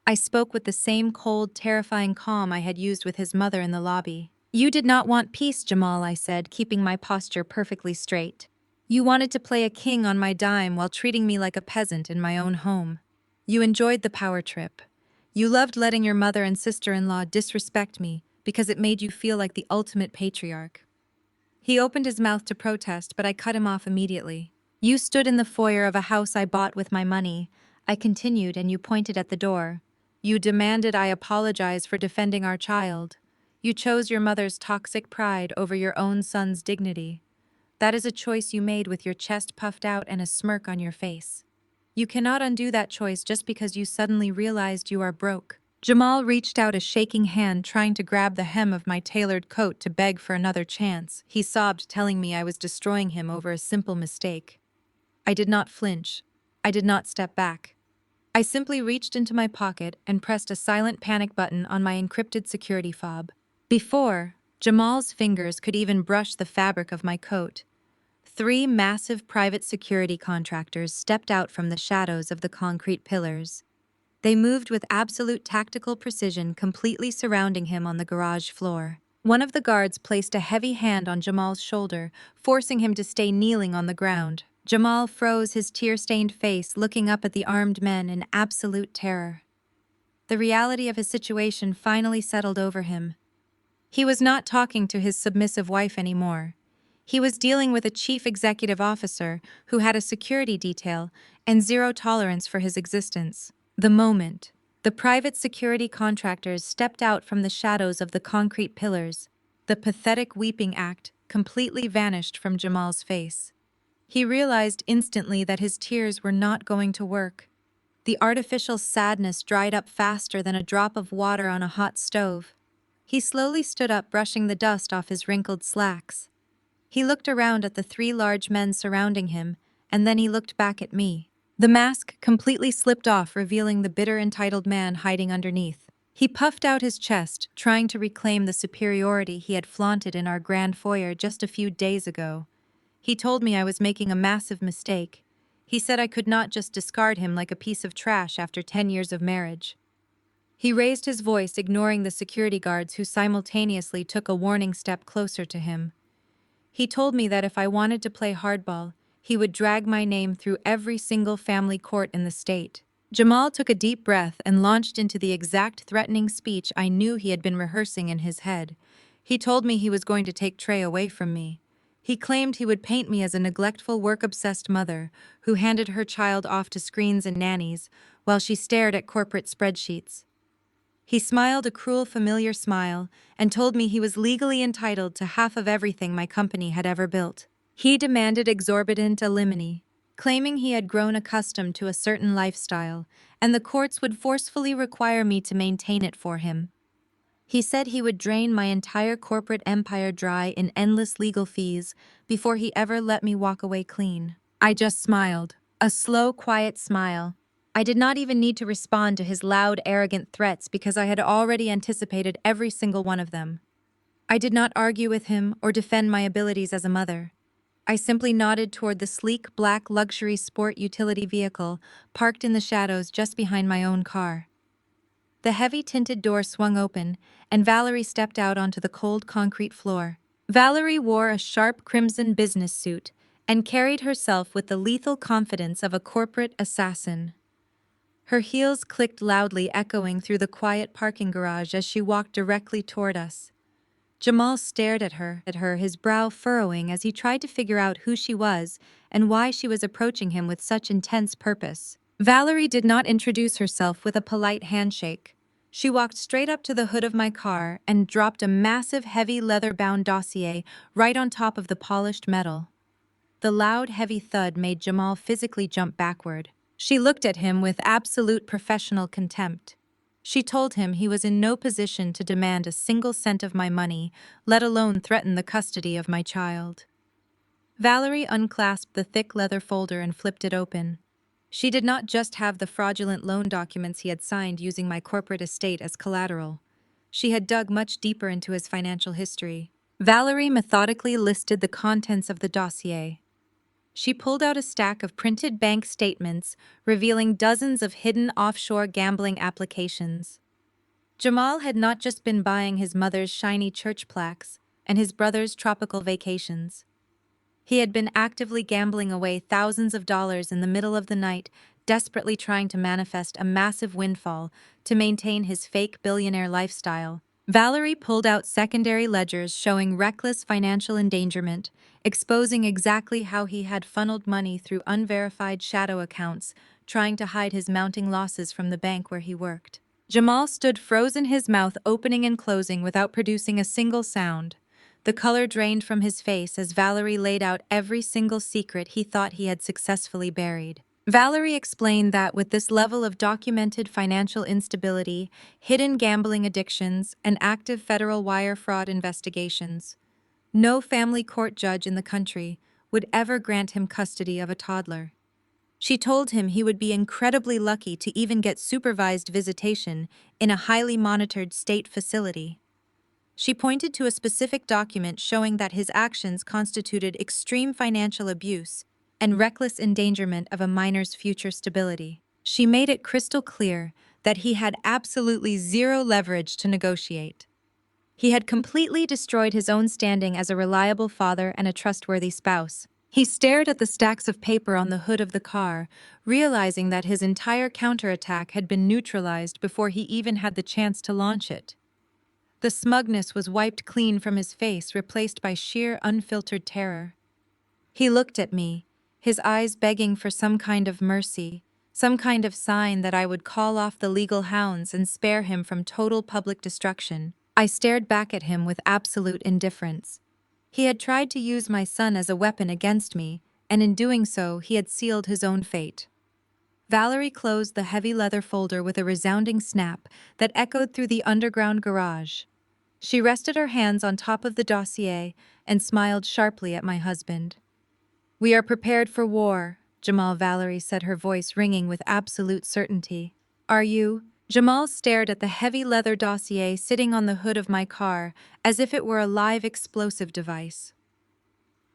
I spoke with the same cold, terrifying calm I had used with his mother in the lobby. "You did not want peace, Jamal," I said, keeping my posture perfectly straight. "You wanted to play a king on my dime while treating me like a peasant in my own home. You enjoyed the power trip. You loved letting your mother and sister-in-law disrespect me because it made you feel like the ultimate patriarch." He opened his mouth to protest, but I cut him off immediately. "You stood in the foyer of a house I bought with my money," I continued, "and you pointed at the door. You demanded I apologize for defending our child. You chose your mother's toxic pride over your own son's dignity. That is a choice you made with your chest puffed out and a smirk on your face. You cannot undo that choice just because you suddenly realized you are broke." Jamal reached out a shaking hand, trying to grab the hem of my tailored coat to beg for another chance. He sobbed, telling me I was destroying him over a simple mistake. I did not flinch. I did not step back. I simply reached into my pocket and pressed a silent panic button on my encrypted security fob. Before Jamal's fingers could even brush the fabric of my coat, 3 massive private security contractors stepped out from the shadows of the concrete pillars. They moved with absolute tactical precision, completely surrounding him on the garage floor. One of the guards placed a heavy hand on Jamal's shoulder, forcing him to stay kneeling on the ground. Jamal froze, his tear-stained face looking up at the armed men in absolute terror. The reality of his situation finally settled over him. He was not talking to his submissive wife anymore. He was dealing with a chief executive officer who had a security detail and zero tolerance for his existence. The moment the private security contractors stepped out from the shadows of the concrete pillars, the pathetic weeping act completely vanished from Jamal's face. He realized instantly that his tears were not going to work. The artificial sadness dried up faster than a drop of water on a hot stove. He slowly stood up, brushing the dust off his wrinkled slacks. He looked around at the 3 large men surrounding him, and then he looked back at me. The mask completely slipped off, revealing the bitter, entitled man hiding underneath. He puffed out his chest, trying to reclaim the superiority he had flaunted in our grand foyer just a few days ago. He told me I was making a massive mistake. He said I could not just discard him like a piece of trash after 10 years of marriage. He raised his voice, ignoring the security guards who simultaneously took a warning step closer to him. He told me that if I wanted to play hardball, he would drag my name through every single family court in the state. Jamal took a deep breath and launched into the exact threatening speech I knew he had been rehearsing in his head. He told me he was going to take Trey away from me. He claimed he would paint me as a neglectful, work-obsessed mother who handed her child off to screens and nannies while she stared at corporate spreadsheets. He smiled a cruel, familiar smile and told me he was legally entitled to half of everything my company had ever built. He demanded exorbitant alimony, claiming he had grown accustomed to a certain lifestyle, and the courts would forcefully require me to maintain it for him. He said he would drain my entire corporate empire dry in endless legal fees before he ever let me walk away clean. I just smiled, a slow, quiet smile. I did not even need to respond to his loud, arrogant threats because I had already anticipated every single one of them. I did not argue with him or defend my abilities as a mother. I simply nodded toward the sleek, black luxury sport utility vehicle parked in the shadows just behind my own car. The heavy tinted door swung open, and Valerie stepped out onto the cold concrete floor. Valerie wore a sharp crimson business suit and carried herself with the lethal confidence of a corporate assassin. Her heels clicked loudly, echoing through the quiet parking garage as she walked directly toward us. Jamal stared at her, his brow furrowing as he tried to figure out who she was and why she was approaching him with such intense purpose. Valerie did not introduce herself with a polite handshake. She walked straight up to the hood of my car and dropped a massive, heavy leather-bound dossier right on top of the polished metal. The loud, heavy thud made Jamal physically jump backward. She looked at him with absolute professional contempt. She told him he was in no position to demand a single cent of my money, let alone threaten the custody of my child. Valerie unclasped the thick leather folder and flipped it open. She did not just have the fraudulent loan documents he had signed using my corporate estate as collateral. She had dug much deeper into his financial history. Valerie methodically listed the contents of the dossier. She pulled out a stack of printed bank statements, revealing dozens of hidden offshore gambling applications. Jamal had not just been buying his mother's shiny church plaques and his brother's tropical vacations. He had been actively gambling away thousands of dollars in the middle of the night, desperately trying to manifest a massive windfall to maintain his fake billionaire lifestyle. Valerie pulled out secondary ledgers showing reckless financial endangerment, exposing exactly how he had funneled money through unverified shadow accounts, trying to hide his mounting losses from the bank where he worked. Jamal stood frozen, his mouth opening and closing without producing a single sound. The color drained from his face as Valerie laid out every single secret he thought he had successfully buried. Valerie explained that with this level of documented financial instability, hidden gambling addictions, and active federal wire fraud investigations, no family court judge in the country would ever grant him custody of a toddler. She told him he would be incredibly lucky to even get supervised visitation in a highly monitored state facility. She pointed to a specific document showing that his actions constituted extreme financial abuse and reckless endangerment of a minor's future stability. She made it crystal clear that he had absolutely zero leverage to negotiate. He had completely destroyed his own standing as a reliable father and a trustworthy spouse. He stared at the stacks of paper on the hood of the car, realizing that his entire counterattack had been neutralized before he even had the chance to launch it. The smugness was wiped clean from his face, replaced by sheer, unfiltered terror. He looked at me, his eyes begging for some kind of mercy, some kind of sign that I would call off the legal hounds and spare him from total public destruction. I stared back at him with absolute indifference. He had tried to use my son as a weapon against me, and in doing so, he had sealed his own fate. Valerie closed the heavy leather folder with a resounding snap that echoed through the underground garage. She rested her hands on top of the dossier and smiled sharply at my husband. "We are prepared for war," Valerie said, her voice ringing with absolute certainty. "Are you?" Jamal stared at the heavy leather dossier sitting on the hood of my car as if it were a live explosive device.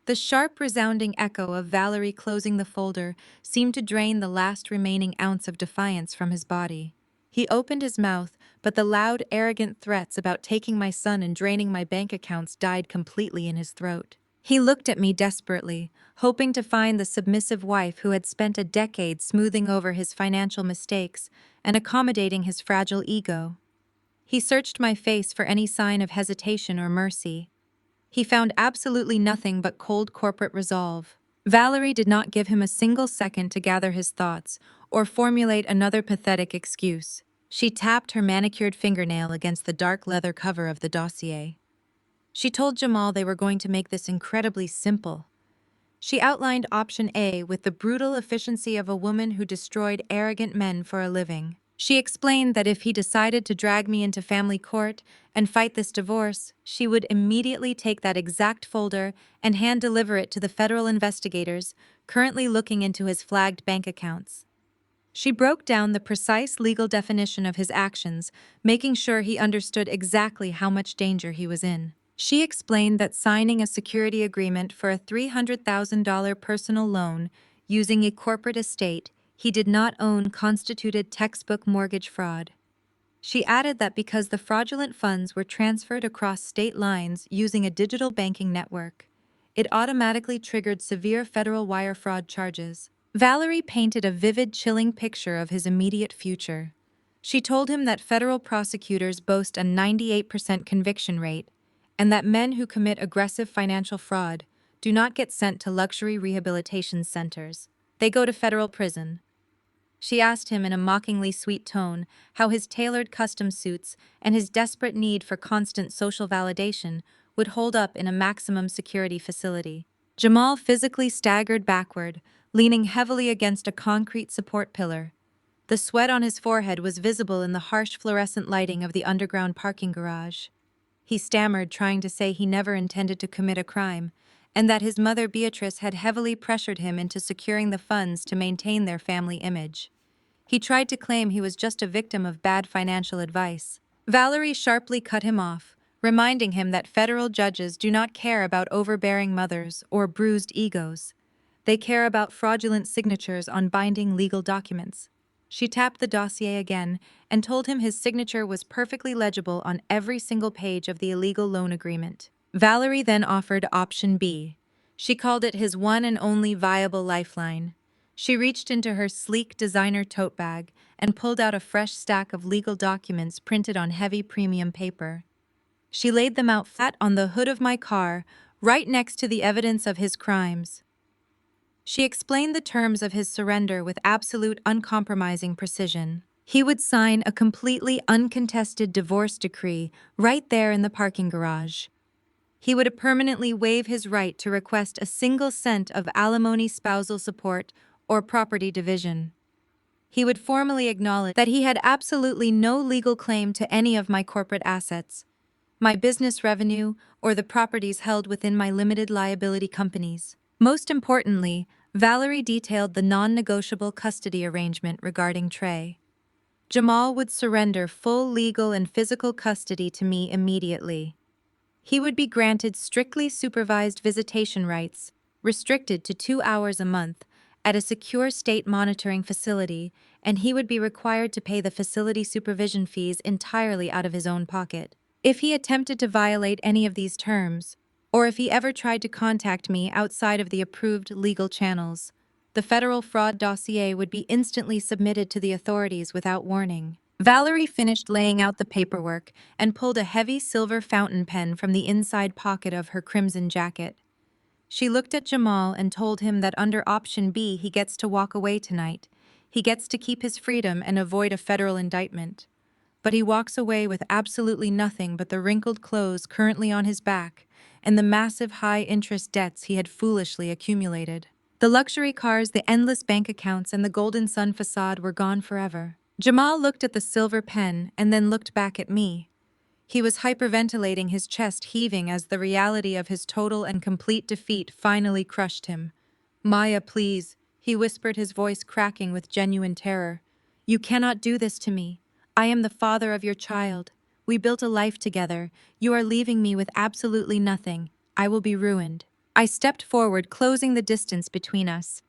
The sharp, resounding echo of Valerie closing the folder seemed to drain the last remaining ounce of defiance from his body. He opened his mouth, but the loud, arrogant threats about taking my son and draining my bank accounts died completely in his throat. He looked at me desperately, hoping to find the submissive wife who had spent a decade smoothing over his financial mistakes and accommodating his fragile ego. He searched my face for any sign of hesitation or mercy. He found absolutely nothing but cold corporate resolve. Valerie did not give him a single second to gather his thoughts or formulate another pathetic excuse. She tapped her manicured fingernail against the dark leather cover of the dossier. She told Jamal they were going to make this incredibly simple. She outlined option A with the brutal efficiency of a woman who destroyed arrogant men for a living. She explained that if he decided to drag me into family court and fight this divorce, she would immediately take that exact folder and hand-deliver it to the federal investigators currently looking into his flagged bank accounts. She broke down the precise legal definition of his actions, making sure he understood exactly how much danger he was in. She explained that signing a security agreement for a $300,000 personal loan using a corporate estate he did not own constituted textbook mortgage fraud. She added that because the fraudulent funds were transferred across state lines using a digital banking network, it automatically triggered severe federal wire fraud charges. Valerie painted a vivid, chilling picture of his immediate future. She told him that federal prosecutors boast a 98% conviction rate, and that men who commit aggressive financial fraud do not get sent to luxury rehabilitation centers. They go to federal prison. She asked him in a mockingly sweet tone how his tailored custom suits and his desperate need for constant social validation would hold up in a maximum security facility. Jamal physically staggered backward, leaning heavily against a concrete support pillar. The sweat on his forehead was visible in the harsh fluorescent lighting of the underground parking garage. He stammered, trying to say he never intended to commit a crime, and that his mother Beatrice had heavily pressured him into securing the funds to maintain their family image. He tried to claim he was just a victim of bad financial advice. Valerie sharply cut him off, reminding him that federal judges do not care about overbearing mothers or bruised egos. They care about fraudulent signatures on binding legal documents. She tapped the dossier again and told him his signature was perfectly legible on every single page of the illegal loan agreement. Valerie then offered option B. She called it his one and only viable lifeline. She reached into her sleek designer tote bag and pulled out a fresh stack of legal documents printed on heavy premium paper. She laid them out flat on the hood of my car, right next to the evidence of his crimes. She explained the terms of his surrender with absolute uncompromising precision. He would sign a completely uncontested divorce decree right there in the parking garage. He would permanently waive his right to request a single cent of alimony, spousal support, or property division. He would formally acknowledge that he had absolutely no legal claim to any of my corporate assets, my business revenue, or the properties held within my limited liability companies. Most importantly, Valerie detailed the non-negotiable custody arrangement regarding Trey. Jamal would surrender full legal and physical custody to me immediately. He would be granted strictly supervised visitation rights, restricted to 2 hours a month, at a secure state monitoring facility, and he would be required to pay the facility supervision fees entirely out of his own pocket. If he attempted to violate any of these terms, or if he ever tried to contact me outside of the approved legal channels, the federal fraud dossier would be instantly submitted to the authorities without warning. Valerie finished laying out the paperwork and pulled a heavy silver fountain pen from the inside pocket of her crimson jacket. She looked at Jamal and told him that under option B he gets to walk away tonight. He gets to keep his freedom and avoid a federal indictment. But he walks away with absolutely nothing but the wrinkled clothes currently on his back and the massive high-interest debts he had foolishly accumulated. The luxury cars, the endless bank accounts, and the Golden Sun facade were gone forever. Jamal looked at the silver pen and then looked back at me. He was hyperventilating, his chest heaving as the reality of his total and complete defeat finally crushed him. "Maya, please," he whispered, his voice cracking with genuine terror. "You cannot do this to me. I am the father of your child. We built a life together. You are leaving me with absolutely nothing. I will be ruined." I stepped forward, closing the distance between us.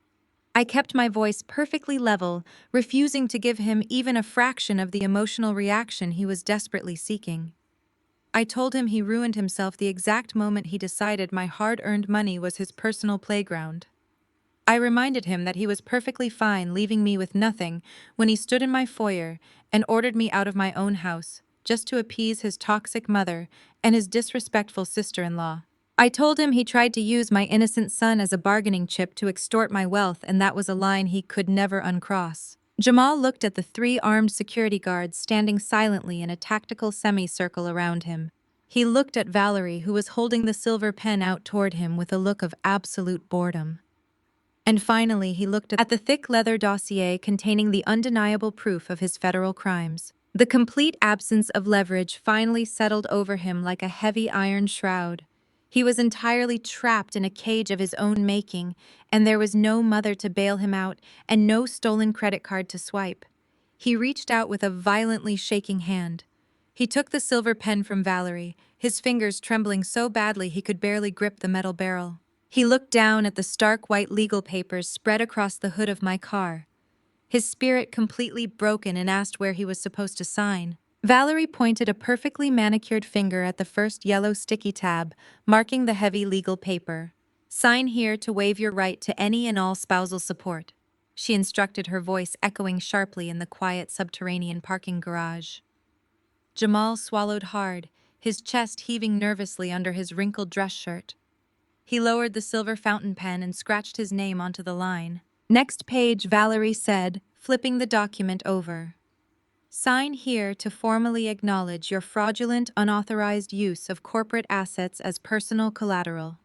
I kept my voice perfectly level, refusing to give him even a fraction of the emotional reaction he was desperately seeking. I told him he ruined himself the exact moment he decided my hard-earned money was his personal playground. I reminded him that he was perfectly fine leaving me with nothing when he stood in my foyer and ordered me out of my own house, just to appease his toxic mother and his disrespectful sister-in-law. I told him he tried to use my innocent son as a bargaining chip to extort my wealth, and that was a line he could never uncross. Jamal looked at the three armed security guards standing silently in a tactical semicircle around him. He looked at Valerie, who was holding the silver pen out toward him with a look of absolute boredom. And finally, he looked at the thick leather dossier containing the undeniable proof of his federal crimes. The complete absence of leverage finally settled over him like a heavy iron shroud. He was entirely trapped in a cage of his own making, and there was no mother to bail him out and no stolen credit card to swipe. He reached out with a violently shaking hand. He took the silver pen from Valerie, his fingers trembling so badly he could barely grip the metal barrel. He looked down at the stark white legal papers spread across the hood of my car, his spirit completely broken, and asked where he was supposed to sign. Valerie pointed a perfectly manicured finger at the first yellow sticky tab, marking the heavy legal paper. "Sign here to waive your right to any and all spousal support," she instructed, her voice echoing sharply in the quiet subterranean parking garage. Jamal swallowed hard, his chest heaving nervously under his wrinkled dress shirt. He lowered the silver fountain pen and scratched his name onto the line. "Next page," Valerie said, flipping the document over. "Sign here to formally acknowledge your fraudulent, unauthorized use of corporate assets as personal collateral."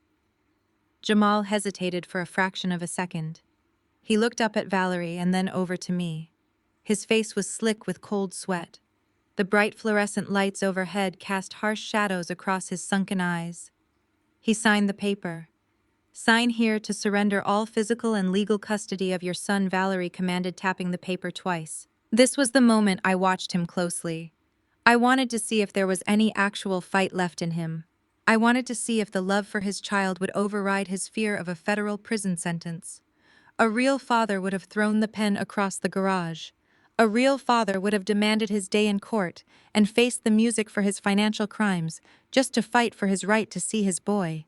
Jamal hesitated for a fraction of a second. He looked up at Valerie and then over to me. His face was slick with cold sweat. The bright fluorescent lights overhead cast harsh shadows across his sunken eyes. He signed the paper. "Sign here to surrender all physical and legal custody of your son," Valerie commanded, tapping the paper twice. This was the moment I watched him closely. I wanted to see if there was any actual fight left in him. I wanted to see if the love for his child would override his fear of a federal prison sentence. A real father would have thrown the pen across the garage. A real father would have demanded his day in court and faced the music for his financial crimes, just to fight for his right to see his boy.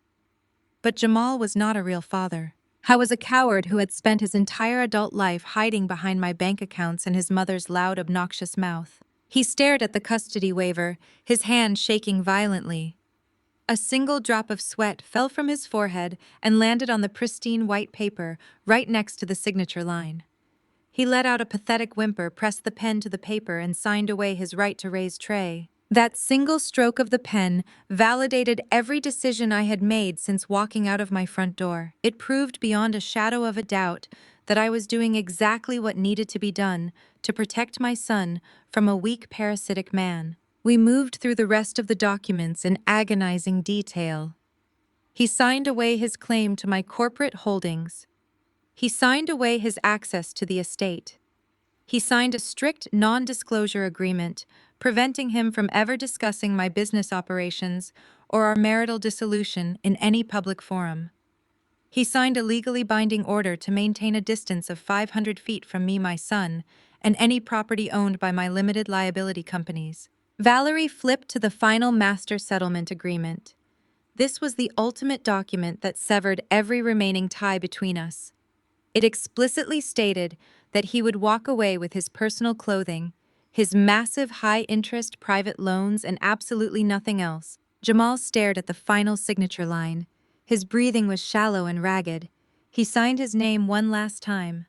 But Jamal was not a real father. I was a coward who had spent his entire adult life hiding behind my bank accounts and his mother's loud, obnoxious mouth. He stared at the custody waiver, his hand shaking violently. A single drop of sweat fell from his forehead and landed on the pristine white paper right next to the signature line. He let out a pathetic whimper, pressed the pen to the paper, and signed away his right to raise Trey. That single stroke of the pen validated every decision I had made since walking out of my front door. It proved beyond a shadow of a doubt that I was doing exactly what needed to be done to protect my son from a weak, parasitic man. We moved through the rest of the documents in agonizing detail. He signed away his claim to my corporate holdings. He signed away his access to the estate. He signed a strict non-disclosure agreement, preventing him from ever discussing my business operations or our marital dissolution in any public forum. He signed a legally binding order to maintain a distance of 500 feet from me, my son, and any property owned by my limited liability companies. Valerie flipped to the final master settlement agreement. This was the ultimate document that severed every remaining tie between us. It explicitly stated that he would walk away with his personal clothing, his massive high-interest private loans, and absolutely nothing else. Jamal stared at the final signature line. His breathing was shallow and ragged. He signed his name one last time.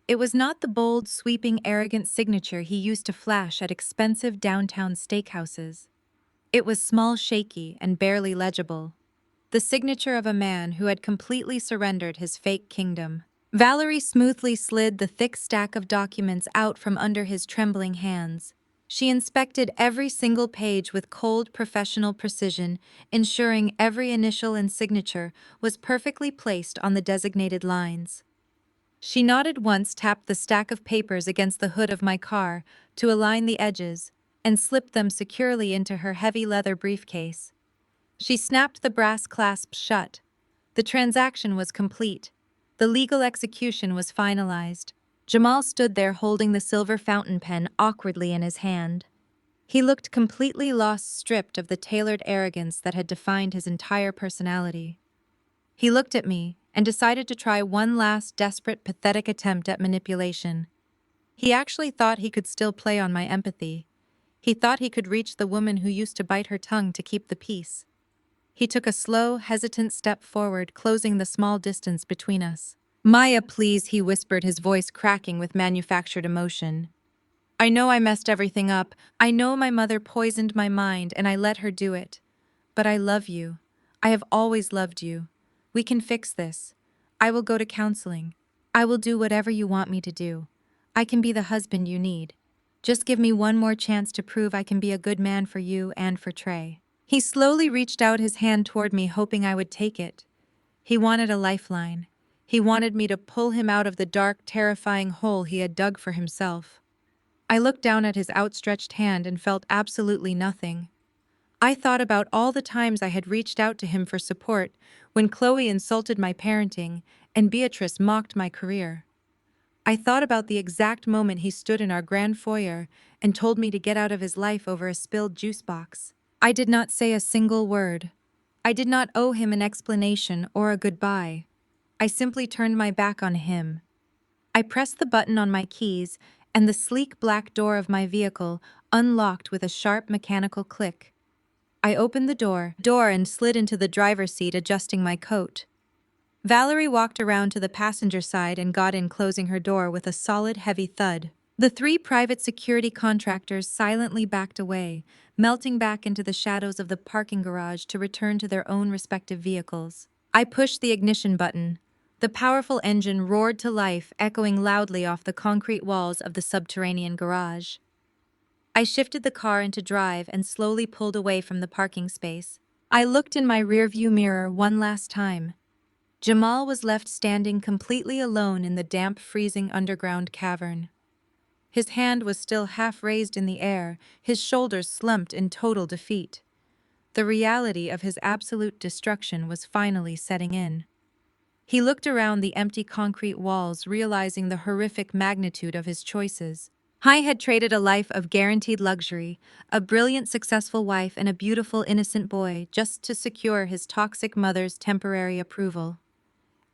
It was not the bold, sweeping, arrogant signature he used to flash at expensive downtown steakhouses. It was small, shaky, and barely legible. The signature of a man who had completely surrendered his fake kingdom. Valerie smoothly slid the thick stack of documents out from under his trembling hands. She inspected every single page with cold, professional precision, ensuring every initial and signature was perfectly placed on the designated lines. She nodded once, tapped the stack of papers against the hood of my car to align the edges, and slipped them securely into her heavy leather briefcase. She snapped the brass clasp shut. The transaction was complete. The legal execution was finalized. Jamal stood there holding the silver fountain pen awkwardly in his hand. He looked completely lost, stripped of the tailored arrogance that had defined his entire personality. He looked at me and decided to try one last desperate, pathetic attempt at manipulation. He actually thought he could still play on my empathy. He thought he could reach the woman who used to bite her tongue to keep the peace. He took a slow, hesitant step forward, closing the small distance between us. "Maya, please," he whispered, his voice cracking with manufactured emotion. "I know I messed everything up. I know my mother poisoned my mind and I let her do it. But I love you. I have always loved you. We can fix this. I will go to counseling. I will do whatever you want me to do. I can be the husband you need. Just give me one more chance to prove I can be a good man for you and for Trey." He slowly reached out his hand toward me, hoping I would take it. He wanted a lifeline. He wanted me to pull him out of the dark, terrifying hole he had dug for himself. I looked down at his outstretched hand and felt absolutely nothing. I thought about all the times I had reached out to him for support, when Chloe insulted my parenting and Beatrice mocked my career. I thought about the exact moment he stood in our grand foyer and told me to get out of his life over a spilled juice box. I did not say a single word. I did not owe him an explanation or a goodbye. I simply turned my back on him. I pressed the button on my keys, and the sleek black door of my vehicle unlocked with a sharp mechanical click. I opened the door and slid into the driver's seat, adjusting my coat. Valerie walked around to the passenger side and got in, closing her door with a solid, heavy thud. The three private security contractors silently backed away, melting back into the shadows of the parking garage to return to their own respective vehicles. I pushed the ignition button. The powerful engine roared to life, echoing loudly off the concrete walls of the subterranean garage. I shifted the car into drive and slowly pulled away from the parking space. I looked in my rearview mirror one last time. Jamal was left standing completely alone in the damp, freezing underground cavern. His hand was still half raised in the air, his shoulders slumped in total defeat. The reality of his absolute destruction was finally setting in. He looked around the empty concrete walls, realizing the horrific magnitude of his choices. I had traded a life of guaranteed luxury, a brilliant, successful wife, and a beautiful, innocent boy just to secure his toxic mother's temporary approval.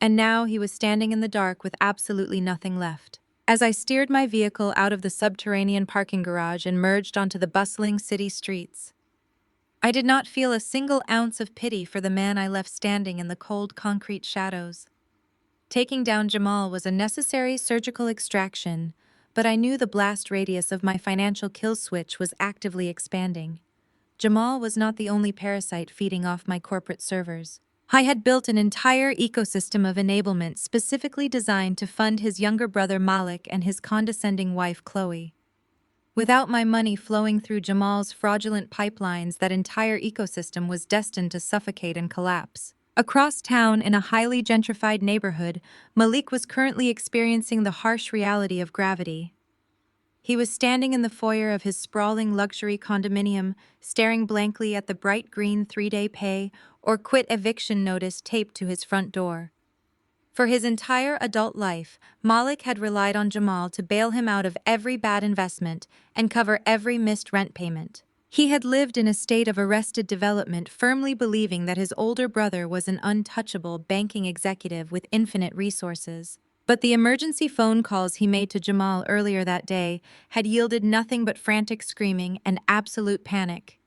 And now he was standing in the dark with absolutely nothing left. As I steered my vehicle out of the subterranean parking garage and merged onto the bustling city streets, I did not feel a single ounce of pity for the man I left standing in the cold concrete shadows. Taking down Jamal was a necessary surgical extraction, but I knew the blast radius of my financial kill switch was actively expanding. Jamal was not the only parasite feeding off my corporate servers. I had built an entire ecosystem of enablement specifically designed to fund his younger brother Malik and his condescending wife Chloe. Without my money flowing through Jamal's fraudulent pipelines, that entire ecosystem was destined to suffocate and collapse. Across town, in a highly gentrified neighborhood, Malik was currently experiencing the harsh reality of gravity. He was standing in the foyer of his sprawling luxury condominium, staring blankly at the bright green 3-day pay or quit eviction notice taped to his front door. For his entire adult life, Malik had relied on Jamal to bail him out of every bad investment and cover every missed rent payment. He had lived in a state of arrested development, firmly believing that his older brother was an untouchable banking executive with infinite resources. But the emergency phone calls he made to Jamal earlier that day had yielded nothing but frantic screaming and absolute panic.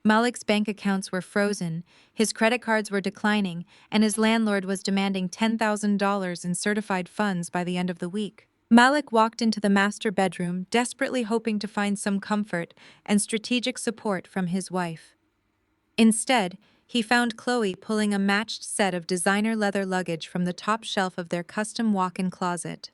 Malik's bank accounts were frozen, his credit cards were declining, and his landlord was demanding $10,000 in certified funds by the end of the week. Malik walked into the master bedroom, desperately hoping to find some comfort and strategic support from his wife. Instead, he found Chloe pulling a matched set of designer leather luggage from the top shelf of their custom walk-in closet.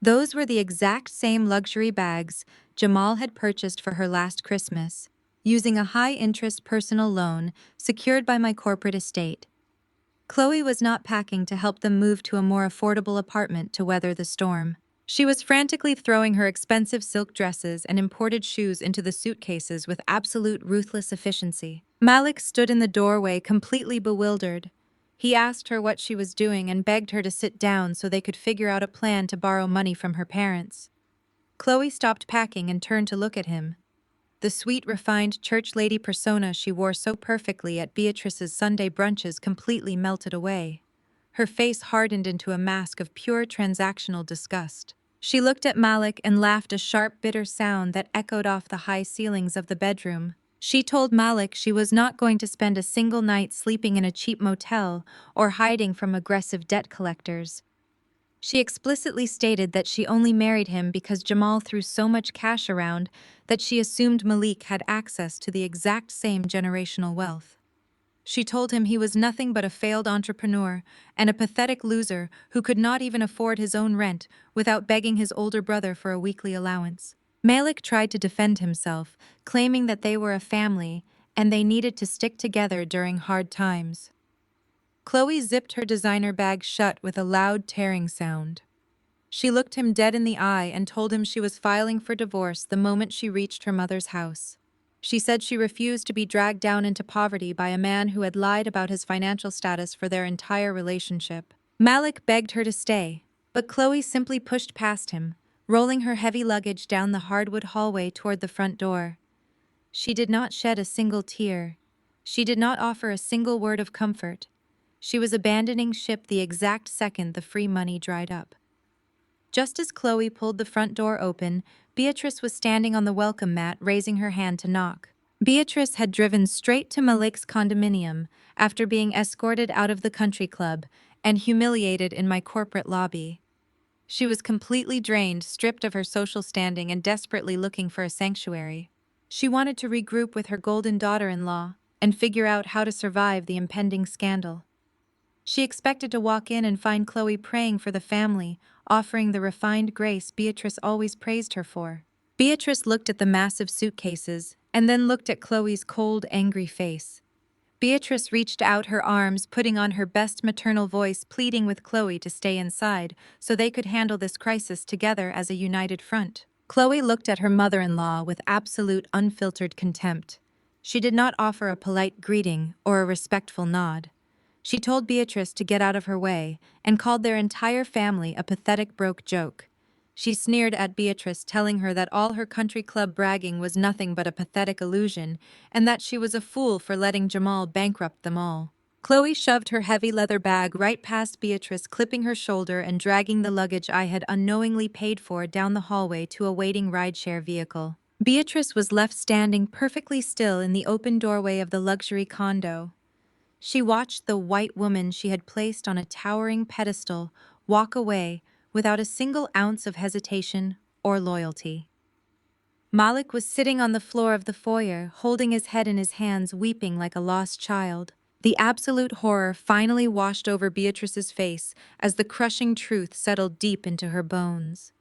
Those were the exact same luxury bags Jamal had purchased for her last Christmas, using a high-interest personal loan secured by my corporate estate. Chloe was not packing to help them move to a more affordable apartment to weather the storm. She was frantically throwing her expensive silk dresses and imported shoes into the suitcases with absolute ruthless efficiency. Malik stood in the doorway, completely bewildered. He asked her what she was doing and begged her to sit down so they could figure out a plan to borrow money from her parents. Chloe stopped packing and turned to look at him. The sweet, refined church lady persona she wore so perfectly at Beatrice's Sunday brunches completely melted away. Her face hardened into a mask of pure transactional disgust. She looked at Malik and laughed a sharp, bitter sound that echoed off the high ceilings of the bedroom. She told Malik she was not going to spend a single night sleeping in a cheap motel or hiding from aggressive debt collectors. She explicitly stated that she only married him because Jamal threw so much cash around that she assumed Malik had access to the exact same generational wealth. She told him he was nothing but a failed entrepreneur and a pathetic loser who could not even afford his own rent without begging his older brother for a weekly allowance. Malik tried to defend himself, claiming that they were a family and they needed to stick together during hard times. Chloe zipped her designer bag shut with a loud tearing sound. She looked him dead in the eye and told him she was filing for divorce the moment she reached her mother's house. She said she refused to be dragged down into poverty by a man who had lied about his financial status for their entire relationship. Malik begged her to stay, but Chloe simply pushed past him, rolling her heavy luggage down the hardwood hallway toward the front door. She did not shed a single tear. She did not offer a single word of comfort. She was abandoning ship the exact second the free money dried up. Just as Chloe pulled the front door open, Beatrice was standing on the welcome mat, raising her hand to knock. Beatrice had driven straight to Malik's condominium after being escorted out of the country club and humiliated in my corporate lobby. She was completely drained, stripped of her social standing, and desperately looking for a sanctuary. She wanted to regroup with her golden daughter-in-law and figure out how to survive the impending scandal. She expected to walk in and find Chloe praying for the family, offering the refined grace Beatrice always praised her for. Beatrice looked at the massive suitcases and then looked at Chloe's cold, angry face. Beatrice reached out her arms, putting on her best maternal voice, pleading with Chloe to stay inside so they could handle this crisis together as a united front. Chloe looked at her mother-in-law with absolute, unfiltered contempt. She did not offer a polite greeting or a respectful nod. She told Beatrice to get out of her way and called their entire family a pathetic broke joke. She sneered at Beatrice, telling her that all her country club bragging was nothing but a pathetic illusion and that she was a fool for letting Jamal bankrupt them all. Chloe shoved her heavy leather bag right past Beatrice, clipping her shoulder and dragging the luggage I had unknowingly paid for down the hallway to a waiting rideshare vehicle. Beatrice was left standing perfectly still in the open doorway of the luxury condo. She watched the white woman she had placed on a towering pedestal walk away without a single ounce of hesitation or loyalty. Malik was sitting on the floor of the foyer, holding his head in his hands, weeping like a lost child. The absolute horror finally washed over Beatrice's face as the crushing truth settled deep into her bones.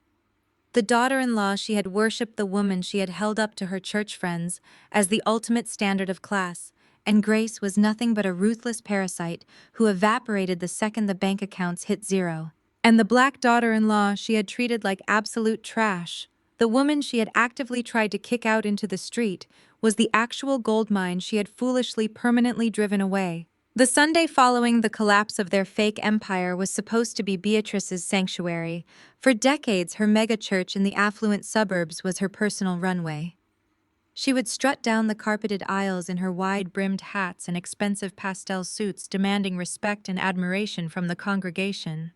The daughter-in-law she had worshipped, the woman she had held up to her church friends as the ultimate standard of class, and Grace was nothing but a ruthless parasite who evaporated the second the bank accounts hit zero. And the black daughter-in-law she had treated like absolute trash, the woman she had actively tried to kick out into the street, was the actual goldmine she had foolishly permanently driven away. The Sunday following the collapse of their fake empire was supposed to be Beatrice's sanctuary. For decades, her megachurch in the affluent suburbs was her personal runway. She would strut down the carpeted aisles in her wide-brimmed hats and expensive pastel suits, demanding respect and admiration from the congregation.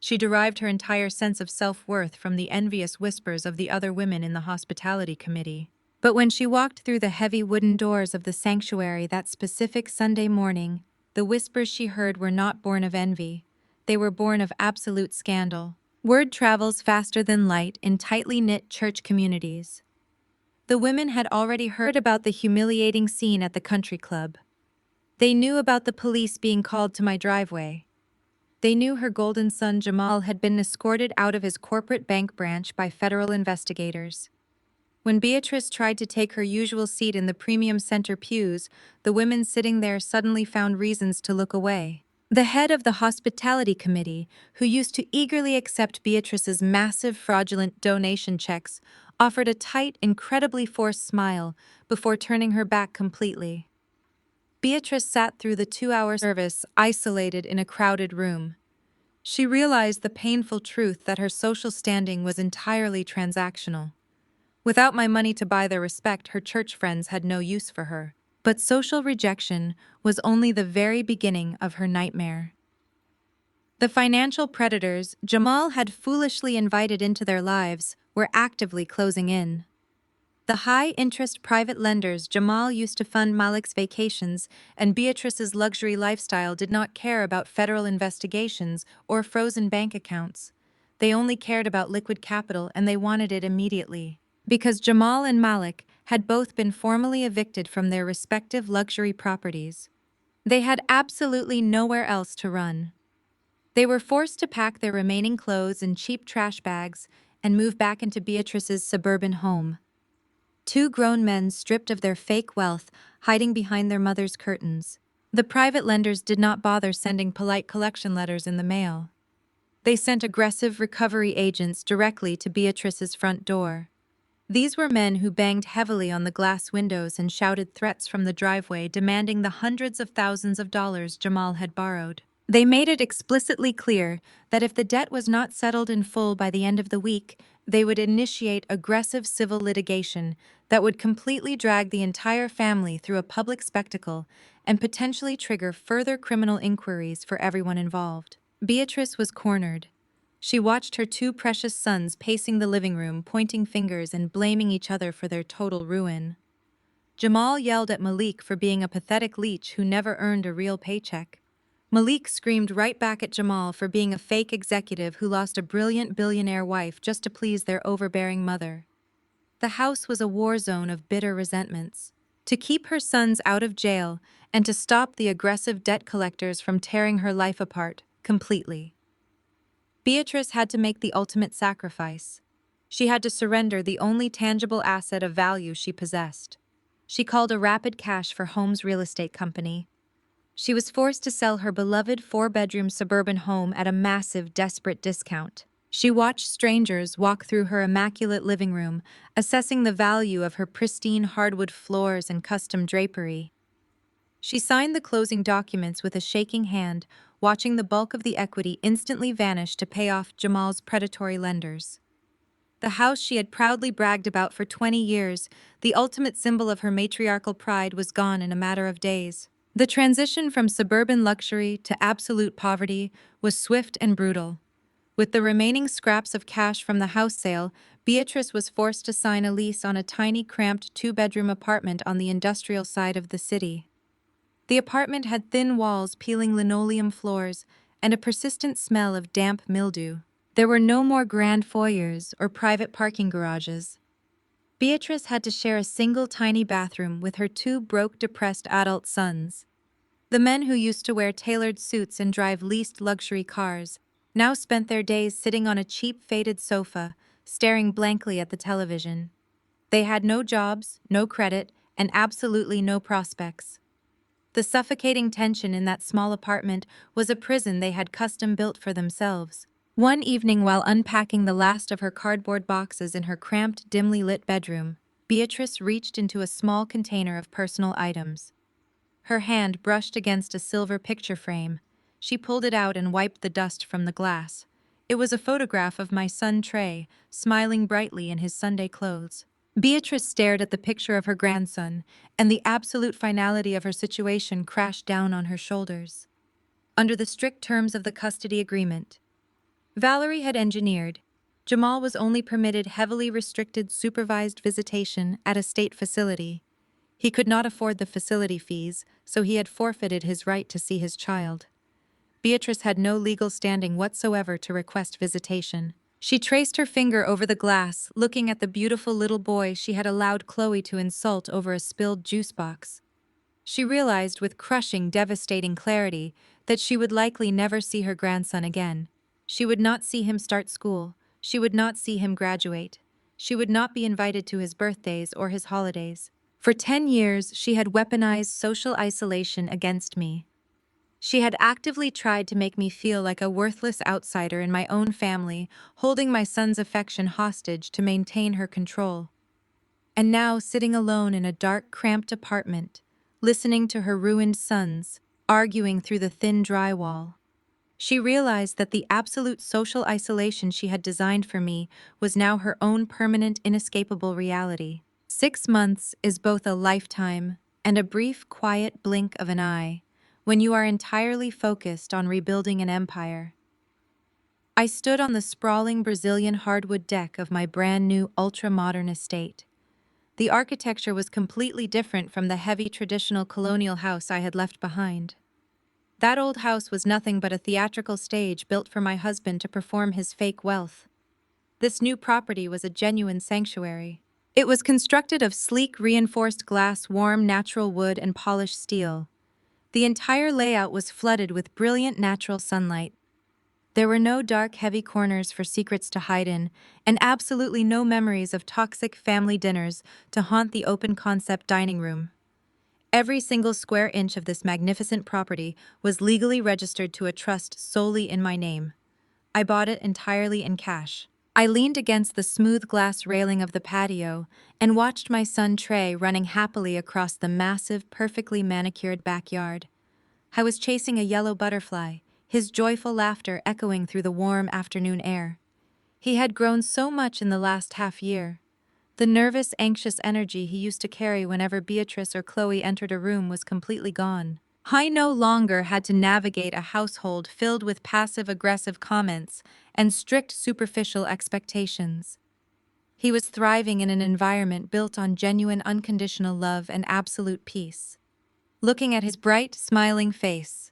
She derived her entire sense of self-worth from the envious whispers of the other women in the hospitality committee. But when she walked through the heavy wooden doors of the sanctuary that specific Sunday morning, the whispers she heard were not born of envy. They were born of absolute scandal. Word travels faster than light in tightly knit church communities. The women had already heard about the humiliating scene at the country club. They knew about the police being called to my driveway. They knew her golden son Jamal had been escorted out of his corporate bank branch by federal investigators. When Beatrice tried to take her usual seat in the premium center pews, the women sitting there suddenly found reasons to look away. The head of the hospitality committee, who used to eagerly accept Beatrice's massive fraudulent donation checks, offered a tight, incredibly forced smile before turning her back completely. Beatrice sat through the 2-hour service, isolated in a crowded room. She realized the painful truth that her social standing was entirely transactional. Without my money to buy their respect, her church friends had no use for her. But social rejection was only the very beginning of her nightmare. The financial predators Jamal had foolishly invited into their lives were actively closing in. The high-interest private lenders Jamal used to fund Malik's vacations and Beatrice's luxury lifestyle did not care about federal investigations or frozen bank accounts. They only cared about liquid capital and they wanted it immediately. Because Jamal and Malik had both been formally evicted from their respective luxury properties, they had absolutely nowhere else to run. They were forced to pack their remaining clothes in cheap trash bags and move back into Beatrice's suburban home. Two grown men stripped of their fake wealth, hiding behind their mother's curtains. The private lenders did not bother sending polite collection letters in the mail. They sent aggressive recovery agents directly to Beatrice's front door. These were men who banged heavily on the glass windows and shouted threats from the driveway demanding the hundreds of thousands of dollars Jamal had borrowed. They made it explicitly clear that if the debt was not settled in full by the end of the week, they would initiate aggressive civil litigation that would completely drag the entire family through a public spectacle and potentially trigger further criminal inquiries for everyone involved. Beatrice was cornered. She watched her two precious sons pacing the living room, pointing fingers and blaming each other for their total ruin. Jamal yelled at Malik for being a pathetic leech who never earned a real paycheck. Malik screamed right back at Jamal for being a fake executive who lost a brilliant billionaire wife just to please their overbearing mother. The house was a war zone of bitter resentments. To keep her sons out of jail and to stop the aggressive debt collectors from tearing her life apart completely, Beatrice had to make the ultimate sacrifice. She had to surrender the only tangible asset of value she possessed. She called a rapid cash for Home's real estate company. She was forced to sell her beloved four-bedroom suburban home at a massive, desperate discount. She watched strangers walk through her immaculate living room, assessing the value of her pristine hardwood floors and custom drapery. She signed the closing documents with a shaking hand, watching the bulk of the equity instantly vanish to pay off Jamal's predatory lenders. The house she had proudly bragged about for 20 years, the ultimate symbol of her matriarchal pride, was gone in a matter of days. The transition from suburban luxury to absolute poverty was swift and brutal. With the remaining scraps of cash from the house sale, Beatrice was forced to sign a lease on a tiny, cramped two-bedroom apartment on the industrial side of the city. The apartment had thin walls, peeling linoleum floors, and a persistent smell of damp mildew. There were no more grand foyers or private parking garages. Beatrice had to share a single tiny bathroom with her two broke, depressed adult sons. The men who used to wear tailored suits and drive leased luxury cars now spent their days sitting on a cheap, faded sofa, staring blankly at the television. They had no jobs, no credit, and absolutely no prospects. The suffocating tension in that small apartment was a prison they had custom-built for themselves. One evening, while unpacking the last of her cardboard boxes in her cramped, dimly lit bedroom, Beatrice reached into a small container of personal items. Her hand brushed against a silver picture frame. She pulled it out and wiped the dust from the glass. It was a photograph of my son Trey, smiling brightly in his Sunday clothes. Beatrice stared at the picture of her grandson, and the absolute finality of her situation crashed down on her shoulders. Under the strict terms of the custody agreement Valerie had engineered, Jamal was only permitted heavily restricted supervised visitation at a state facility. He could not afford the facility fees, so he had forfeited his right to see his child. Beatrice had no legal standing whatsoever to request visitation. She traced her finger over the glass, looking at the beautiful little boy she had allowed Chloe to insult over a spilled juice box. She realized with crushing, devastating clarity that she would likely never see her grandson again. She would not see him start school. She would not see him graduate. She would not be invited to his birthdays or his holidays. For 10 years, she had weaponized social isolation against me. She had actively tried to make me feel like a worthless outsider in my own family, holding my son's affection hostage to maintain her control. And now, sitting alone in a dark, cramped apartment, listening to her ruined sons, arguing through the thin drywall, She realized that the absolute social isolation she had designed for me was now her own permanent, inescapable reality. 6 months is both a lifetime and a brief, quiet blink of an eye when you are entirely focused on rebuilding an empire. I stood on the sprawling Brazilian hardwood deck of my brand new ultra-modern estate. The architecture was completely different from the heavy traditional colonial house I had left behind. That old house was nothing but a theatrical stage built for my husband to perform his fake wealth. This new property was a genuine sanctuary. It was constructed of sleek, reinforced glass, warm, natural wood, and polished steel. The entire layout was flooded with brilliant natural sunlight. There were no dark, heavy corners for secrets to hide in, and absolutely no memories of toxic family dinners to haunt the open-concept dining room. Every single square inch of this magnificent property was legally registered to a trust solely in my name. I bought it entirely in cash. I leaned against the smooth glass railing of the patio and watched my son Trey running happily across the massive, perfectly manicured backyard. I was chasing a yellow butterfly, his joyful laughter echoing through the warm afternoon air. He had grown so much in the last half-year. The nervous, anxious energy he used to carry whenever Beatrice or Chloe entered a room was completely gone. I no longer had to navigate a household filled with passive-aggressive comments and strict superficial expectations. He was thriving in an environment built on genuine unconditional love and absolute peace. Looking at his bright, smiling face,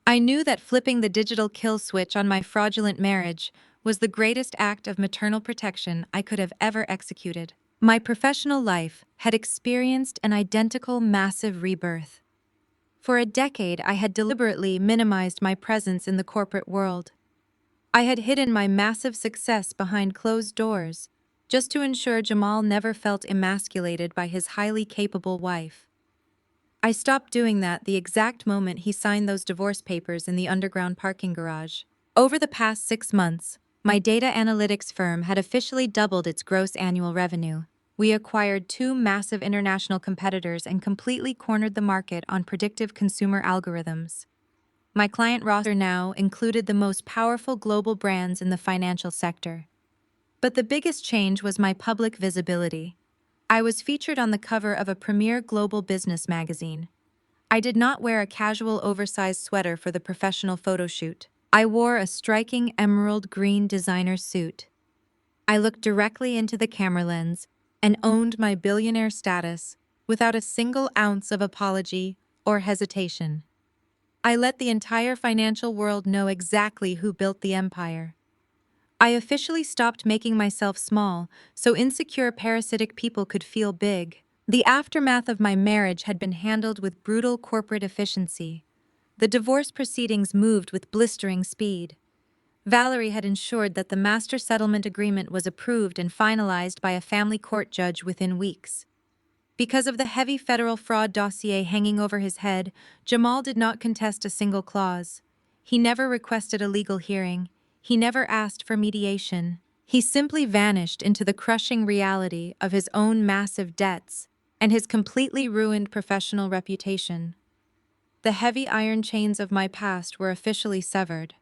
I knew that flipping the digital kill switch on my fraudulent marriage was the greatest act of maternal protection I could have ever executed. My professional life had experienced an identical massive rebirth. For a decade, I had deliberately minimized my presence in the corporate world. I had hidden my massive success behind closed doors, just to ensure Jamal never felt emasculated by his highly capable wife. I stopped doing that the exact moment he signed those divorce papers in the underground parking garage. Over the past 6 months, my data analytics firm had officially doubled its gross annual revenue. We acquired two massive international competitors and completely cornered the market on predictive consumer algorithms. My client roster now included the most powerful global brands in the financial sector. But the biggest change was my public visibility. I was featured on the cover of a premier global business magazine. I did not wear a casual oversized sweater for the professional photo shoot. I wore a striking emerald green designer suit. I looked directly into the camera lens and owned my billionaire status without a single ounce of apology or hesitation. I let the entire financial world know exactly who built the empire. I officially stopped making myself small so insecure, parasitic people could feel big. The aftermath of my marriage had been handled with brutal corporate efficiency. The divorce proceedings moved with blistering speed. Valerie had ensured that the master settlement agreement was approved and finalized by a family court judge within weeks. Because of the heavy federal fraud dossier hanging over his head, Jamal did not contest a single clause. He never requested a legal hearing. He never asked for mediation. He simply vanished into the crushing reality of his own massive debts and his completely ruined professional reputation. The heavy iron chains of my past were officially severed.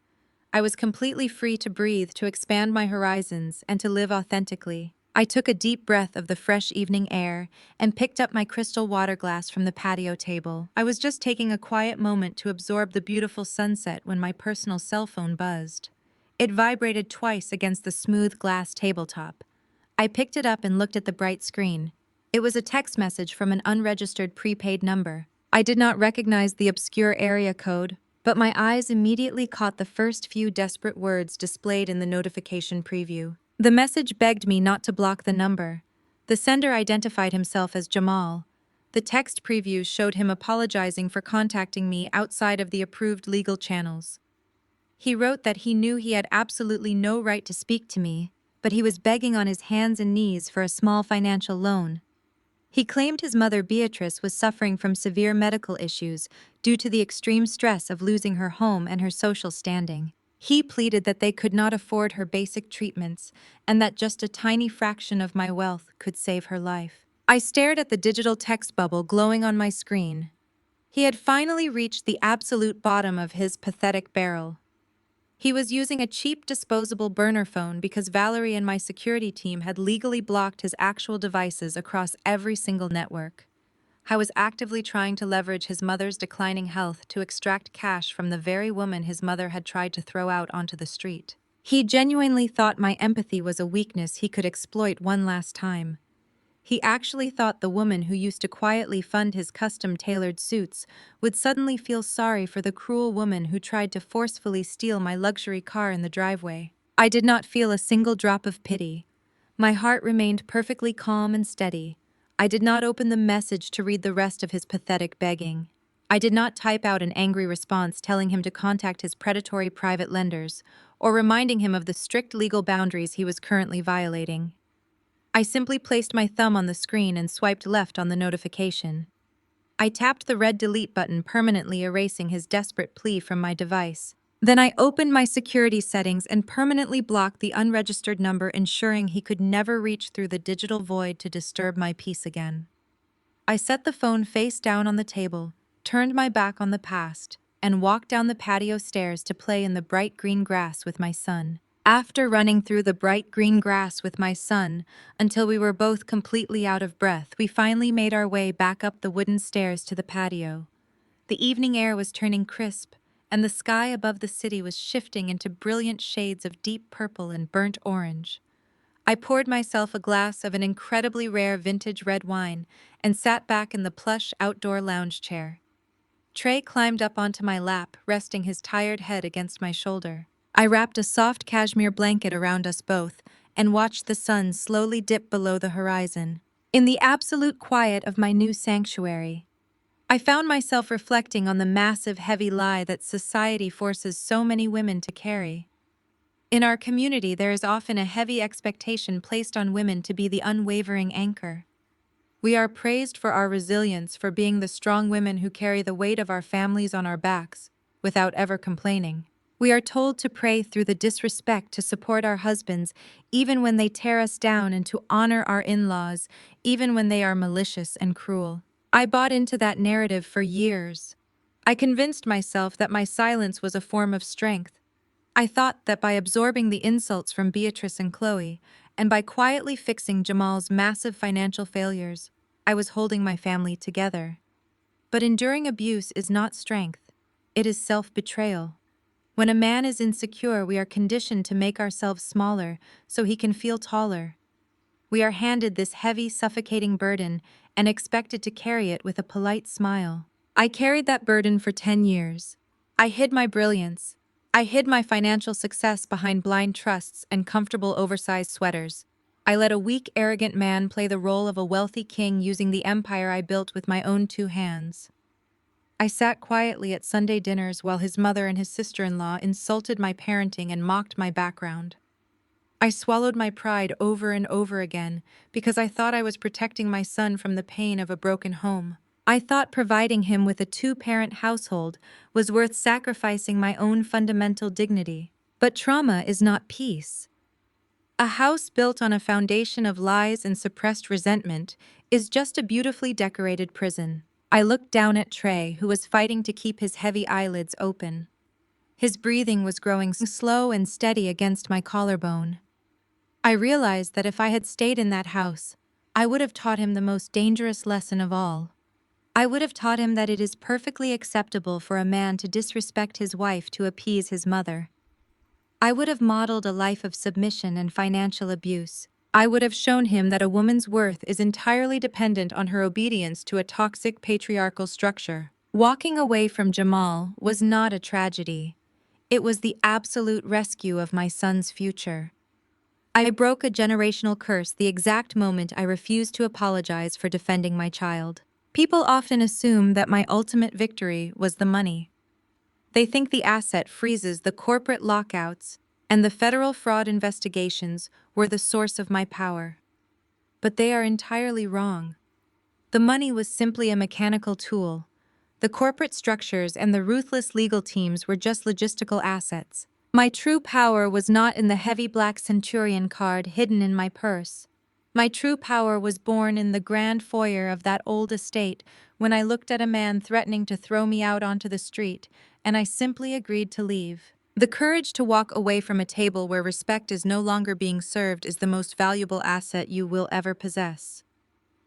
I was completely free to breathe, to expand my horizons, and to live authentically. I took a deep breath of the fresh evening air and picked up my crystal water glass from the patio table. I was just taking a quiet moment to absorb the beautiful sunset when my personal cell phone buzzed. It vibrated twice against the smooth glass tabletop. I picked it up and looked at the bright screen. It was a text message from an unregistered prepaid number. I did not recognize the obscure area code, but my eyes immediately caught the first few desperate words displayed in the notification preview. The message begged me not to block the number. The sender identified himself as Jamal. The text preview showed him apologizing for contacting me outside of the approved legal channels. He wrote that he knew he had absolutely no right to speak to me, but he was begging on his hands and knees for a small financial loan. He claimed his mother Beatrice was suffering from severe medical issues due to the extreme stress of losing her home and her social standing. He pleaded that they could not afford her basic treatments and that just a tiny fraction of my wealth could save her life. I stared at the digital text bubble glowing on my screen. He had finally reached the absolute bottom of his pathetic barrel. He was using a cheap disposable burner phone because Valerie and my security team had legally blocked his actual devices across every single network. I was actively trying to leverage his mother's declining health to extract cash from the very woman his mother had tried to throw out onto the street. He genuinely thought my empathy was a weakness he could exploit one last time. He actually thought the woman who used to quietly fund his custom-tailored suits would suddenly feel sorry for the cruel woman who tried to forcefully steal my luxury car in the driveway. I did not feel a single drop of pity. My heart remained perfectly calm and steady. I did not open the message to read the rest of his pathetic begging. I did not type out an angry response telling him to contact his predatory private lenders, or reminding him of the strict legal boundaries he was currently violating. I simply placed my thumb on the screen and swiped left on the notification. I tapped the red delete button, permanently erasing his desperate plea from my device. Then I opened my security settings and permanently blocked the unregistered number, ensuring he could never reach through the digital void to disturb my peace again. I set the phone face down on the table, turned my back on the past, and walked down the patio stairs to play in the bright green grass with my son. After running through the bright green grass with my son until we were both completely out of breath, we finally made our way back up the wooden stairs to the patio. The evening air was turning crisp, and the sky above the city was shifting into brilliant shades of deep purple and burnt orange. I poured myself a glass of an incredibly rare vintage red wine and sat back in the plush outdoor lounge chair. Trey climbed up onto my lap, resting his tired head against my shoulder. I wrapped a soft cashmere blanket around us both and watched the sun slowly dip below the horizon. In the absolute quiet of my new sanctuary, I found myself reflecting on the massive, heavy lie that society forces so many women to carry. In our community, there is often a heavy expectation placed on women to be the unwavering anchor. We are praised for our resilience, for being the strong women who carry the weight of our families on our backs, without ever complaining. We are told to pray through the disrespect to support our husbands, even when they tear us down, and to honor our in-laws, even when they are malicious and cruel. I bought into that narrative for years. I convinced myself that my silence was a form of strength. I thought that by absorbing the insults from Beatrice and Chloe, and by quietly fixing Jamal's massive financial failures, I was holding my family together. But enduring abuse is not strength. It is self-betrayal. When a man is insecure, we are conditioned to make ourselves smaller so he can feel taller. We are handed this heavy, suffocating burden and expected to carry it with a polite smile. I carried that burden for 10 years. I hid my brilliance. I hid my financial success behind blind trusts and comfortable oversized sweaters. I let a weak, arrogant man play the role of a wealthy king using the empire I built with my own two hands. I sat quietly at Sunday dinners while his mother and his sister-in-law insulted my parenting and mocked my background. I swallowed my pride over and over again because I thought I was protecting my son from the pain of a broken home. I thought providing him with a two-parent household was worth sacrificing my own fundamental dignity. But trauma is not peace. A house built on a foundation of lies and suppressed resentment is just a beautifully decorated prison. I looked down at Trey, who was fighting to keep his heavy eyelids open. His breathing was growing slow and steady against my collarbone. I realized that if I had stayed in that house, I would have taught him the most dangerous lesson of all. I would have taught him that it is perfectly acceptable for a man to disrespect his wife to appease his mother. I would have modeled a life of submission and financial abuse. I would have shown him that a woman's worth is entirely dependent on her obedience to a toxic patriarchal structure. Walking away from Jamal was not a tragedy. It was the absolute rescue of my son's future. I broke a generational curse the exact moment I refused to apologize for defending my child. People often assume that my ultimate victory was the money. They think the asset freezes, the corporate lockouts, and the federal fraud investigations were the source of my power. But they are entirely wrong. The money was simply a mechanical tool. The corporate structures and the ruthless legal teams were just logistical assets. My true power was not in the heavy black centurion card hidden in my purse. My true power was born in the grand foyer of that old estate when I looked at a man threatening to throw me out onto the street, and I simply agreed to leave. The courage to walk away from a table where respect is no longer being served is the most valuable asset you will ever possess.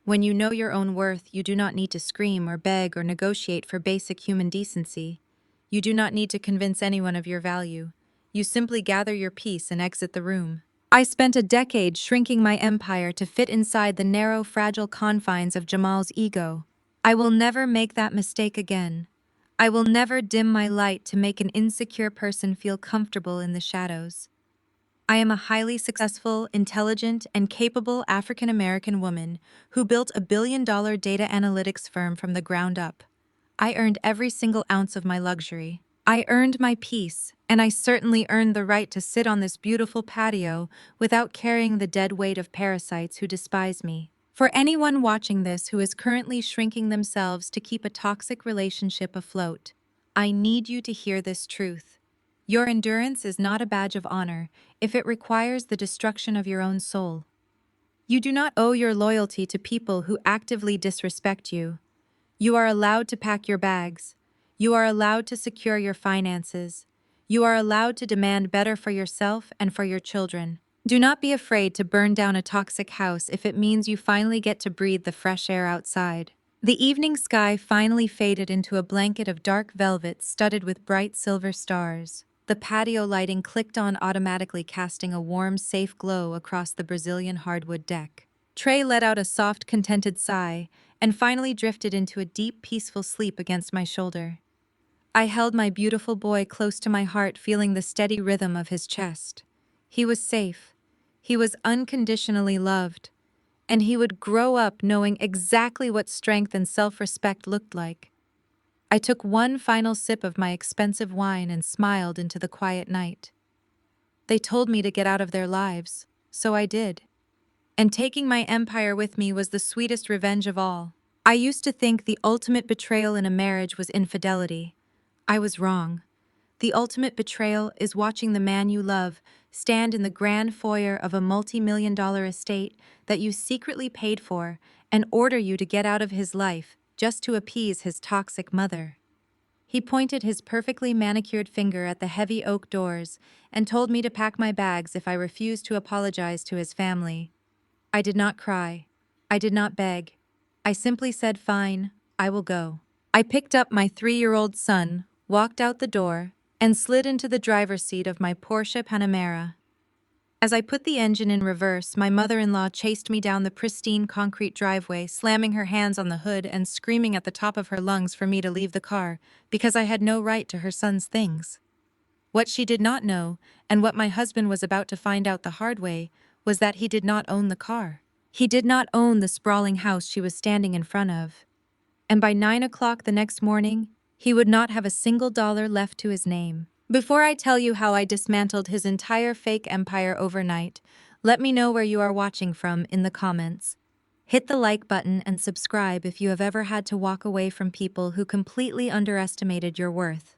When you know your own worth, you do not need to scream or beg or negotiate for basic human decency. You do not need to convince anyone of your value. You simply gather your peace and exit the room. I spent a decade shrinking my empire to fit inside the narrow, fragile confines of Jamal's ego. I will never make that mistake again. I will never dim my light to make an insecure person feel comfortable in the shadows. I am a highly successful, intelligent, and capable African American woman who built a billion-dollar data analytics firm from the ground up. I earned every single ounce of my luxury. I earned my peace, and I certainly earned the right to sit on this beautiful patio without carrying the dead weight of parasites who despise me. For anyone watching this who is currently shrinking themselves to keep a toxic relationship afloat, I need you to hear this truth. Your endurance is not a badge of honor if it requires the destruction of your own soul. You do not owe your loyalty to people who actively disrespect you. You are allowed to pack your bags. You are allowed to secure your finances. You are allowed to demand better for yourself and for your children. Do not be afraid to burn down a toxic house if it means you finally get to breathe the fresh air outside. The evening sky finally faded into a blanket of dark velvet studded with bright silver stars. The patio lighting clicked on automatically, casting a warm, safe glow across the Brazilian hardwood deck. Trey let out a soft, contented sigh and finally drifted into a deep, peaceful sleep against my shoulder. I held my beautiful boy close to my heart, feeling the steady rhythm of his chest. He was safe. He was unconditionally loved. And he would grow up knowing exactly what strength and self-respect looked like. I took one final sip of my expensive wine and smiled into the quiet night. They told me to get out of their lives, so I did. And taking my empire with me was the sweetest revenge of all. I used to think the ultimate betrayal in a marriage was infidelity. I was wrong. The ultimate betrayal is watching the man you love stand in the grand foyer of a multi-million-dollar estate that you secretly paid for and order you to get out of his life just to appease his toxic mother. He pointed his perfectly manicured finger at the heavy oak doors and told me to pack my bags if I refused to apologize to his family. I did not cry. I did not beg. I simply said, "Fine, I will go." I picked up my 3-year-old son, walked out the door, and slid into the driver's seat of my Porsche Panamera. As I put the engine in reverse, my mother-in-law chased me down the pristine concrete driveway, slamming her hands on the hood and screaming at the top of her lungs for me to leave the car because I had no right to her son's things. What she did not know, and what my husband was about to find out the hard way, was that he did not own the car. He did not own the sprawling house she was standing in front of. And by 9 o'clock the next morning, he would not have a single dollar left to his name. Before I tell you how I dismantled his entire fake empire overnight, let me know where you are watching from in the comments. Hit the like button and subscribe if you have ever had to walk away from people who completely underestimated your worth.